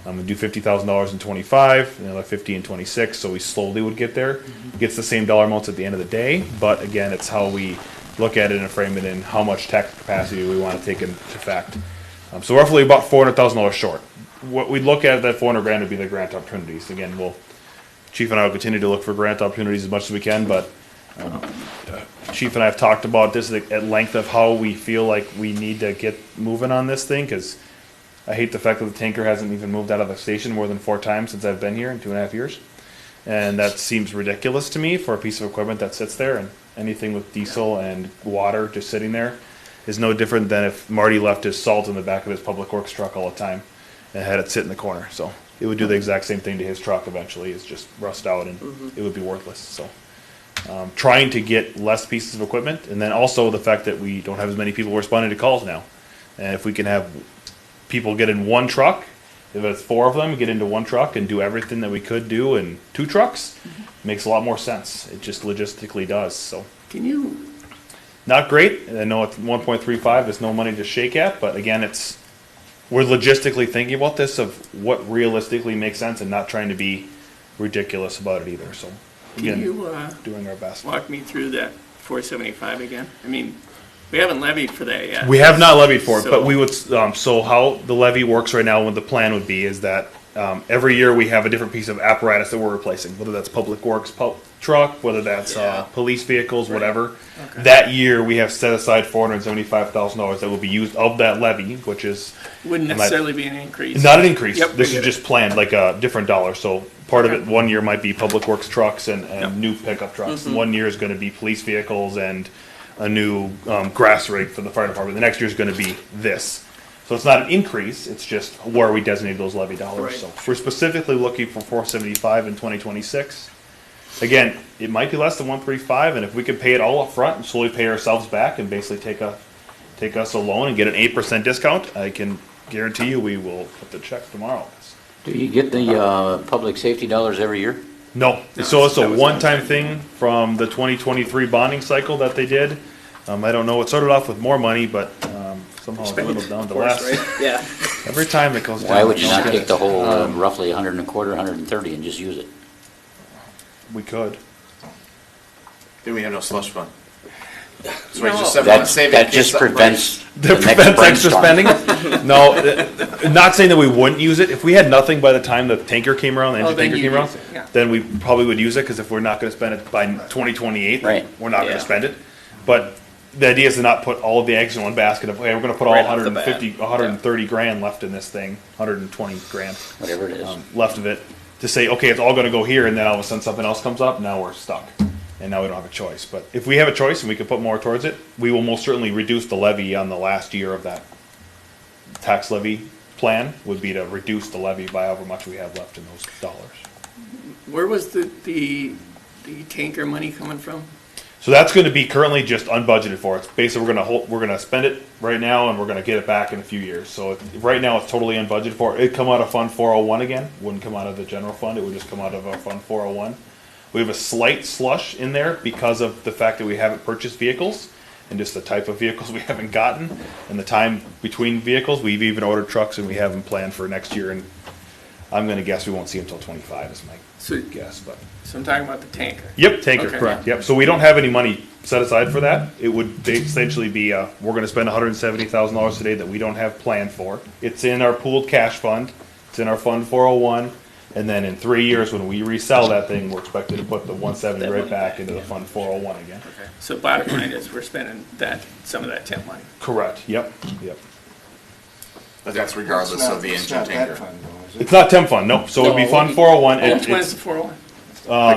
We do $50,000 in 25, another 50 in 26, so we slowly would get there. Gets the same dollar amounts at the end of the day, but again, it's how we look at it and frame it in how much tax capacity we want to take into effect. So roughly about $400,000 short. What we'd look at that 400 grand would be the grant opportunities. Again, Chief and I will continue to look for grant opportunities as much as we can, but Chief and I have talked about this at length of how we feel like we need to get moving on this thing, because I hate the fact that the tanker hasn't even moved out of the station more than 4 times since I've been here in 2.5 years. And that seems ridiculous to me for a piece of equipment that sits there, and anything with diesel and water just sitting there is no different than if Marty left his salt in the back of his public works truck all the time and had it sit in the corner. So it would do the exact same thing to his truck eventually. It's just rust out and it would be worthless. So trying to get less pieces of equipment, and then also the fact that we don't have as many people responding to calls now. And if we can have people get in one truck, if it's 4 of them, get into one truck and do everything that we could do in 2 trucks, makes a lot more sense. It just logistically does. So Can you, not great. I know it's 1.35. There's no money to shake at, but again, we're logistically thinking about this of what realistically makes sense and not trying to be ridiculous about it either. So again, can you doing our best. walk me through that 475 again? I mean, we haven't levied for that yet. We have not levied for it, So- but we would. So how the levy works right now, what the plan would be, is that every year we have a different piece of apparatus that we're replacing, whether that's public works truck, whether that's police vehicles, whatever. Okay. That year we have set aside $475,000 that will be used of that levy, which is Wouldn't necessarily be an increase. not an increase. Yep, This we is get just planned like a different dollar. So part of Okay. it, one year might be public works trucks and Yep. new pickup trucks. Mhm. One year is going to be police vehicles and a new grass rig for the fire department. The next year is going to be this. So it's not an increase. It's just where we designate those levy dollars. Right. So we're specifically looking for 475 in 2026. Again, it might be less than 135, and if we could pay it all up front and slowly pay ourselves back and basically take us a loan and get an 8% discount, I can guarantee you we will put the check tomorrow. Do you get the public safety dollars every year? No, so it's a one-time thing from the 2023 bonding cycle that they did. I don't know, it started off with more money, but somehow it dwindled down to less. Yeah. Every time it goes down. Why would you not Okay. take the whole roughly 125, 130 and just use it? We could. Then we have no slush fund. So No. we just That save that just prevents the That next prevents extra brainstorm. spending? No, not saying that we wouldn't use it. If we had nothing by the time the tanker came around, the engine then tanker you'd came around, use it, yeah. then we probably would use it, because if we're not gonna spend it by 2028, Right. we're not Yeah. gonna spend it. But the idea is to not put all of the eggs in one basket of, hey, we're gonna put all Right off the bat. 130 grand left in this thing, 120 grand. Whatever it is. Left of it, to say, okay, it's all gonna go here, and then all of a sudden something else comes up, now we're stuck. And now we don't have a choice. But if we have a choice and we can put more towards it, we will most certainly reduce the levy on the last year of that tax levy plan, would be to reduce the levy by however much we have left in those dollars. Where was the tanker money coming from? So that's gonna be currently just unbudgeted for. It's basically, we're gonna spend it right now and we're gonna get it back in a few years. So right now it's totally unbudgeted for. It'd come out of Fund 401 again, wouldn't come out of the general fund, it would just come out of our Fund 401. We have a slight slush in there because of the fact that we haven't purchased vehicles and just the type of vehicles we haven't gotten and the time between vehicles. We've even ordered trucks and we have them planned for next year, and I'm gonna guess we won't see them until 25 is my guess, but. So I'm talking about the tanker. Yep, tanker, Okay. correct, yep. So we don't have any money set aside for that. It would essentially be, we're gonna spend $170,000 today that we don't have planned for. It's in our pooled cash fund, it's in our Fund 401, and then in 3 years, when we resell that thing, we're expected to put the 170 right back into the Fund 401 again. Okay. So bottom line is we're spending some of that temp money. Correct, yep. But that's regardless of the engine tanker. It's not temp fund, no, so it'd be Fund 401. Which one is the 401?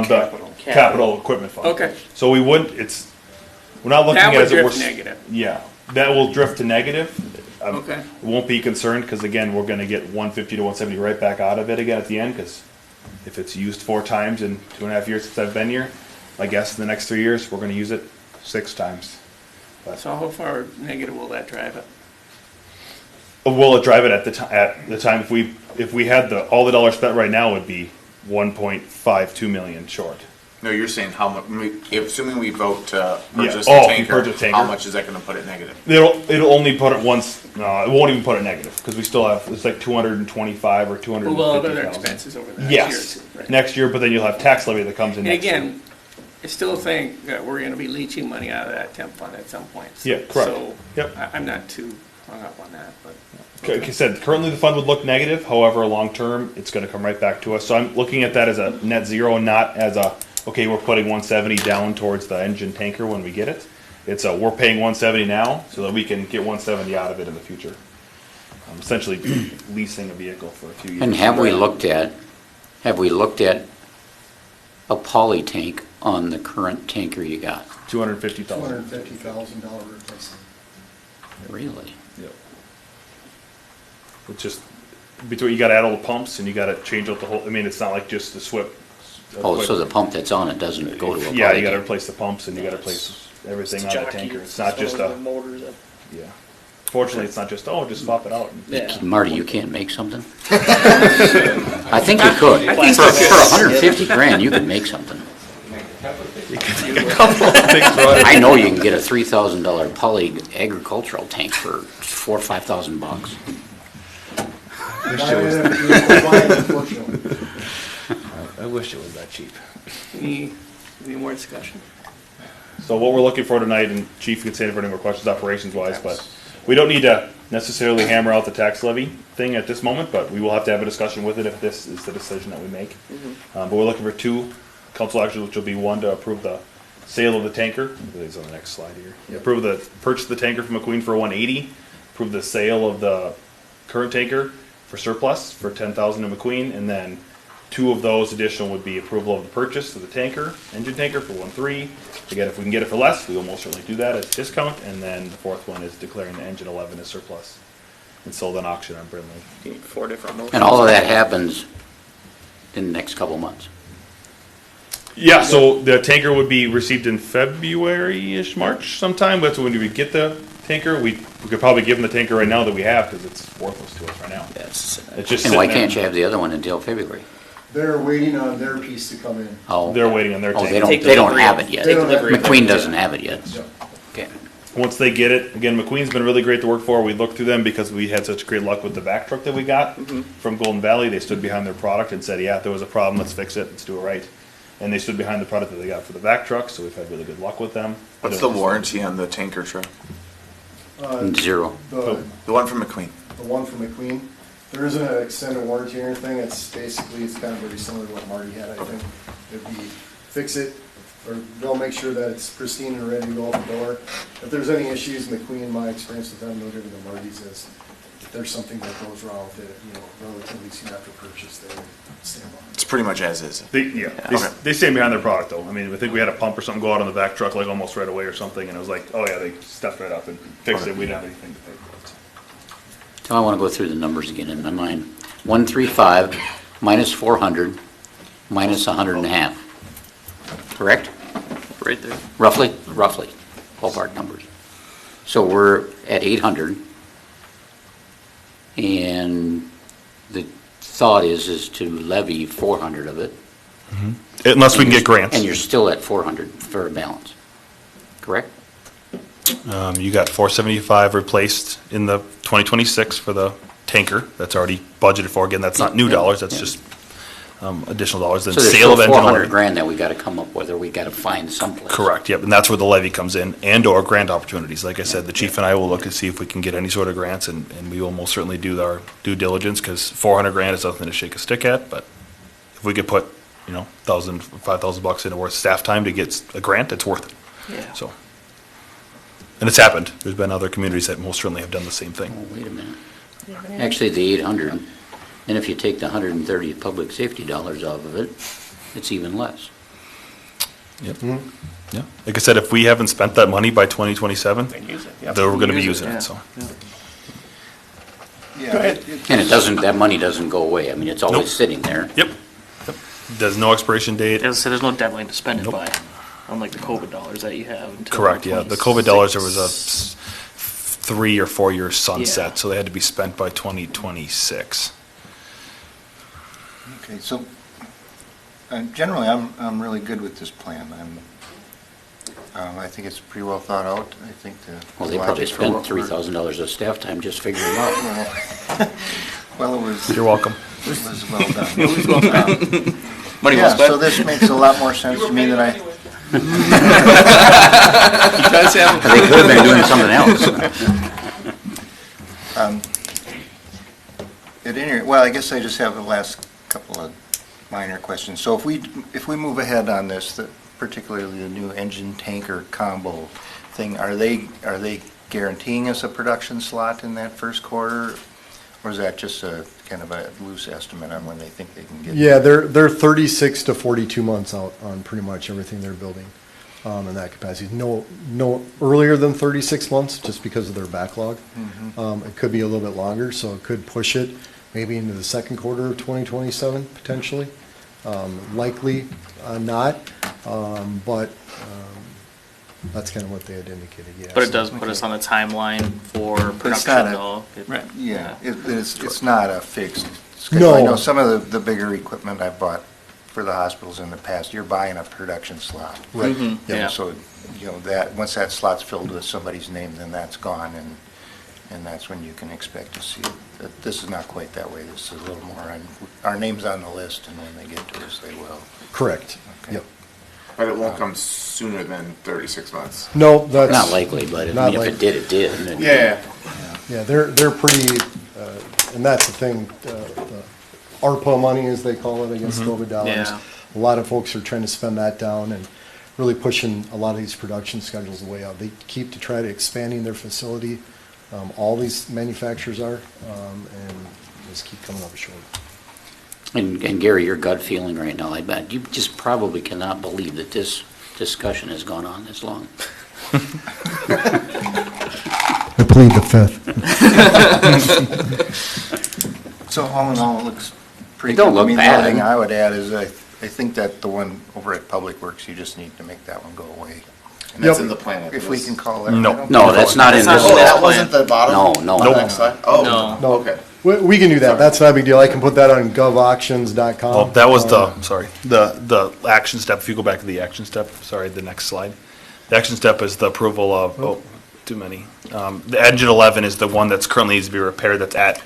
The capital equipment fund. Okay. So we're not looking That at it would as a drift negative. Yeah, that will drift to negative. Okay. Won't be concerned, because again, we're gonna get 150 to 170 right back out of it again at the end, because if it's used 4 times in 2.5 years since I've been here, I guess in the next 3 years, we're gonna use it 6 times. So how far negative will that drive it? Will it drive it at the time, if we had all the dollars spent right now, would be 1.52 million short. No, you're saying how much, assuming we vote to Yeah. purchase Oh, the if you tanker, purchase tanker. how much is that gonna put it negative? It'll only put it once. No, it won't even put it negative because we still have it's like 225 or 250,000. Well, other expenses over the next Yes, year too, right? next year, but then you'll have tax levy that comes in And next year. again, I still think that we're gonna be leaching money out of that temp fund at some point. Yeah, correct. So, Yep. I'm not too hung up on that, but. Like I said, currently the fund would look negative. However, long term, it's going to come right back to us. So I'm looking at that as a net zero, not as a okay. We're putting 170 down towards the engine tanker when we get it. It's a we're paying 170 now so that we can get 170 out of it in the future. Essentially, leasing a vehicle for a few years. And have we looked at a poly tank on the current tanker you got? $250,000. $250,000 replacement. Really? Yep. It's just between you got to add all the pumps and you got to change out the whole. I mean, it's not like just the SWIP. Oh, so the pump that's on it doesn't go to a poly Yeah, you got to tank? replace the pumps and you got to replace everything It's on the jockey, tanker. It's not just some of a the motors up. yeah. Fortunately, it's not just just swap it out. Yeah. Marty, you can't make something? I think you could. For 150 grand, you could make something. I know you can get a $3,000 poly agricultural tank for $4,000 or $5,000. I wish it was that cheap. Any more discussion? So what we're looking for tonight, and Chief could say if there are any more questions operations wise, but we don't need to necessarily hammer out the tax levy thing at this moment, but we will have to have a discussion with it if this is the decision that we make. But we're looking for two council actions, which will be one to approve the sale of the tanker. I believe it's on the next slide here. Approve the purchase of the tanker from McQueen for 180. Approve the sale of the current tanker for surplus for 10,000 to McQueen, and then two of those additional would be approval of the purchase of the tanker, engine tanker for 1.3. Again, if we can get it for less, we will most certainly do that as a discount. And then the fourth one is declaring the engine 11 as surplus and sold on auction on Brindley. 4 different motions. And all of that happens in the next couple months. Yeah, so the tanker would be received in February-ish, March sometime. That's when we get the tanker. We could probably give them the tanker right now that we have because it's worthless to us right now. Yes. It's just And why sitting there. can't you have the other one until February? They're waiting on their piece to come in. Oh, They're waiting on their oh, tanker. they don't have it yet. They don't have it. McQueen doesn't have it yet. Okay. Once they get it, again, McQueen's been really great to work for. We looked through them because we had such great luck with the back truck that we got from Golden Valley. They stood behind their product and said, yeah, there was a problem, let's fix it, let's do it right. And they stood behind the product that they got for the back truck, so we've had really good luck with them. What's the warranty on the tanker truck? Zero. The one from McQueen. The one from McQueen, there isn't an extended warranty or anything. It's basically, it's kind of very similar to what Marty had, I think. It'd be fix it, or they'll make sure that it's pristine and ready to go out the door. If there's any issues, McQueen, my experience with them, no different than Marty's, is if there's something that goes wrong with it, relatively soon after purchase, they stand by. It's pretty much as is. They stand behind their product though. I mean, I think we had a pump or something go out on the back truck like almost right away or something, and it was like, oh yeah, they stepped right up and fixed it. We didn't have anything to pay for it. So I want to go through the numbers again in my mind. 135 minus 400 minus 100.5. Correct? Right there. Roughly, ballpark numbers. So we're at 800. And the thought is to levy 400 of it. Unless we can get grants. And you're still at 400 for a balance. Correct? You got 475 replaced in the 2026 for the tanker. That's already budgeted for. Again, that's not new dollars. That's just additional dollars. Then So there's sale of still engine 400 11. grand that we got to come up with, or we got to find someplace. Correct. Yep. And that's where the levy comes in, and/or grant opportunities. Like I said, the chief and I will look and see if we can get any sort of grants, and we will most certainly do our due diligence because 400 grand is nothing to shake a stick at. But if we could put, $1,000, $5,000 into worth staff time to get a grant, it's worth it. Yeah. So. And it's happened. There's been other communities that most certainly have done the same thing. Oh, wait a minute. Actually, the 800, and if you take the 130 public safety dollars off of it, it's even less. Yep. Yeah. Like I said, if we haven't spent that money by 2027, Then use it. then we're going to be Use using yeah. it. So. Go ahead. And that money doesn't go away. I mean, it's always Nope. sitting there. Yep. There's no expiration date. As I said, there's no deadline to spend it Nope. by, unlike the COVID dollars that you have until. Correct. Yeah. The COVID dollars, there was a 26. 3 or 4 year sunset, Yeah. so they had to be spent by 2026. Okay, so Generally, I'm really good with this plan. I think it's pretty well thought out. I think the. Well, they probably spent $3,000 of staff time just figuring it out. Well, it was. You're welcome. It was well done. It was well done. Money well Yeah, spent. so this makes a lot more sense to me than I. He does have They could have been doing something else. At any rate, well, I guess I just have the last couple of minor questions. So if we move ahead on this, particularly the new engine tanker combo thing, are they guaranteeing us a production slot in that first quarter? Or is that just a kind of a loose estimate on when they think they can get? Yeah, they're 36 to 42 months out on pretty much everything they're building in that capacity. No earlier than 36 months, just because of their backlog. It could be a little bit longer, so it could push it maybe into the second quarter of 2027 potentially. Likely not, but that's kind of what they had indicated. Yes. But it does put us on a timeline for production, not though. Right. Yeah, it's not a fixed schedule. No. I know some of the bigger equipment I've bought for the hospitals in the past, you're buying a production slot. Right. Mhm. Yeah. So, that, once that slot's filled with somebody's name, then that's gone, and that's when you can expect to see that this is not quite that way. This is a little more our name's on the list, and when they get to us, they will. Correct. Okay. Yep. But it won't come sooner than 36 months. No, that's Not likely, but I not mean, if it likely. did, it did. And Yeah. Yeah, they're pretty, and that's the thing, the ARPA money, as they call it, against COVID dollars. Yeah. A lot of folks are trying to spend that down and really pushing a lot of these production schedules way out. They keep to try to expanding their facility. All these manufacturers are, and just keep coming up short. And Gary, your gut feeling right now, I bet, you just probably cannot believe that this discussion has gone on this long. I plead the fifth. So all in all, it looks pretty It don't good. look I mean, bad. The only thing I would add is I think that the one over at Public Works, you just need to make that one go away. And that's Yep. in the plan. If we can call that. No. I don't No, know. that's not in That's this. not- Oh, that plan. wasn't the bottom? No, On the no. next slide? Oh, No. No. okay. We can do that. That's not a big deal. I can put that on govauctions.com. Well, that was the action step. If you go back to the action step, sorry, the next slide. The action step is the approval of, too many. The engine 11 is the one that's currently needs to be repaired, that's at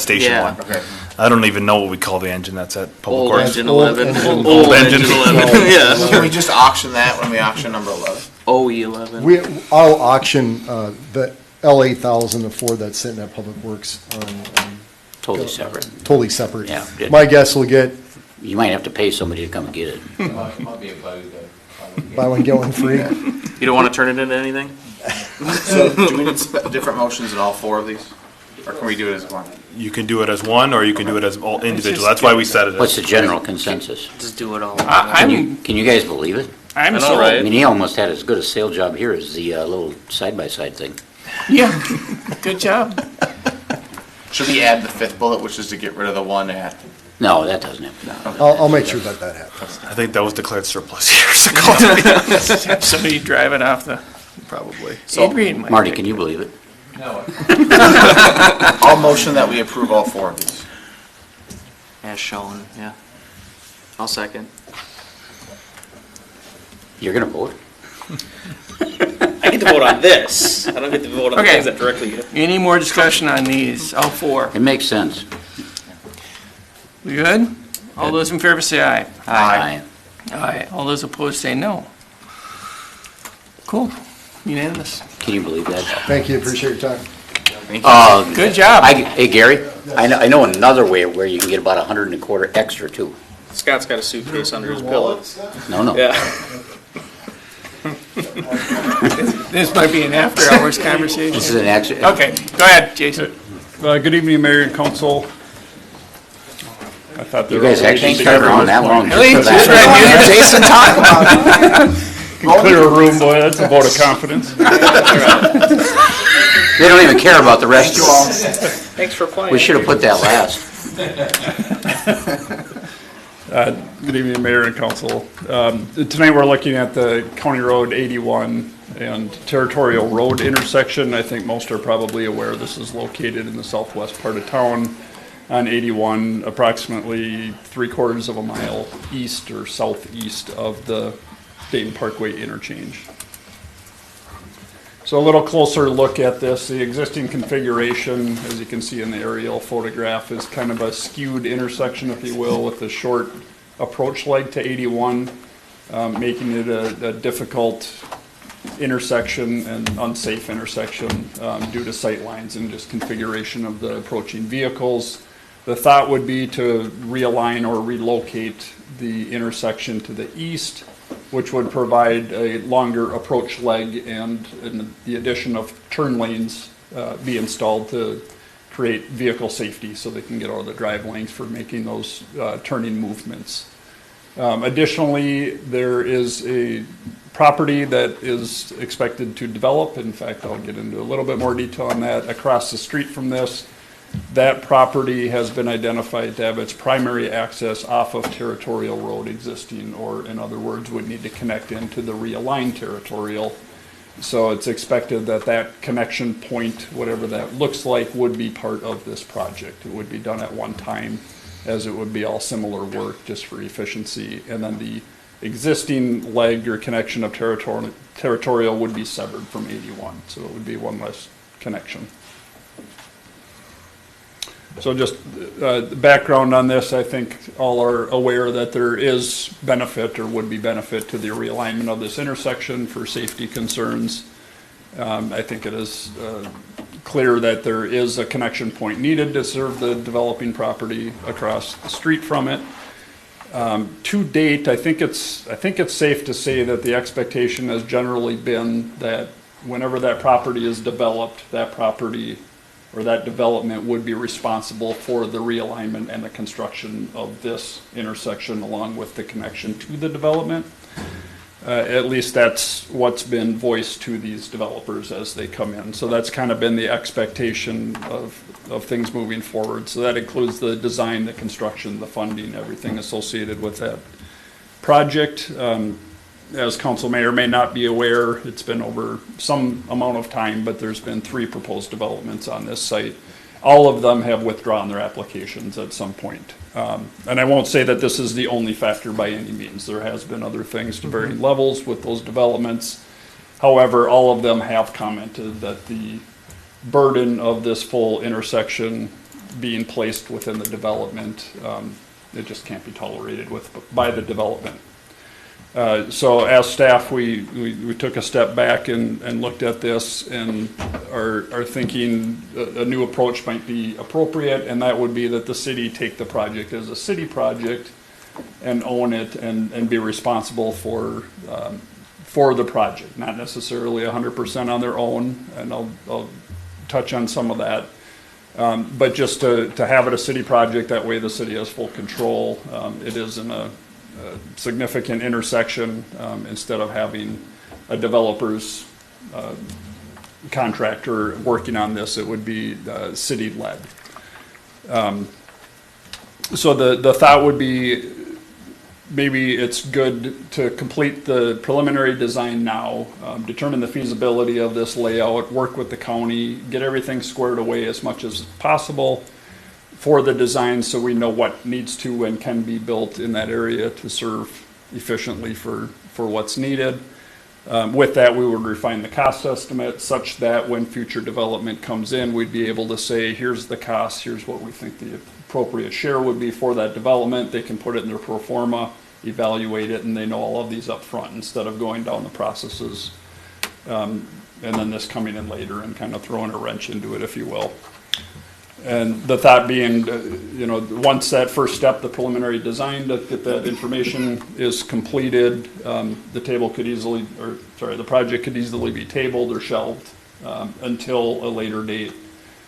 Station Yeah. 1. Okay. I don't even know what we call the engine that's at Public Old Works. engine Old 11. engine. Old engine. engine 11. Yeah. Can we just auction that when we auction number 11? OE11. I'll auction the L8000, the Ford that's sitting at Public Works Totally separate. totally separate. Yeah. My guess will get You might have to pay somebody to come and get it. buy one, get one free. You don't want to turn it into anything? So do we need different motions in all four of these? Or can we do it as one? You can do it as one, or you can do it as all individual. just That's why we set it What's as. the general consensus? Just do it all. Can you guys believe it? I'm I know, sold. right? I mean, he almost had as good a sale job here as the little side-by-side thing. Yeah, good job. Should we add the fifth bullet, which is to get rid of the one at? No, that doesn't happen. I'll make sure that happens. I think that was declared surplus years ago. Have somebody drive it off the, Probably. Adrian might. Marty, can you believe it? I'll motion that we approve all four of these. As shown, yeah. I'll second. You're gonna vote? I get to vote on this. I don't get to vote on Okay. things that directly. Any more discussion on these, all four? It makes sense. We good? All those in favor say aye. Aye. Aye. All those opposed say no. Cool. Unanimous. Can you believe that? Thank you, appreciate your time. Good job. Hey, Gary, I know another way where you can get about 125 extra too. Scott's got a suitcase under his pillow. No. Yeah. This might be an after-hours conversation. This is an extra. Okay, go ahead, Jason. Good evening, Mayor and Council. I thought You guys actually stuck around that long just Really? for Just right that? here, Jason, talk about it. Can clear a room, boy, that's a vote of confidence. They don't even care about the rest of us. Thanks for playing. We should have put that last. Good evening, Mayor and Council. Tonight, we're looking at the County Road 81 and Territorial Road intersection. I think most are probably aware this is located in the southwest part of town. on 81, approximately 3/4 of a mile east or southeast of the Dayton Parkway interchange. So a little closer look at this. The existing configuration, as you can see in the aerial photograph, is kind of a skewed intersection, if you will, with a short approach leg to 81, making it a difficult intersection and unsafe intersection due to sight lines and just configuration of the approaching vehicles. The thought would be to realign or relocate the intersection to the east, which would provide a longer approach leg and the addition of turn lanes be installed to create vehicle safety so they can get out of the drive lanes for making those turning movements. Additionally, there is a property that is expected to develop. In fact, I'll get into a little bit more detail on that. Across the street from this, that property has been identified to have its primary access off of Territorial Road existing, or in other words, would need to connect into the realigned Territorial. So it's expected that that connection point, whatever that looks like, would be part of this project. It would be done at one time, as it would be all similar work just for efficiency. And then the existing leg or connection of Territorial would be severed from 81. So it would be one less connection. So just background on this, I think all are aware that there is benefit or would be benefit to the realignment of this intersection for safety concerns. I think it is clear that there is a connection point needed to serve the developing property across the street from it. To date, I think it's safe to say that the expectation has generally been that whenever that property is developed, that property or that development would be responsible for the realignment and the construction of this intersection along with the connection to the development. At least that's what's been voiced to these developers as they come in. So that's kind of been the expectation of things moving forward. So that includes the design, the construction, the funding, everything associated with that project. As council may or may not be aware, it's been over some amount of time, but there's been 3 proposed developments on this site. All of them have withdrawn their applications at some point. And I won't say that this is the only factor by any means. There has been other things to varying levels with those developments. However, all of them have commented that the burden of this full intersection being placed within the development, it just can't be tolerated by the development. So as staff, we took a step back and looked at this and are thinking a new approach might be appropriate, and that would be that the city take the project as a city project and own it and be responsible for the project, not necessarily 100% on their own, and I'll touch on some of that. But just to have it a city project, that way the city has full control. It is in a significant intersection. Instead of having a developer's contractor working on this, it would be city-led. So the thought would be maybe it's good to complete the preliminary design now, determine the feasibility of this layout, work with the county, get everything squared away as much as possible for the design so we know what needs to and can be built in that area to serve efficiently for what's needed. With that, we would refine the cost estimate such that when future development comes in, we'd be able to say, here's the cost, here's what we think the appropriate share would be for that development. They can put it in their pro forma, evaluate it, and they know all of these up front instead of going down the processes and then this coming in later and kind of throwing a wrench into it, if you will. And the thought being, once that first step, the preliminary design to get that information is completed, the project could easily be tabled or shelved until a later date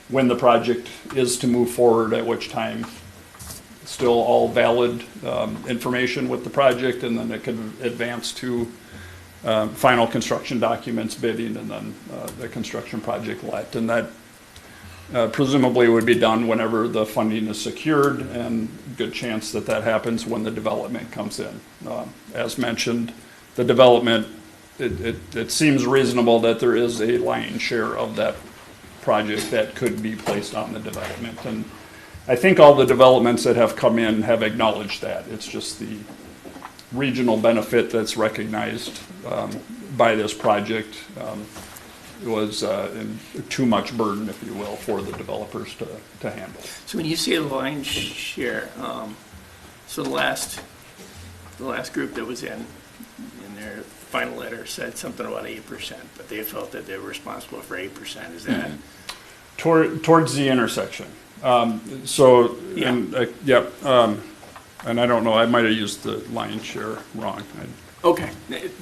when the project is to move forward, at which time still all valid information with the project, and then it could advance to final construction documents, bidding, and then the construction project let. And that presumably would be done whenever the funding is secured, and good chance that that happens when the development comes in. As mentioned, the development, it seems reasonable that there is a lion's share of that project that could be placed on the development. And I think all the developments that have come in have acknowledged that. It's just the regional benefit that's recognized by this project was too much burden, if you will, for the developers to handle. So when you say the lion's share, so the last group that was in their final letter said something about 8%, but they felt that they were responsible for 8%. Is that? Towards the intersection. So, Yeah. And I don't know, I might have used the lion's share wrong. Okay.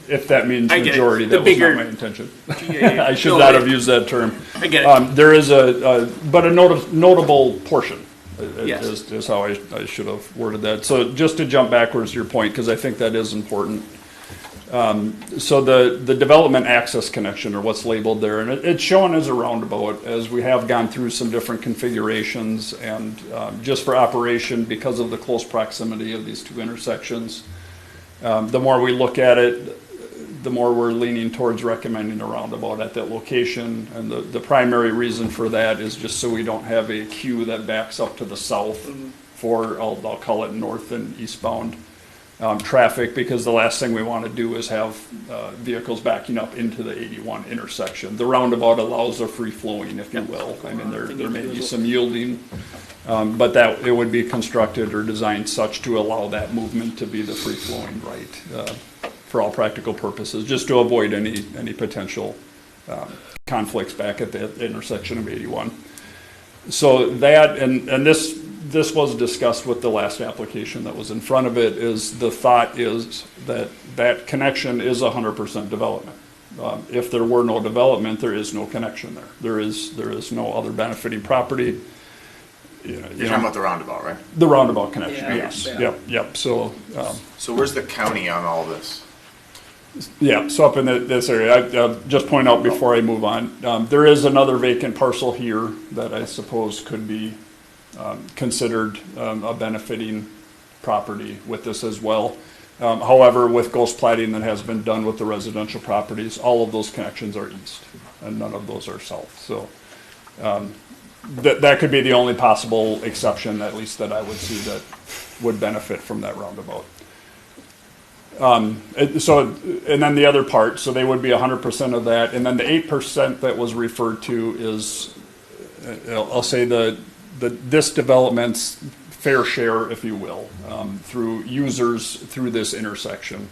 If that means I get it. majority, The that bigger- was not my intention. Yeah. I should No, not I- have used that term. I get it. There is a notable portion, Yes. is how I should have worded that. So just to jump backwards to your point, because I think that is important. So the development access connection, or what's labeled there, and it's shown as a roundabout, as we have gone through some different configurations, and just for operation, because of the close proximity of these two intersections, the more we look at it, the more we're leaning towards recommending a roundabout at that location. And the primary reason for that is just so we don't have a queue that backs up to the south for, I'll call it north and eastbound traffic, because the last thing we want to do is have vehicles backing up into the 81 intersection. The roundabout allows a free flowing, if you will. I mean, there may be some yielding, but that it would be constructed or designed such to allow that movement to be the free flowing right for all practical purposes, just to avoid any potential conflicts back at the intersection of 81. So that, and this was discussed with the last application that was in front of it, is the thought is that connection is 100% development. If there were no development, there is no connection there. There is no other benefiting property. You're talking about the roundabout, right? The roundabout connection, Yeah. yes. Yeah. Yep. So, So where's the county on all this? yeah, so up in this area, I'll just point out before I move on, there is another vacant parcel here that I suppose could be considered a benefiting property with this as well. However, with ghost plating that has been done with the residential properties, all of those connections are east and none of those are south. So that could be the only possible exception, at least that I would see, that would benefit from that roundabout. And then the other part, so they would be 100% of that, and then the 8% that was referred to is, I'll say this development's fair share, if you will, through users through this intersection.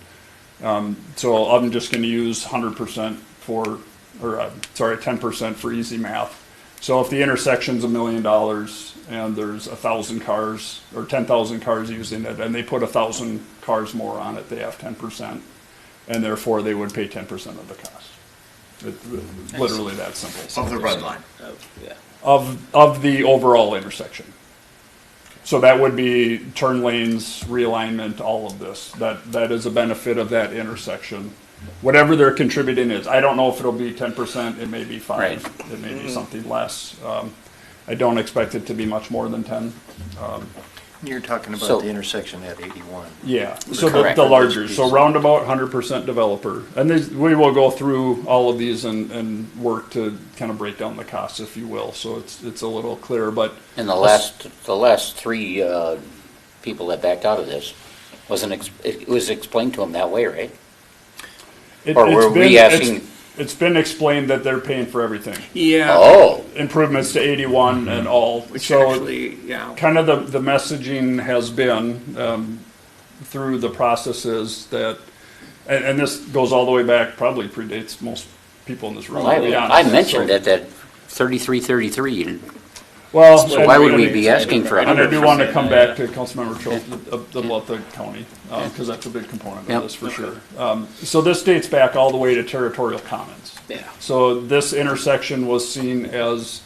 So I'm just going to use 100% 10% for easy math. So if the intersection's $1 million and there's 1,000 cars or 10,000 cars using it, and they put 1,000 cars more on it, they have 10%, and therefore they would pay 10% of the cost. Literally that simple. Of the red line. Of the overall intersection. So that would be turn lanes, realignment, all of this. That is a benefit of that intersection. Whatever their contributing is. I don't know if it'll be 10%, it may be 5%, Right. it may be something less. I don't expect it to be much more than 10. You're talking about So- the intersection at 81. Yeah, so Correct. the larger, so roundabout, 100% developer. And we will go through all of these and work to kind of break down the costs, if you will, so it's a little clearer, but. And the last three people that backed out of this, it was explained to them that way, right? Or It's were been- we asking? It's been explained that they're paying for everything. Yeah. Oh, Improvements to 81 and all. Which So actually, yeah. kind of the messaging has been through the processes that, and this goes all the way back, probably predates most people in this room, well, to be I honest. mentioned So- that 3333, Well, so why would we be asking for And I do want to 100%? come back to Councilmember Trout about the county, because that's a big component Yep. of this for sure. So this dates back all the way to Territorial Commons. Yeah. So this intersection was seen as,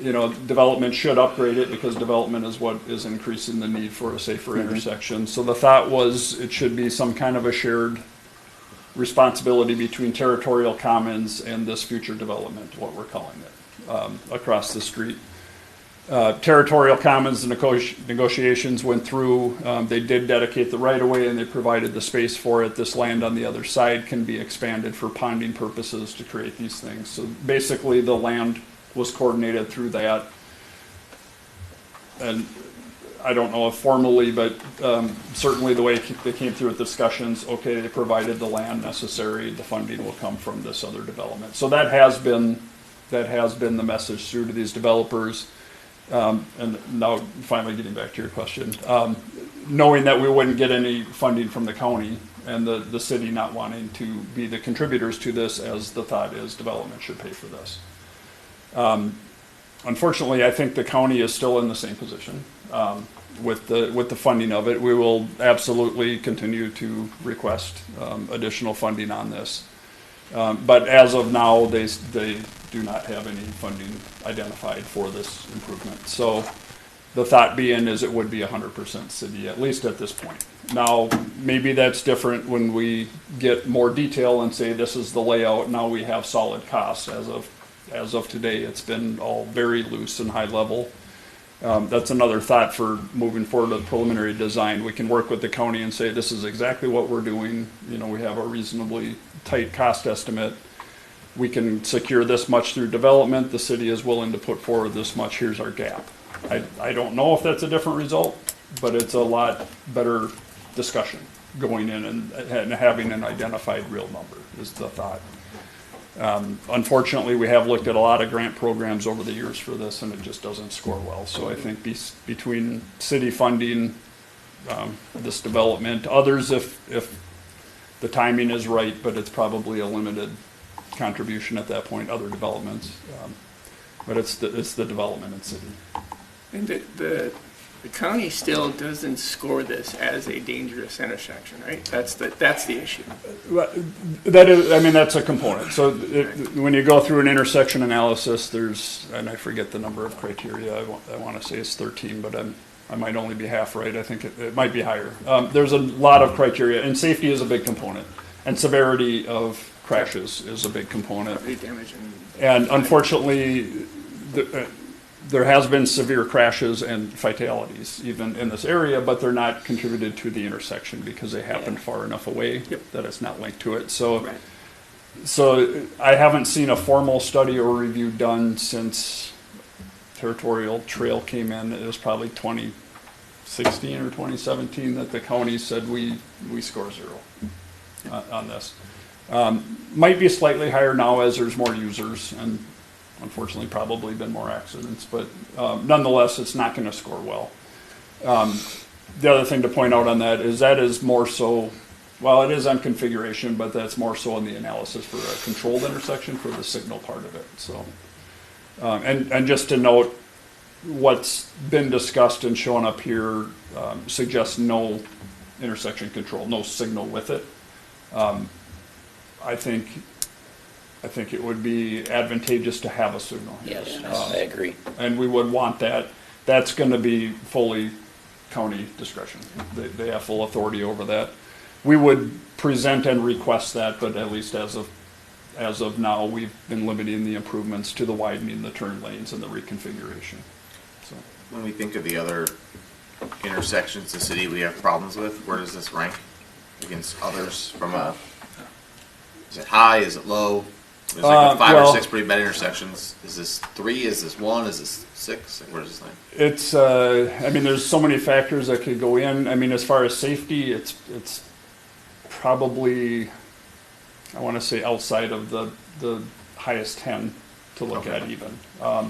development should upgrade it because development is what is increasing the need for a safer intersection. So the thought was it should be some kind of a shared responsibility between Territorial Commons and this future development, what we're calling it, across the street. Territorial Commons, the negotiations went through. They did dedicate the right-of-way and they provided the space for it. This land on the other side can be expanded for ponding purposes to create these things. So basically the land was coordinated through that. and I don't know if formally, but certainly the way they came through with discussions, okay, they provided the land necessary, the funding will come from this other development. So that has been the message through to these developers. And now finally getting back to your question, knowing that we wouldn't get any funding from the county and the city not wanting to be the contributors to this, as the thought is development should pay for this. Unfortunately, I think the county is still in the same position with the funding of it. We will absolutely continue to request additional funding on this. But as of now, they do not have any funding identified for this improvement. So the thought being is it would be 100% city, at least at this point. Now, maybe that's different when we get more detail and say this is the layout. Now we have solid costs. As of today, it's been all very loose and high level. That's another thought for moving forward with preliminary design. We can work with the county and say this is exactly what we're doing. You know, we have a reasonably tight cost estimate. We can secure this much through development. The city is willing to put forward this much. Here's our gap. I don't know if that's a different result, but it's a lot better discussion going in and having an identified real number is the thought. Unfortunately, we have looked at a lot of grant programs over the years for this, and it just doesn't score well. So I think between city funding, this development, others if the timing is right, but it's probably a limited contribution at that point, other developments. But it's the development in city. And the county still doesn't score this as a dangerous intersection, right? That's the issue. That is, I mean, that's a component. So when you go through an intersection analysis, and I forget the number of criteria. I want to say it's 13, but I might only be half right. I think it might be higher. There's a lot of criteria, and safety is a big component, and severity of crashes is a big component. And unfortunately, there has been severe crashes and fatalities even in this area, but they're not contributed to the intersection because they happened far enough away that it's not linked to it. So I haven't seen a formal study or review done since Territorial Trail came in. It was probably 2016 or 2017 that the county said we score 0 on this. Might be slightly higher now as there's more users and unfortunately probably been more accidents, but nonetheless it's not going to score well. The other thing to point out on that is more so, well, it is on configuration, but that's more so in the analysis for a controlled intersection for the signal part of it. So, and just to note, what's been discussed and shown up here suggests no intersection control, no signal with it. I think it would be advantageous to have a signal. Yes, I agree. And we would want that. That's going to be fully county discretion. They have full authority over that. We would present and request that, but at least as of now, we've been limiting the improvements to the widening, the turn lanes, and the reconfiguration. So when we think of the other intersections the city we have problems with, where does this rank against others from a, is it high, is it low? There's like 5 or 6 pretty bad intersections. Is this 3? Is this 1? Is this 6? Where does this land? It's, I mean, there's so many factors that could go in. I mean, as far as safety, it's probably, I want to say outside of the highest 10 to look at even. I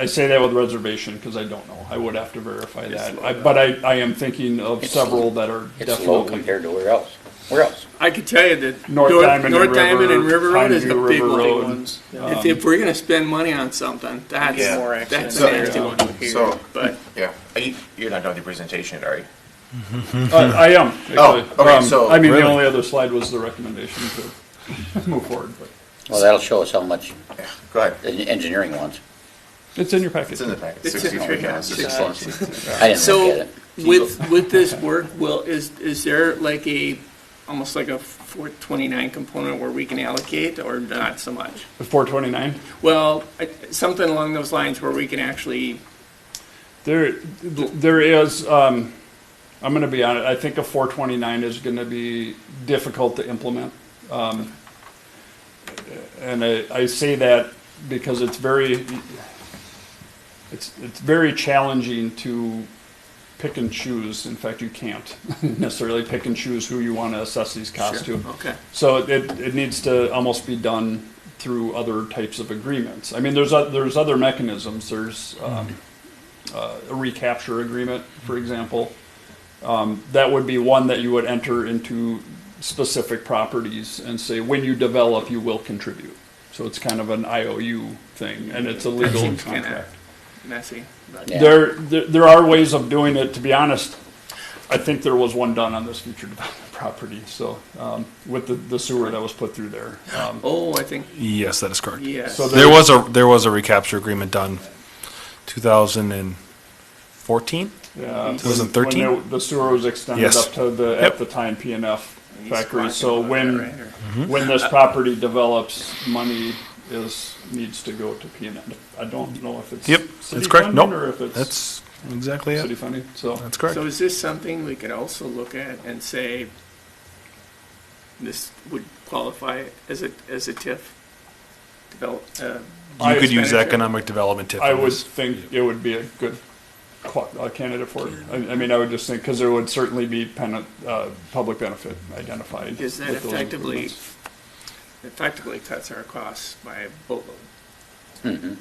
say that with reservation because I don't know. I would have to verify that. But I am thinking of several that are it's definitely low compared to where else? Where else? I could tell you that North Diamond and River Road is the Pineview big River ones. Road. If we're going to spend money on something, that's a nasty one here. So, but you're not done with your presentation, are you? I am. Actually. Oh, okay. So I mean, the only other slide was the recommendation to move forward. But. Well, that'll show us how much go ahead. the engineering wants. It's in your package. It's in the package. It's 63 package. I didn't look at it. With this work, is there like almost like a 429 component where we can allocate, or not so much? The 429? Well, something along those lines where we can actually. There is. I'm going to be honest. I think a 429 is going to be difficult to implement, and I say that because it's very. it's very challenging to pick and choose. In fact, you can't necessarily pick and choose who you want to assess these costs Sure. to. Okay. So it needs to almost be done through other types of agreements. I mean, there's other mechanisms. There's a recapture agreement, for example. That would be one that you would enter into specific properties and say, when you develop, you will contribute. So it's kind of an IOU thing, and it's a That legal seems kinda contract. messy. But Yeah. There are ways of doing it. To be honest, I think there was one done on this future development property. So with the sewer that was put through there. Oh, I think, Yes, that is correct. yes. So There was a recapture agreement done 2014? Yeah, 2013? when the sewer was extended Yes. up to the, Yep. at the time, PNF factory. talking So about when, that, right, or- when this property develops, money needs to go to PNF. I don't know if it's Yep, city that's correct. funding Nope, or if it's that's exactly city it. funding, so. That's correct. So is this something we could also look at and say this would qualify as a TIF develop? You could use expenditure? economic development TIF. I on would this. think it would be a good candidate for it. I mean, I would just think, because there would certainly be public benefit identified. Because that with those improvements. effectively cuts our costs by a boatload.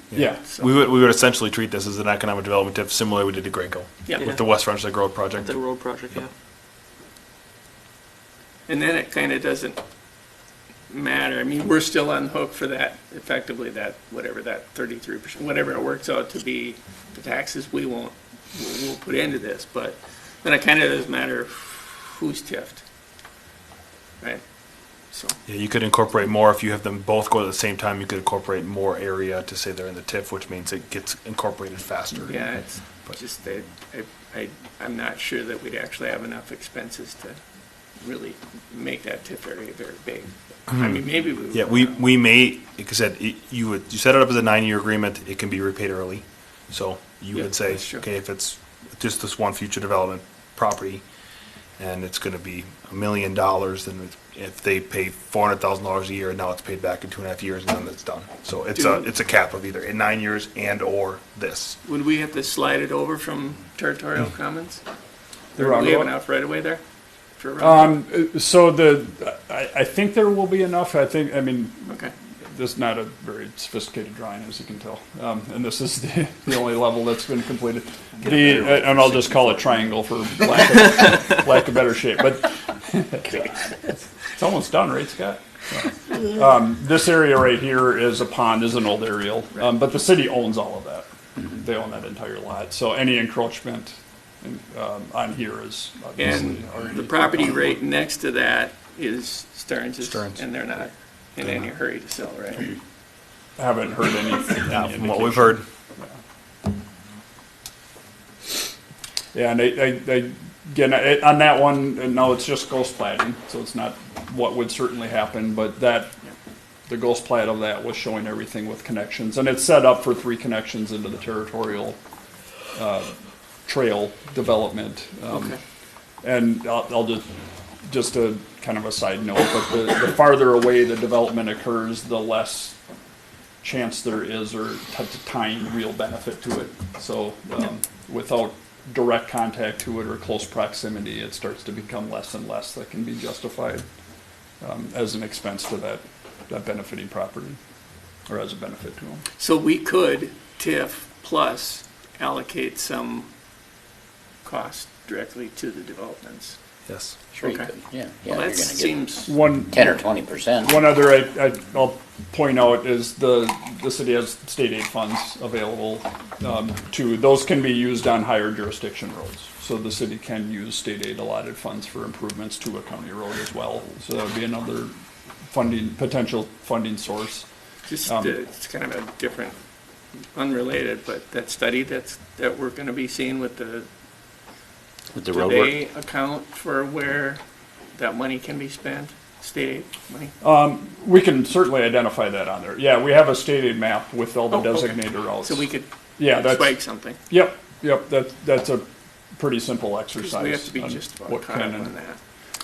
Yeah. So- We would essentially treat this as an economic development TIF, similar we did to Graco Yeah. with the West Frontenac Road project. The road project, yeah. And then it kind of doesn't matter. I mean, we're still on the hook for that, effectively that, whatever that 33%, whatever it works out to be, the taxes we'll put into this, but then it kind of doesn't matter who's TIF'd, right? So, Yeah, you could incorporate more if you have them both go at the same time. You could incorporate more area to say they're in the TIF, which means it gets incorporated faster. yeah, it's just that I'm not sure that we'd actually have enough expenses to really make that TIF area very big. I mean, maybe we would. Yeah, we may, like I said, you set it up as a 9-year agreement. It can be repaid early. So you Yeah, would say, that's true. okay, if it's just this one future development property, and it's going to be $1 million, then if they pay $400,000 a year, now it's paid back in 2.5 years, and then it's done. So it's a cap of either in 9 years and or this. Would we have to slide it over from Territorial Commons? The Or do we have roundabout? enough right away there? For a roundabout? So I think there will be enough. I mean, Okay. this is not a very sophisticated drawing, as you can tell. And this is the only level that's been completed. And I'll just call it triangle for lack of better shape. But it's almost done, right, Scott? This area right here is a pond, is an old aerial. But the city owns all of that. They own that entire lot. So any encroachment on here is obviously And already. the property right next to that is Stearns', Stearns. and they're not in any hurry to sell, right? Haven't heard anything. Yeah, from what we've heard. Yeah, and again, on that one, and no, it's just ghost platting, so it's not what would certainly happen, but the ghost plat of that was showing everything with connections, and it's set up for 3 connections into the Territorial trail development. Okay. And I'll just a kind of a side note, but the farther away the development occurs, the less chance there is or to tying real benefit to it. So without direct contact to it or close proximity, it starts to become less and less that can be justified as an expense to that benefiting property, or as a benefit to them. So we could TIF plus allocate some cost directly to the developments. Yes. Sure you Okay. could, yeah. Yeah, Well, you're that gonna get seems, 10 or 20%. One other I'll point out is the city has state aid funds available to, those can be used on higher jurisdiction roads. So the city can use state aid allotted funds for improvements to a county road as well. So that would be another potential funding source. just, it's kind of a different, unrelated, but that study that we're gonna be seeing with the, With the do road they work. account for where that money can be spent, state aid money? We can certainly identify that on there. Yeah, we have a state aid map with all the Oh, okay. designated routes. So we could Yeah, that's, spike something. yep, that's a pretty simple exercise. Because we have to be on just about what caught can up and- on that.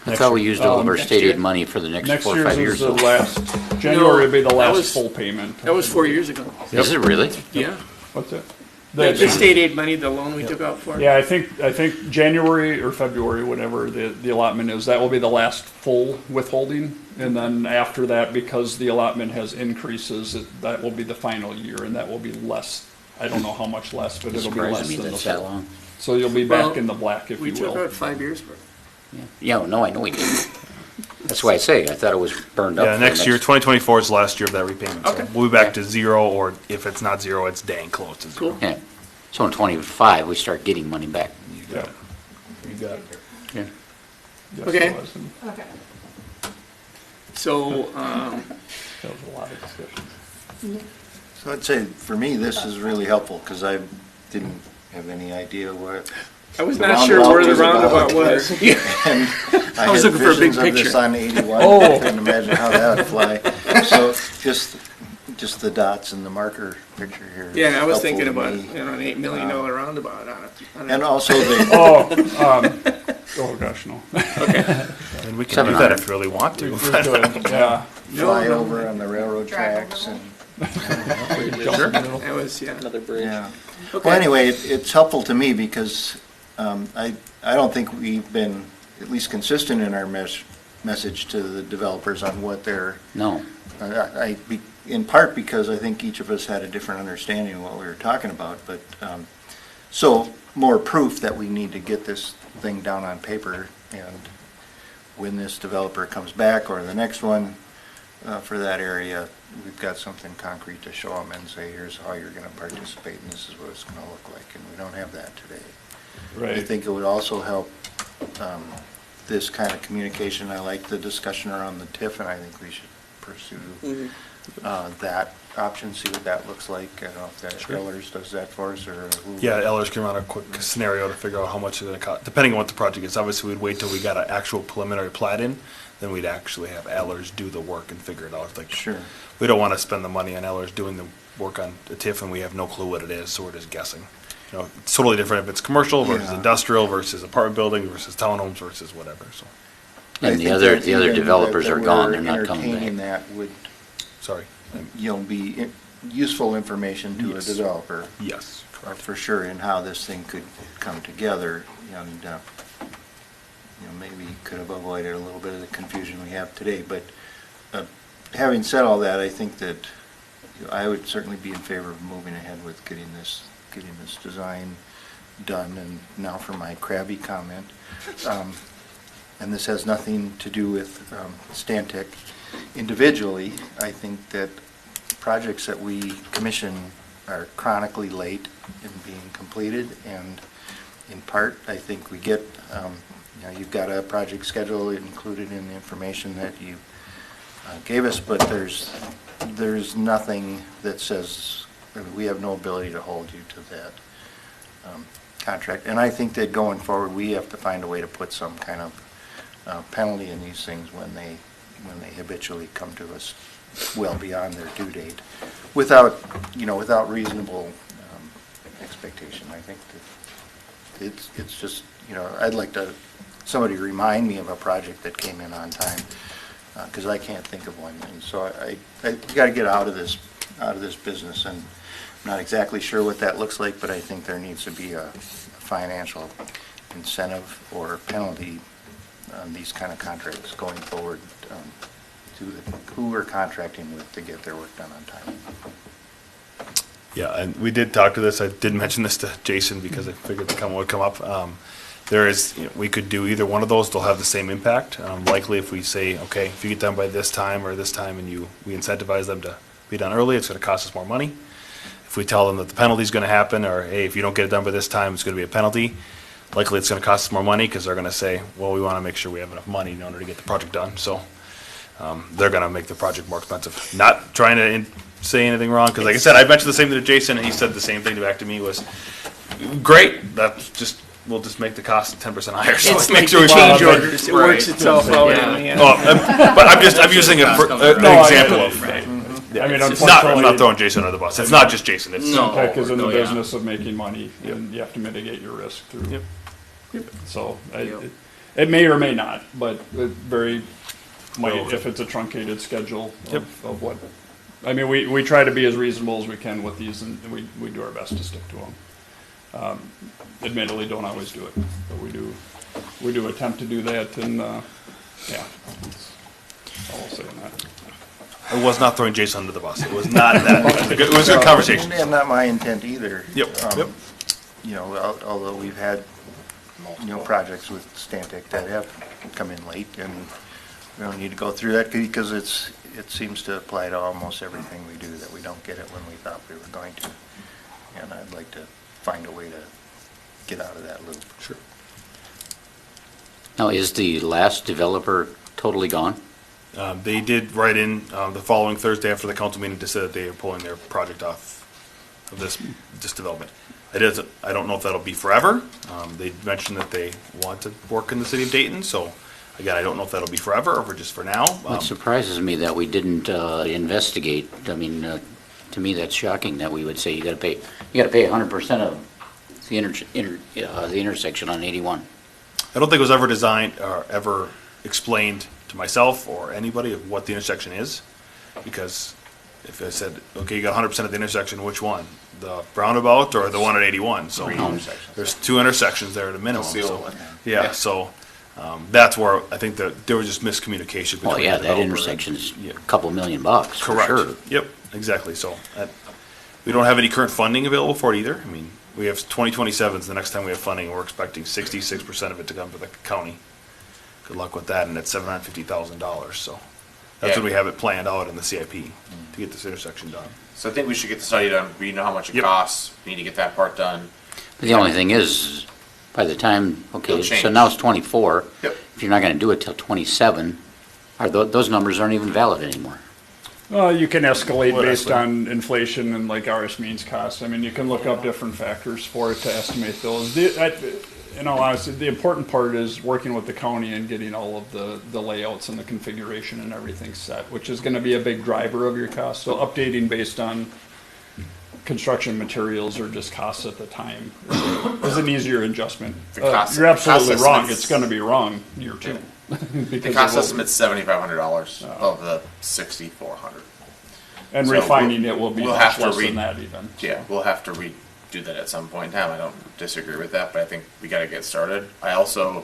I thought we used all of our next state year? aid money for the next Next 4 or year's 5 is years. the though. last, January would be the that last was- full payment. That was 4 years ago. Is it really? Yeah. What's it? The state aid money, the loan we took out for? Yeah, I think January or February, whatever the allotment is, that will be the last full withholding. And then after that, because the allotment has increases, that will be the final year, and that will be less. I don't know how much less, but it'll be less Surprises me than the that's that full. long. So you'll be back Well, in the black, if you We took will. out 5 years worth. Yeah, no, I know we didn't. That's why I say, I thought it was burned up. Yeah, for next year, 2024 is the last year of that repayment. So Okay. we'll be back to zero, or if it's not zero, it's dang close to zero. Cool. Yeah. So in 25, we start getting money back. Yeah. You got it. Yeah. Yes, Okay. it was, and Okay. So, That was a lot of discussions. So I'd say, for me, this is really helpful, because I didn't have any idea what. I was not sure where the roundabout was. And I was looking for a big had visions of this picture. on 81, Oh. I couldn't imagine how that would fly. So just the dots and the marker picture here. is Yeah, I was helpful thinking to about, me. an $8 million roundabout on it. And also the, Oh gosh, no. And we can do that if you really want to. Yeah. flyover on the railroad tracks and, Sure. That was, yeah. Another bridge. yeah. Okay. Well, anyway, it's helpful to me because I don't think we've been at least consistent in our message to the developers on what they're, No. in part because I think each of us had a different understanding of what we were talking about, but, so more proof that we need to get this thing down on paper, and when this developer comes back, or the next one, for that area, we've got something concrete to show them and say, here's how you're gonna participate, and this is what it's gonna look like, and we don't have that today. I Right. think it would also help, this kind of communication. I like the discussion around the TIF, and I think we should pursue that option, see what that looks like. I don't know if that Ellers does that for us, or who. Yeah, Ellers can run a quick scenario to figure out how much it's gonna cost, depending on what the project is. Obviously, we'd wait till we got an actual preliminary plat in, then we'd actually have Ellers do the work and figure it out. Like, Sure. we don't wanna spend the money on Ellers doing the work on the TIF, and we have no clue what it is, so we're just guessing. You know, it's totally different if it's commercial versus Yeah. industrial versus apartment building versus townhomes versus whatever, so, I And think the other that even developers that are gone, we're they're not coming entertaining back. that would, sorry. be useful information to a Yes. developer. Yes, correct. For sure, in how this thing could come together, and, maybe could have avoided a little bit of the confusion we have today. But having said all that, I think that I would certainly be in favor of moving ahead with getting this design done. And now for my crabby comment, and this has nothing to do with Stantec individually. I think that projects that we commission are chronically late in being completed, and in part, I think we get, you've got a project schedule included in the information that you gave us, but there's nothing that says, we have no ability to hold you to that contract. And I think that going forward, we have to find a way to put some kind of penalty in these things when they habitually come to us well beyond their due date, without reasonable expectation. I think that it's just, I'd like somebody remind me of a project that came in on time, because I can't think of one. And so I got to get out of this business, and I'm not exactly sure what that looks like, but I think there needs to be a financial incentive or penalty on these kind of contracts going forward, to who we're contracting with to get their work done on time. Yeah, and we did talk to this. I did mention this to Jason because I figured the comment would come up. There is, we could do either one of those. They'll have the same impact. Likely, if we say, okay, if you get done by this time or this time, and we incentivize them to be done early, it's going to cost us more money. If we tell them that the penalty is going to happen, or hey, if you don't get it done by this time, it's going to be a penalty. Likely, it's going to cost us more money because they're going to say, well, we want to make sure we have enough money in order to get the project done. So they're going to make the project more expensive. Not trying to say anything wrong, because like I said, I mentioned the same thing to Jason, and he said the same thing back to me was, great, we'll just make the cost 10% higher. So It's make like sure the we change orders, it works itself out in the end. But I'm using an example of. Right. Yeah, I mean, I'm unfortunately, not throwing Jason under the bus. It's not just Jason. It's Tech is in the business of making money, and you have to mitigate your risk through. Yep. So it may or may not, but it very might if it's a truncated schedule of what I mean, we try to be as reasonable as we can with these, and we do our best to stick to them. Admittedly, don't always do it, but we do attempt to do that, and, yeah, that's all I'll say on that. I was not throwing Jason under the bus. It was not that. It was a good conversation. And not my intent either. Yep, yep. You know, although we've had, you know, projects with Stantec that have come in late, and we don't need to go through that because it seems to apply to almost everything we do, that we don't get it when we thought we were going to. And I'd like to find a way to get out of that loop. Sure. Now, is the last developer totally gone? They did write in the following Thursday after the council meeting to say that they are pulling their project off of this development. I don't know if that'll be forever. They mentioned that they want to work in the city of Dayton, so again, I don't know if that'll be forever or just for now. It surprises me that we didn't investigate. I mean, to me, that's shocking that we would say you got to pay 100% of the intersection on 81. I don't think it was ever designed or ever explained to myself or anybody of what the intersection is, because if I said, okay, you got 100% of the intersection, which one? The roundabout or the one at 81? So there's two intersections there at a minimum. So, yeah, so that's where I think that there was just miscommunication between Oh yeah, the that developer intersection's a couple $1 million bucks. Correct. For sure. Yep, exactly. So we don't have any current funding available for it either. I mean, we have 2027 is the next time we have funding. We're expecting 66% of it to come to the county. Good luck with that, and it's $750,000. So that's when we have it planned out in the CIP to get this intersection done. So I think we should get the study done. We know how much it costs. We need to get that part done. But the only thing is, by the time, okay, It'll change. so now it's 24. Yep. If you're not going to do it till 27, those numbers aren't even valid anymore. You can escalate What based escalate? on inflation and like RS means costs. I mean, you can look up different factors for it to estimate those. In all honesty, the important part is working with the county and getting all of the layouts and the configuration and everything set, which is going to be a big driver of your cost. So updating based on construction materials or just costs at the time is an easier adjustment. You're absolutely wrong. It's going to be wrong year two. The cost estimate's $7,500 of the $6,400. And So refining it will be we'll much have to less than that even. Yeah, we'll have to redo that at some point in time. I don't disagree with that, but I think we got to get started. I don't know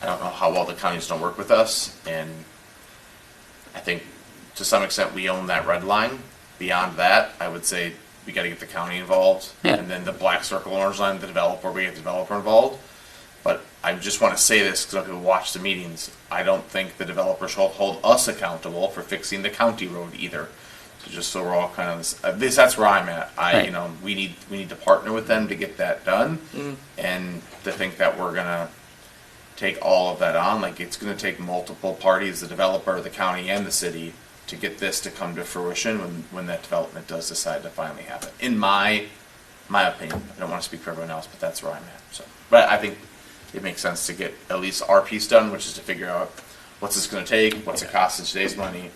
how well the counties don't work with us, and I think to some extent we own that red line. Beyond that, I would say we got to get the county involved, and then the black circle orange line, the developer, we get the developer involved. But I just want to say this because people watch the meetings. I don't think the developers should hold us accountable for fixing the county road either. So just so we're all kind of at least that's where I'm at. Right. You know, we need to partner with them to get that done, and to think that we're gonna take all of that on, like it's gonna take multiple parties, the developer, the county, and the city, to get this to come to fruition when that development does decide to finally happen. In my opinion, I don't want to speak for everyone else, but that's where I'm at. So, but I think it makes sense to get at least our piece done, which is to figure out what's this going to take, what's it cost in today's money,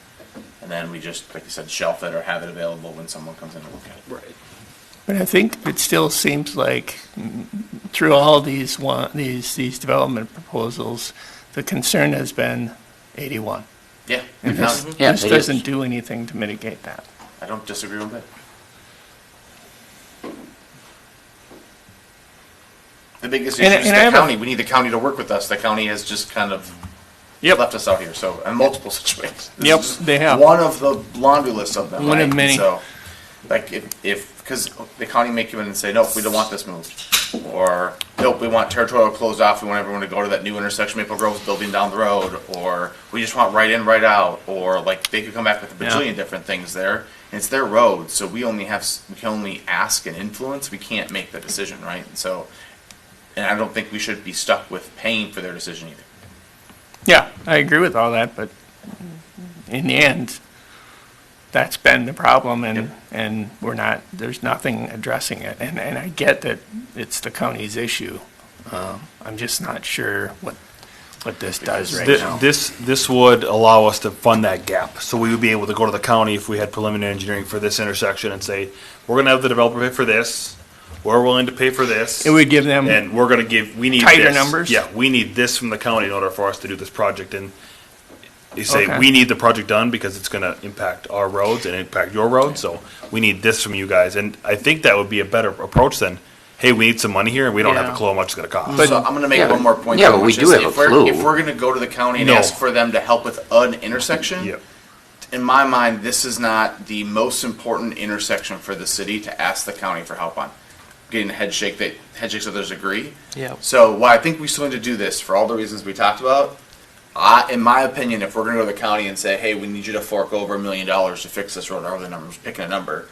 and then we just, like you said, shelf it or have it available when someone comes in to look at it. Right. But I think it still seems like through all these development proposals, the concern has been 81. Yeah. And Mhm. this doesn't do anything to mitigate that. I don't disagree with it. The biggest issue is the county. We need the county to work with us. The county has just kind of left us out here. So, in multiple situations. This is they have. One of the laundry lists of them. One right? of many. So, like because the county may come in and say, nope, we don't want this moved. Or, nope, we want Territorial closed off. We want everyone to go to that new intersection Maple Grove's building down the road. Or, we just want right in, right out. Or, like, they could come back with a bajillion different things there. And it's their road. So, we can only ask and influence. We can't make the decision, right? And so, and I don't think we should be stuck with paying for their decision either. Yeah, I agree with all that, but in the end, that's been the problem, and there's nothing addressing it. And I get that it's the county's issue. I'm just not sure what this does right now. This would allow us to fund that gap. So we would be able to go to the county if we had preliminary engineering for this intersection and say, we're going to have the developer pay for this. We're willing to pay for this. It would give them and we're going to we need tighter this. numbers. Yeah, we need this from the county in order for us to do this project. And You say, Okay. we need the project done because it's gonna impact our roads and impact your roads, so we need this from you guys. And I think that would be a better approach than, hey, we need some money here and we don't have a Yeah. clue how much it's gonna cost. So I'm gonna make Yeah, one more point. yeah, though, but we which do is have a if we're- clue. If we're gonna go to the county and No. ask for them to help with an intersection, Yep. in my mind, this is not the most important intersection for the city to ask the county for help on. Getting a head shakes others agree. Yeah. So why I think we still need to do this for all the reasons we talked about. In my opinion, if we're gonna go to the county and say, hey, we need you to fork over $1 million to fix this road, or the numbers, picking a number,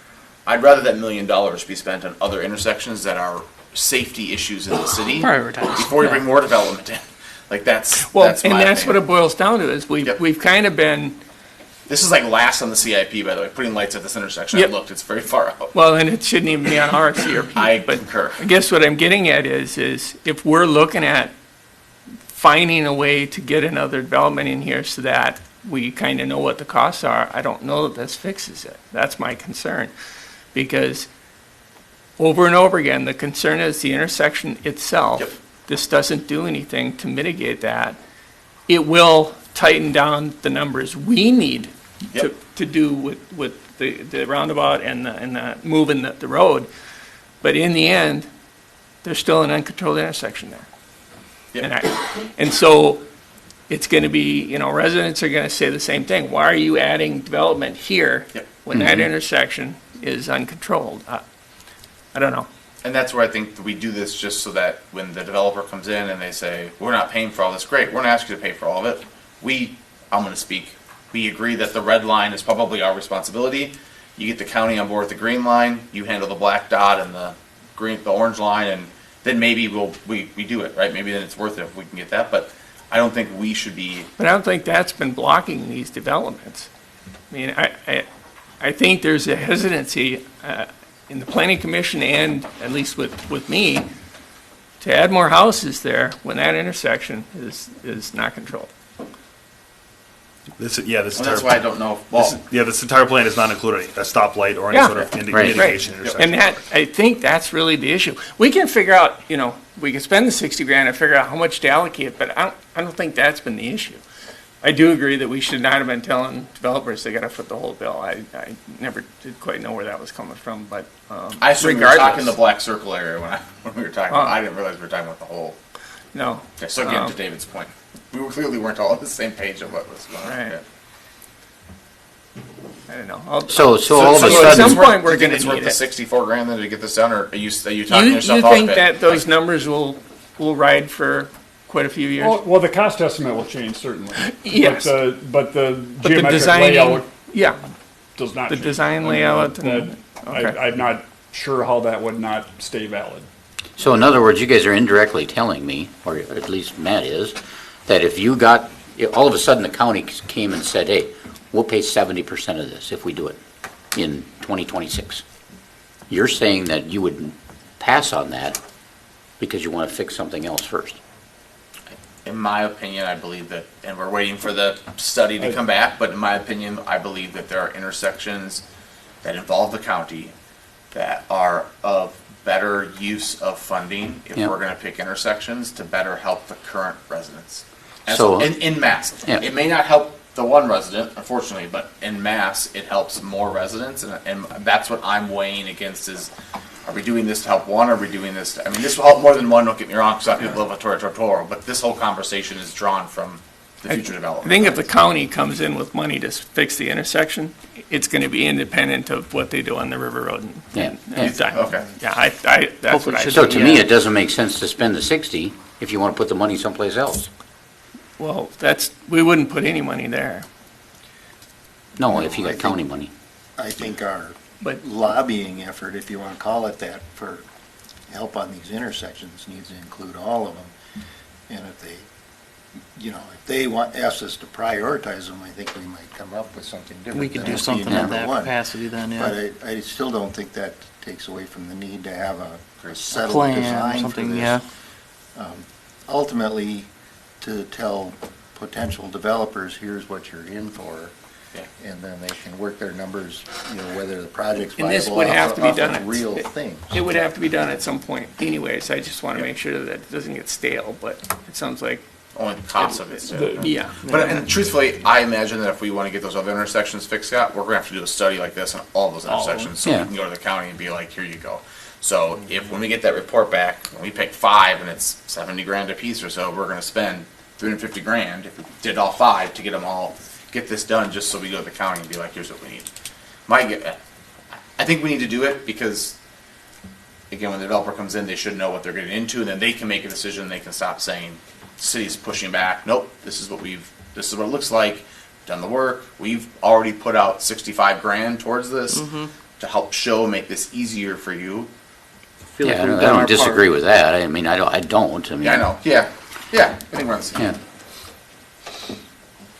I'd rather that $1 million be spent on other intersections that are safety issues in the city. Prioritize. Before you bring more development in. Like that's Well, that's and my that's what opinion. it boils down to, is Yep. we've kind of been, This is like last on the CIP, by the way, putting lights at this intersection. Yep. I looked, it's very far out. well, and it shouldn't even be on our CRP. I but concur. I guess what I'm getting at is if we're looking at finding a way to get another development in here so that we kind of know what the costs are, I don't know that this fixes it. That's my concern. Because over and over again, the concern is the intersection itself. Yep. This doesn't do anything to mitigate that. It will tighten down the numbers we need Yep. to do with the roundabout and the moving the road. But in the end, there's still an uncontrolled intersection there. Yep. And so it's going to be, residents are going to say the same thing. Why are you adding development here Yep. when that intersection is uncontrolled? I don't know. And that's where I think we do this just so that when the developer comes in and they say, we're not paying for all this, great, we're not asking you to pay for all of it. I'm gonna speak, we agree that the red line is probably our responsibility. You get the county on board with the green line, you handle the black dot and the orange line, and then maybe we do it, right? Maybe then it's worth it if we can get that, but I don't think we should be. But I don't think that's been blocking these developments. I mean, I think there's a hesitancy in the planning commission and at least with me to add more houses there when that intersection is not controlled. This And that's why I entire, don't know, well, this entire plan does not include a stoplight or any Yeah. sort of Right. indication Right. intersection. And that, I think that's really the issue. We can figure out, we can spend the 60 grand and figure out how much to allocate, but I don't think that's been the issue. I do agree that we should not have been telling developers they gotta foot the whole bill. I never did quite know where that was coming from, but, I assume we were talking the regardless, black circle area when we were talking, I didn't realize we were talking about the whole. no. Okay, so again, to David's point, we clearly weren't all on the same page of what was going on. Right. Okay. I don't know. So all of a so at sudden, some point, we're Do you think gonna it's worth need the it. 64 grand then to get this done, or are you talking You yourself off think bit? that those numbers will ride for quite a few years? Well, the cost estimate will change certainly. Yes. But the But the geometric designing, layout yeah, does not the change. design layout and, okay. I'm not sure how that would not stay valid. so in other words, you guys are indirectly telling me, or at least Matt is, that if all of a sudden the county came and said, hey, we'll pay 70% of this if we do it in 2026. You're saying that you would pass on that because you want to fix something else first. In my opinion, I believe that, and we're waiting for the study to come back, but in my opinion, I believe that there are intersections that involve the county that are of better use of funding if Yeah. we're gonna pick intersections to better help the current residents. So- In mass. Yeah. It may not help the one resident, unfortunately, but in mass, it helps more residents, and that's what I'm weighing against is, are we doing this to help one, or are we doing this to, I mean, this will help more than one, don't get me wrong, because people love a Territorial, but this whole conversation is drawn from the future I development. think if the county comes in with money to fix the intersection, it's gonna be independent of what they do on the River Road. Yeah. design. Okay. Yeah, that's Hopefully what I. it should So be, to me, it doesn't make sense to spend the 60 if you want to put the money someplace else. Well, we wouldn't put any money there, No, if you got county money. I think our but lobbying effort, if you want to call it that, for help on these intersections needs to include all of them. And if they ask us to prioritize them, I think we might come up with something different. We could than do being something in number that one. capacity then, yeah. But I still don't think that takes away from the need to have a settled Plan or design for something, this. yeah. Ultimately, to tell potential developers, here's what you're in for, Yeah. and then they can work their numbers, whether the project's And this viable would have off to be of done. real things. it would have to be done at some point anyways. I just wanna make sure that it doesn't get stale, but it sounds like only the cost of it. Yeah. But and truthfully, I imagine that if we want to get those other intersections fixed, Scott, we're gonna have to do a study like this on all those intersections, so we can go to the county and be like, here you go. So if when we get that report back, when we pick 5 and it's 70 grand a piece or so, we're gonna spend 350 grand if we did all 5 to get this done, just so we go to the county and be like, here's what we need. I think we need to do it because, again, when the developer comes in, they should know what they're getting into, and then they can make a decision. And they can stop saying, "City's pushing back." Nope, this is what it looks like. Done the work. We've already put out 65 grand towards this to help make this easier for you. Yeah, I don't disagree with that. I mean, I don't. I mean, Yeah, I know. Yeah, I think we're on the same. Yeah.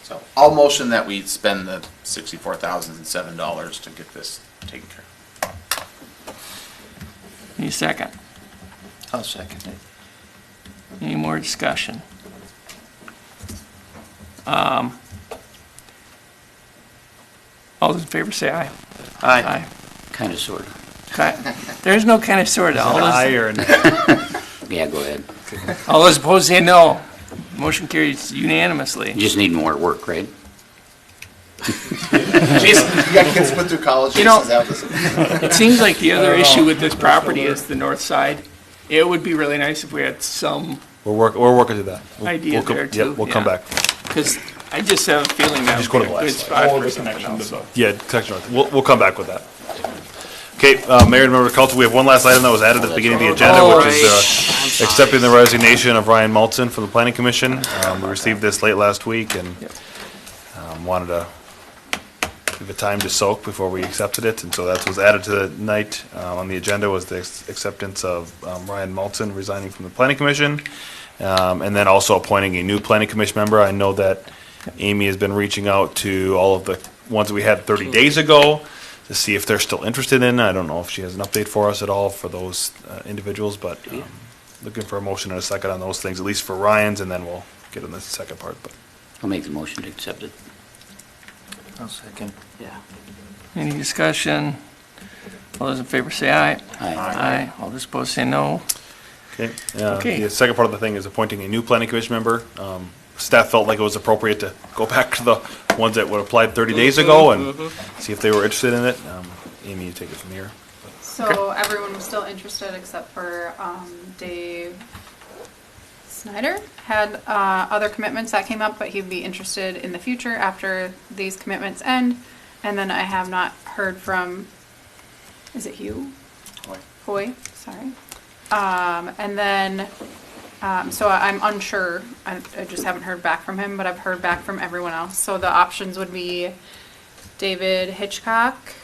So I'll motion that we spend the $64,007 to get this taken care of. Any second? I'll second it. Any more discussion? All those in favor say aye. Aye. kind of, sort of. There's no kind of sort of. Aye or nay? Yeah, go ahead. All those opposed say no. Motion carries unanimously. You just need more work, right? Jason, you got kids put through college. You know, Jason's out this. It seems like the other issue with this property is the north side. It would be really nice if we had some We're working through that. idea there too. Yep, we'll come back. Because I just have a feeling that Just would go be to a the good last spot for something else. Yeah, text north. We'll come back with that. Okay, Mayor and Member of Council, we have one last item that was added at the beginning of the agenda, which is accepting the resignation of Ryan Maltzen from the Planning Commission. We received this late last week and wanted to give it time to soak before we accepted it, and so that was added to tonight. On the agenda was the acceptance of Ryan Maltzen resigning from the Planning Commission, and then also appointing a new Planning Commission member. I know that Amy has been reaching out to all of the ones that we had 30 days ago to see if they're still interested in. I don't know if she has an update for us at all for those individuals, but looking for a motion and a second on those things, at least for Ryan's, and then we'll get on the second part. But I'll make the motion to accept it. I'll second. Yeah. Any discussion? All those in favor say aye. Aye. Aye. All those opposed say no. Okay. Okay. The second part of the thing is appointing a new planning commission member. Staff felt like it was appropriate to go back to the ones that were applied 30 days ago and see if they were interested in it. Amy, you take it from here. So everyone was still interested except for Dave Snyder had other commitments that came up, but he'd be interested in the future after these commitments end. And then I have not heard from, is it Hugh? Hoy, sorry. And then, so I'm unsure, I just haven't heard back from him, but I've heard back from everyone else. So the options would be David Hitchcock,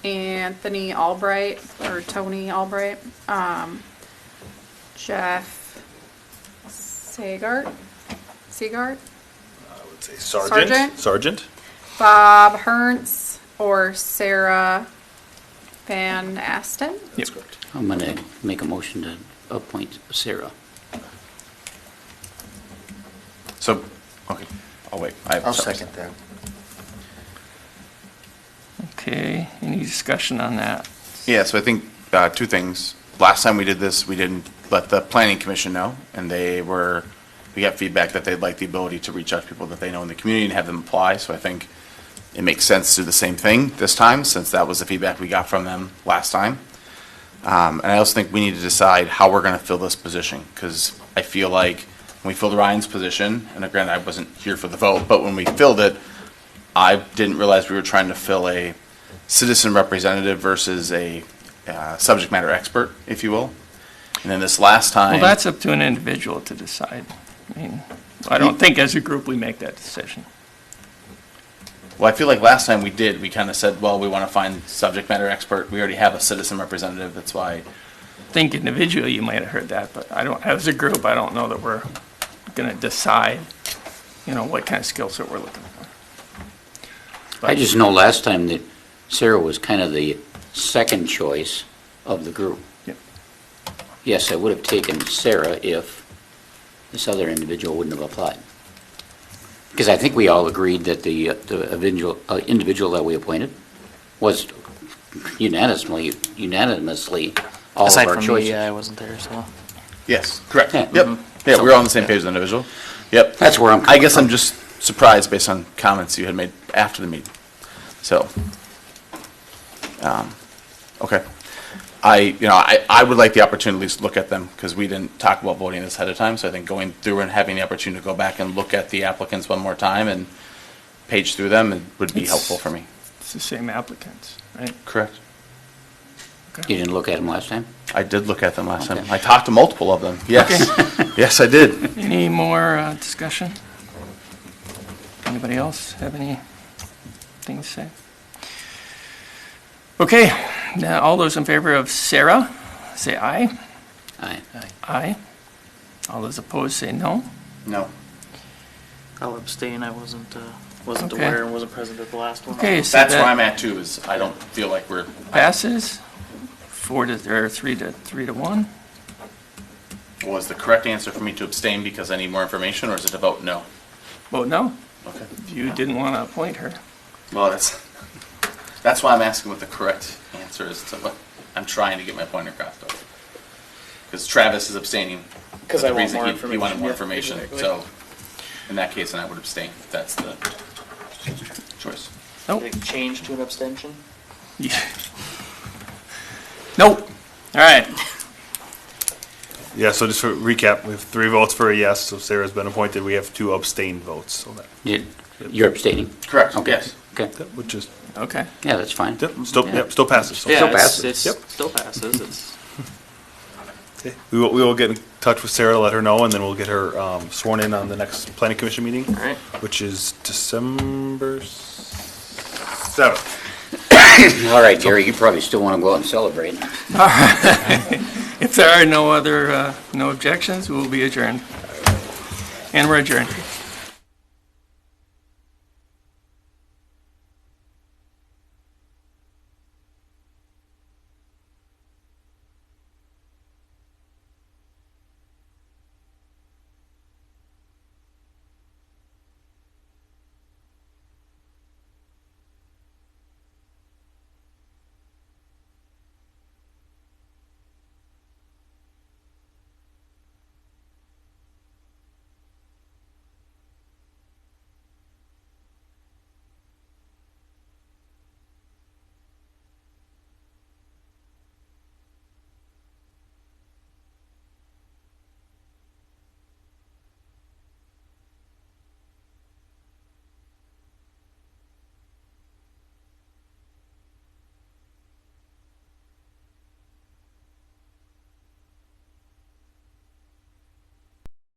Anthony Albright, or Tony Albright, Jeff Seagart, I would say Sergeant? Sergeant. Bob Herntz, or Sarah Van Asten. That's correct. I'm going to make a motion to appoint Sarah. So, okay, I'll wait. I'll second that. Okay, any discussion on that? Yeah, so I think two things. Last time we did this, we didn't let the planning commission know, and we got feedback that they'd like the ability to reach out to people that they know in the community and have them apply. So I think it makes sense to do the same thing this time, since that was the feedback we got from them last time. And I also think we need to decide how we're going to fill this position, because I feel like when we filled Ryan's position, and again, I wasn't here for the vote, but when we filled it, I didn't realize we were trying to fill a citizen representative versus a subject matter expert, if you will. And then this last time... Well, that's up to an individual to decide. I mean, I don't think as a group we make that decision. Well, I feel like last time we kind of said, well, we want to find subject matter expert. We already have a citizen representative, that's why... I think individually you might have heard that, but as a group, I don't know that we're going to decide, what kind of skill set we're looking for. I just know last time that Sarah was kind of the second choice of the group. Yep. Yes, I would have taken Sarah if this other individual wouldn't have applied. Because I think we all agreed that the individual that we appointed was unanimously all Aside of our from choices. me, I wasn't there, so. Yes, correct. Yeah. Yep. Yeah, we were on the same page with the individual. Yep. That's where I'm I coming guess from. I'm just surprised based on comments you had made after the meeting. So, okay. I would like the opportunity to at least look at them because we didn't talk about voting this ahead of time. So I think going through and having the opportunity to go back and look at the applicants one more time and page through them would be helpful for me. It's the same applicants, right? Correct. You didn't look at them last time? I did look at them last time. Okay. I talked to multiple of them. Yes. Yes, I did. Any more discussion? Anybody else have anything to say? Okay, now all those in favor of Sarah, say aye. Aye. Aye. All those opposed, say no. No. I'll abstain. I wasn't Okay. aware and wasn't present at the last one. Okay, so That's where I'm that at too, is I don't feel like we're. passes 3 to 1. Was the correct answer for me to abstain because I need more information, or is it a vote no? Vote no. Okay. You didn't want to appoint her. Well, that's why I'm asking what the correct answer is to what I'm trying to get my point across. Because Travis is abstaining. Because for I the want reason more he information. wanted more Yeah, information. exactly. So in that case, then I would abstain. If that's the choice. Nope. Did it change to an abstention? Yeah. Nope. All right. Yeah, so just for recap, we have 3 votes for a yes, so Sarah's been appointed. We have 2 abstained votes, so You're abstaining? Correct. Okay. Yes. Okay. which is, Okay. Yeah, that's fine. still passes. So- Yeah, Still it's- passes. it's Yep. still passes. It's Okay. We will get in touch with Sarah, let her know, and then we'll get her sworn in on the next planning commission meeting, all right. which is December 7th. All right, Gary, you probably still want to go out and celebrate. If there are no objections, we will be adjourned. And we're adjourned.